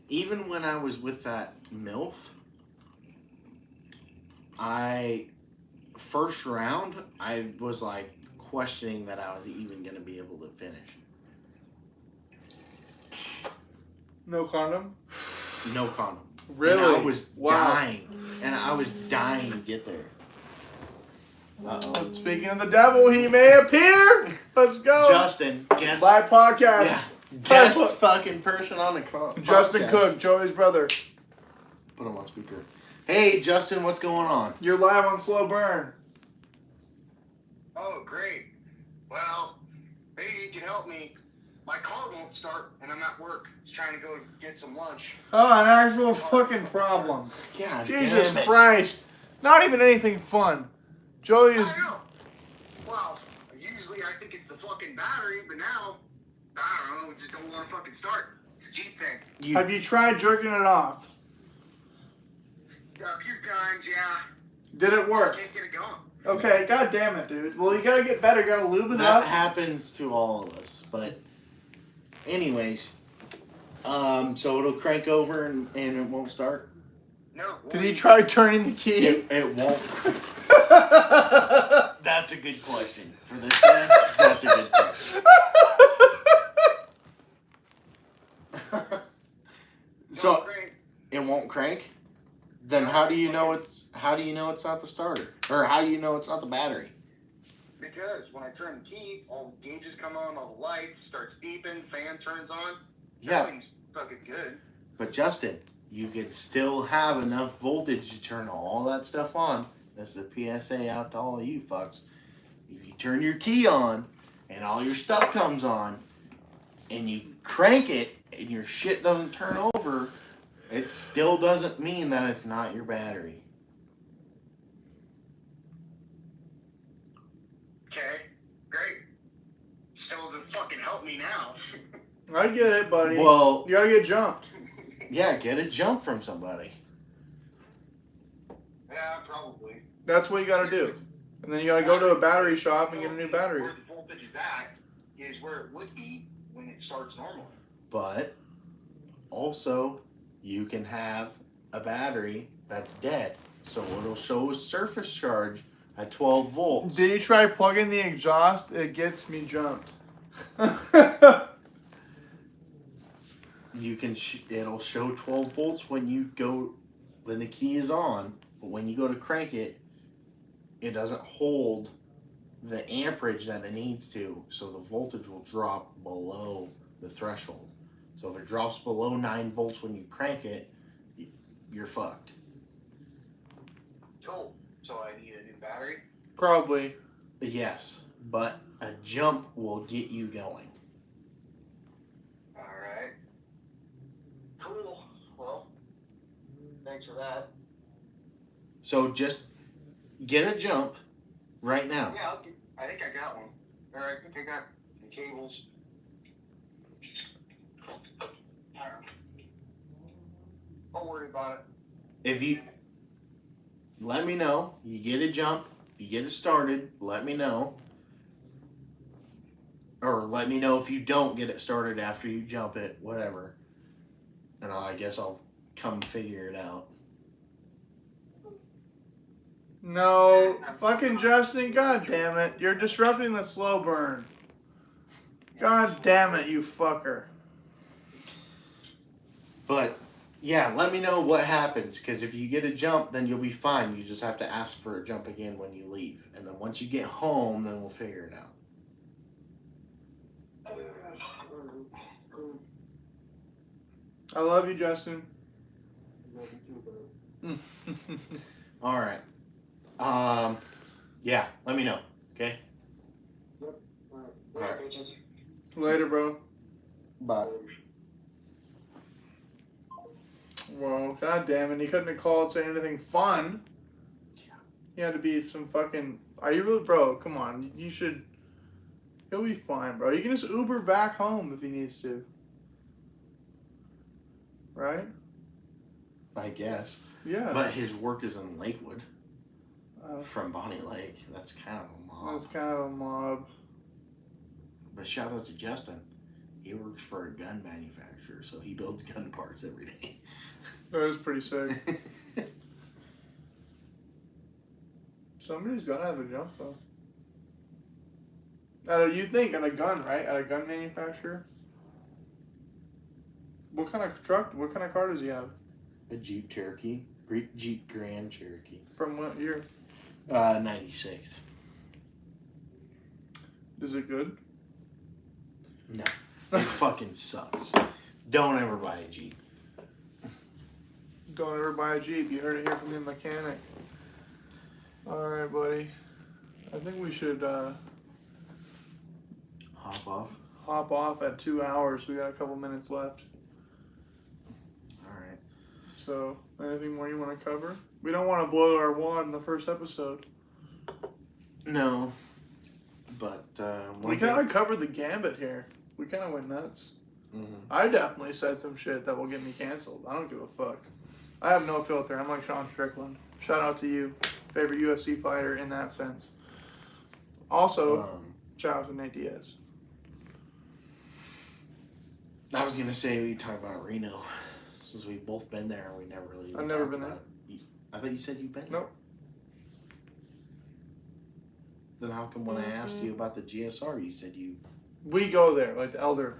Even when I was with that MILF, first round, I was like questioning that I was even going to be able to finish. No condom? No condom. Really? And I was Wow. dying. And I was dying to get there. Uh-oh. Speaking of the devil, he may appear. Let's go. Justin, guest. My podcast. Yeah. Guest fucking person on the call. Justin podcast. Cook, Joey's brother. Put him on speaker. Hey, Justin, what's going on? You're live on Slow Burn. Oh, great. Well, maybe you can help me. My car won't start, and I'm at work trying to go get some lunch. Oh, an actual fucking problem. God Jesus damn it. Christ. Not even anything fun. Joey is. I know. Well, usually I think it's the fucking battery, but now, I don't know, it just don't want to fucking start. It's a Jeep thing. Have you tried jerking it off? A few times, yeah. Did it work? Can't get it going. Okay, god damn it, dude. Well, you gotta get better. You gotta lube it That up. happens to all of us, but anyways, so it'll crank over and it won't start. No. Did he try turning the key? It won't. That's a good question for this guy. That's a good question. So Great. it won't crank. Then how do you know it's not the starter, or how do you know it's not the battery? Because when I turn the key, all the gauges come on, all the lights, starts beeping, fan turns on. Yeah, Everything's fucking good. but Justin, you can still have enough voltage to turn all that stuff on. That's the PSA out to all of you fucks. If you turn your key on and all your stuff comes on and you crank it and your shit doesn't turn over, it still doesn't mean that it's not your battery. Okay, great. Still doesn't fucking help me now. I get it, buddy. Well, You gotta get jumped. yeah, get a jump from somebody. Yeah, probably. That's what you gotta do. And then you gotta go to a battery shop and get a new battery. Where the voltage is at is where it would be when it starts normally. But also, you can have a battery that's dead. So it'll show a surface charge at 12 volts. Did you try plugging the exhaust? It gets me jumped. You can it'll show 12 volts when the key is on, but when you go to crank it, it doesn't hold the amperage that it needs to, so the voltage will drop below the threshold. So if it drops below 9 volts when you crank it, you're fucked. Cool. So I need a new battery? Probably. Yes, but a jump will get you going. Alright. Cool. Well, thanks for that. So just get a jump right now. Yeah, I think I got one. Or I think I got the cables. Don't worry about it. If you let me know, you get a jump, you get it started, let me know. Or let me know if you don't get it started after you jump it, whatever. And I guess I'll come figure it out. No, fucking Justin, god damn it. You're disrupting the slow burn. God damn it, you fucker. But yeah, let me know what happens, because if you get a jump, then you'll be fine. You just have to ask for a jump again when you leave. And then once you get home, then we'll figure it out. I love you, Justin. All right. Yeah, let me know, okay? Alright. Later, bro. Bye. Well, god damn it. He couldn't have called saying anything fun. Yeah. He had to be some fucking... Are you really... Bro, come on. You should... He'll be fine, bro. You can just Uber back home if he needs to. Right? I guess. Yeah. But his work is in Lakewood Uh, from Bonnie Lake. That's kind of a mob. that's kind of a mob. But shout out to Justin. He works for a gun manufacturer, so he builds gun parts every day. That is pretty sick. Somebody's gotta have a jump, though. You think at a gun, right? At a gun manufacturer? What kind of truck, what kind of car does he have? A Jeep Cherokee. Jeep Grand Cherokee. From what year? 96. Is it good? No. It fucking sucks. Don't ever buy a Jeep. Don't ever buy a Jeep. You heard it here from the mechanic. Alright, buddy. I think we should Hop off. at 2 hours. We got a couple minutes left. Alright. So, anything more you want to cover? We don't want to blow our wad in the first episode. No. But, We kind of covered the gambit here. We kind of went nuts. I definitely said some shit that will get me canceled. I don't give a fuck. I have no filter. I'm like Sean Strickland. Shout out to you. Favorite UFC fighter in that sense. Also, shout out to Nate Diaz. I was going to say we talk about Reno. Since we've both been there, we never really... I've never been there. I thought you said you've been there. Nope. Then how come when I asked you about the GSR, you said you... We go there. Like the Elder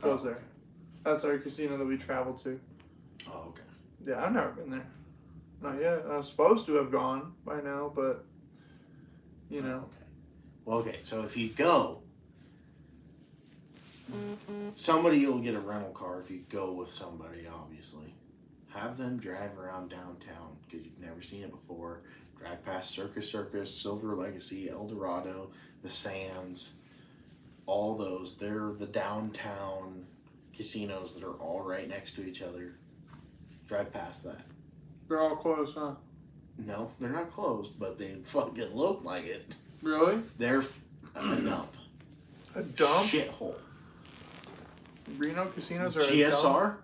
goes Oh. there. That's our casino that we travel to. Oh, okay. Yeah, I've never been there. Not yet. I was supposed to have gone by now, but... You know. Okay. Well, okay, so if you go... Somebody will get a rental car if you go with somebody, obviously. Have them drive around downtown, because you've never seen it before. Drive past Circus Circus, Silver Legacy, El Dorado, the Sands, all those. They're the downtown casinos that are all right next to each other. Drive past that. They're all closed, huh? No, they're not closed, but they fucking look like it. Really? They're a dump. A dump? Shithole. Reno casinos are a GSR, dump?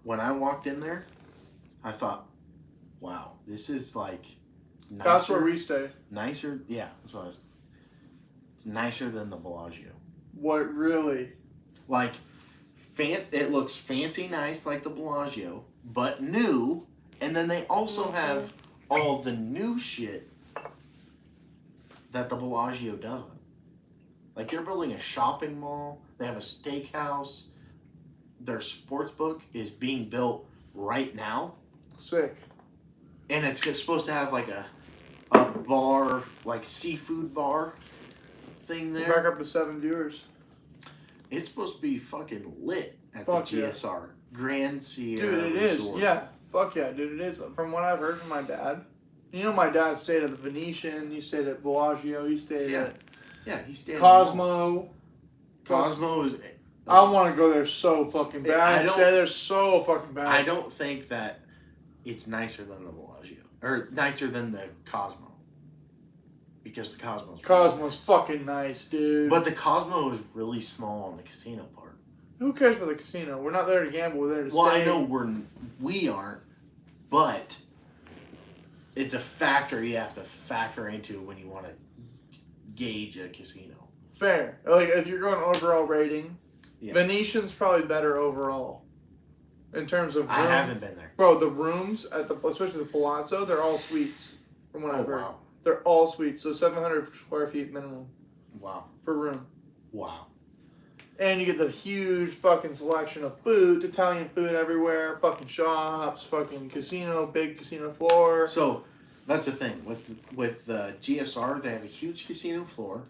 when I walked in there, I thought, wow, this is like nicer. That's where we stay. Nicer, yeah, that's what I was. Nicer than the Bellagio. What, really? Like, it looks fancy nice like the Bellagio, but new, and then they also have all the new shit that the Bellagio doesn't. Like, they're building a shopping mall. They have a steakhouse. Their sports book is being built right now. Sick. And it's supposed to have, like, a bar, like, seafood bar thing there. Back up to 7 viewers. It's supposed to be fucking lit at Fuck the yeah. GSR. Grand Sierra Dude, it Resort. is. Yeah. Fuck yeah, dude, it is. From what I've heard from my dad. You know, my dad stayed at the Venetian. He stayed at Bellagio. He stayed at Yeah, he's standing. Cosmo. Cosmo is. I want to go there so fucking bad. I I don't- stay there so fucking bad. I don't think that it's nicer than the Bellagio. Or nicer than the Cosmo. Because the Cosmo's fucking nice, dude. But the Cosmo is really small on the casino part. Who cares for the casino? We're not there to gamble. We're there to Well, stay. I know we aren't, but it's a factor you have to factor into when you want to gauge a casino. Fair. Like, if you're going overall rating, Yeah. Venetian's probably better overall. In terms of room. I haven't been there. Bro, the rooms, especially the Palazzo, they're all suites, from what I've heard. Wow. They're all suites, so 700 square feet minimum Wow. per room. Wow. And you get the huge fucking selection of food, Italian food everywhere, fucking shops, fucking casino, big casino floor. So that's the thing with the GSR. They have a huge casino floor.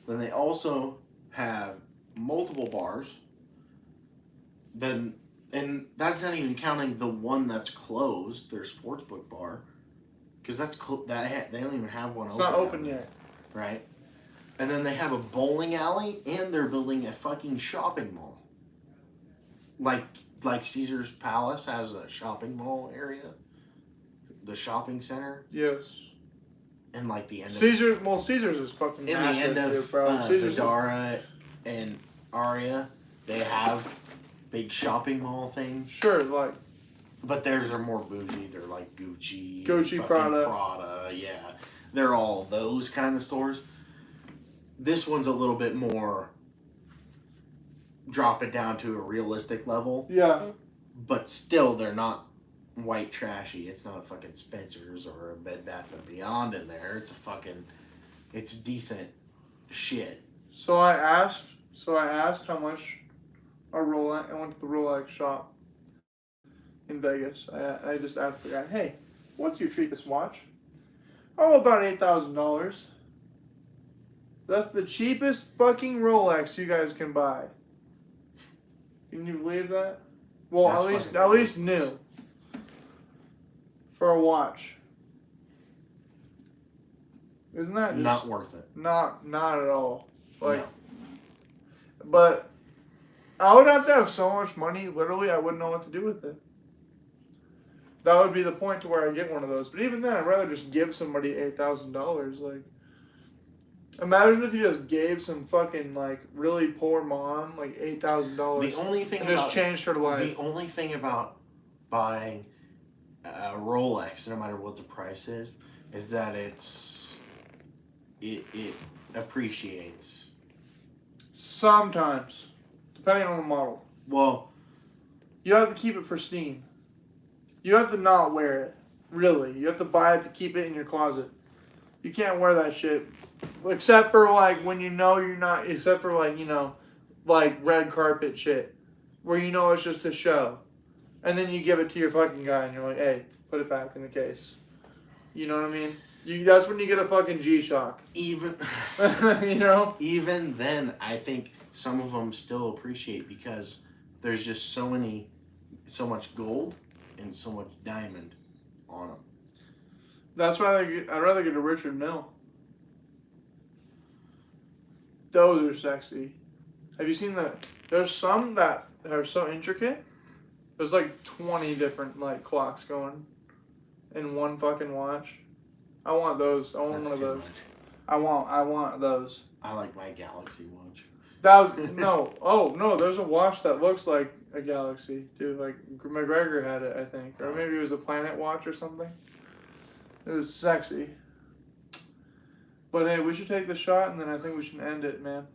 Then they also have multiple bars. Then and that's not even counting the one that's closed, their sportsbook bar, because that's they don't even have one. It's not open yet. Right. And then they have a bowling alley, and they're building a fucking shopping mall. Like Caesar's Palace has a shopping mall area, the shopping center, Yes. and like the end of Caesar's is fucking in the massive, end dude, of bro. Caesar's Vidara and Aria, they have big shopping mall things. sure, like But theirs are more bougie. They're like Gucci, Gucci, fucking Prada. yeah. They're all those kind of stores. This one's a little bit more drop it down to a realistic level, yeah. but still they're not white trashy. It's not a fucking Spencer's or a Bed Bath & Beyond in there. It's decent shit. So I asked how much a Rolex. I went to the Rolex shop in Vegas. I just asked the guy, "Hey, what's your cheapest watch?" "Oh, about $8,000. That's the cheapest fucking Rolex you guys can buy." Can you believe that? Well, That's at least new for a watch. Isn't that just Not worth it. not at all? Like, No. but I would have to have so much money. Literally, I wouldn't know what to do with it. That would be the point to where I get one of those. But even then, I'd rather just give somebody $8,000. Like, imagine if you just gave some fucking like really poor mom like $8,000 The only thing and just about changed her life. the only thing about buying a Rolex, no matter what the price is that it appreciates. Sometimes, depending on the model, Well, you have to keep it pristine. You have to not wear it. Really, you have to buy it to keep it in your closet. You can't wear that shit, except for like when you know you're not. Except for like like red carpet shit, where you know it's just a show, and then you give it to your fucking guy, and you're like, "Hey, put it back in the case." You know what I mean? That's when you get a fucking G-Shock. even You know? even then, I think some of them still appreciate because there's just so much gold and so much diamond on them. That's why I'd rather get a Richard Mille. Those are sexy. Have you seen that? There's some that are so intricate. There's like 20 different like clocks going in one fucking watch. I want those. I want That's one of too those. much. I want those. I like my Galaxy watch. That was no. Oh no, there's a watch that looks like a Galaxy too. Like McGregor had it, I think, or maybe it was a Planet watch or something. It was sexy. But hey, we should take the shot, and then I think we should end it, man.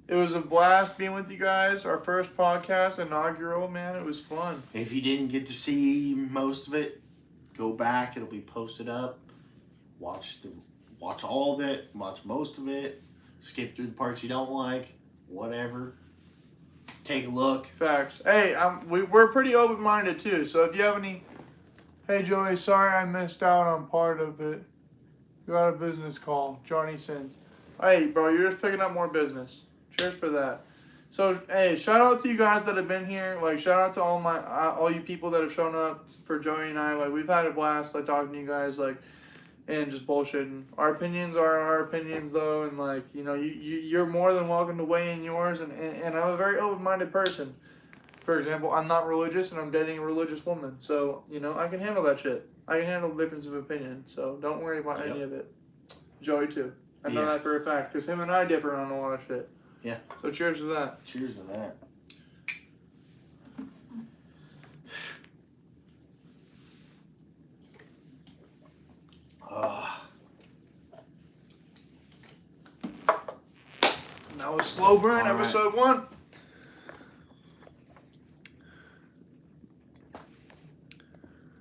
It was a blast being with you guys. Our first podcast, inaugural, man. It was fun. If you didn't get to see most of it, go back. It'll be posted up. Watch watch all of it, watch most of it, skip through the parts you don't like, whatever. Take a look. Facts. Hey, we're pretty open-minded too. So if you have any, hey Joey, sorry I missed out on part of it. You got a business call, Johnny Sins. Hey, bro, you're just picking up more business. Cheers for that. So hey, shout out to you guys that have been here. Like shout out to all you people that have shown up for Joey and I. Like we've had a blast, like talking to you guys, like. And just bullshitting. Our opinions are our opinions, though, and like you're more than welcome to weigh in yours. And I'm a very open-minded person. For example, I'm not religious, and I'm dating a religious woman, so I can handle that shit. I can handle the difference of opinion, so don't worry about any of it. Joey too. I know that for a fact because him and I differ on a lot of shit. Yeah. So cheers to that. Cheers to that. That was Slow Burn, All right. episode 1.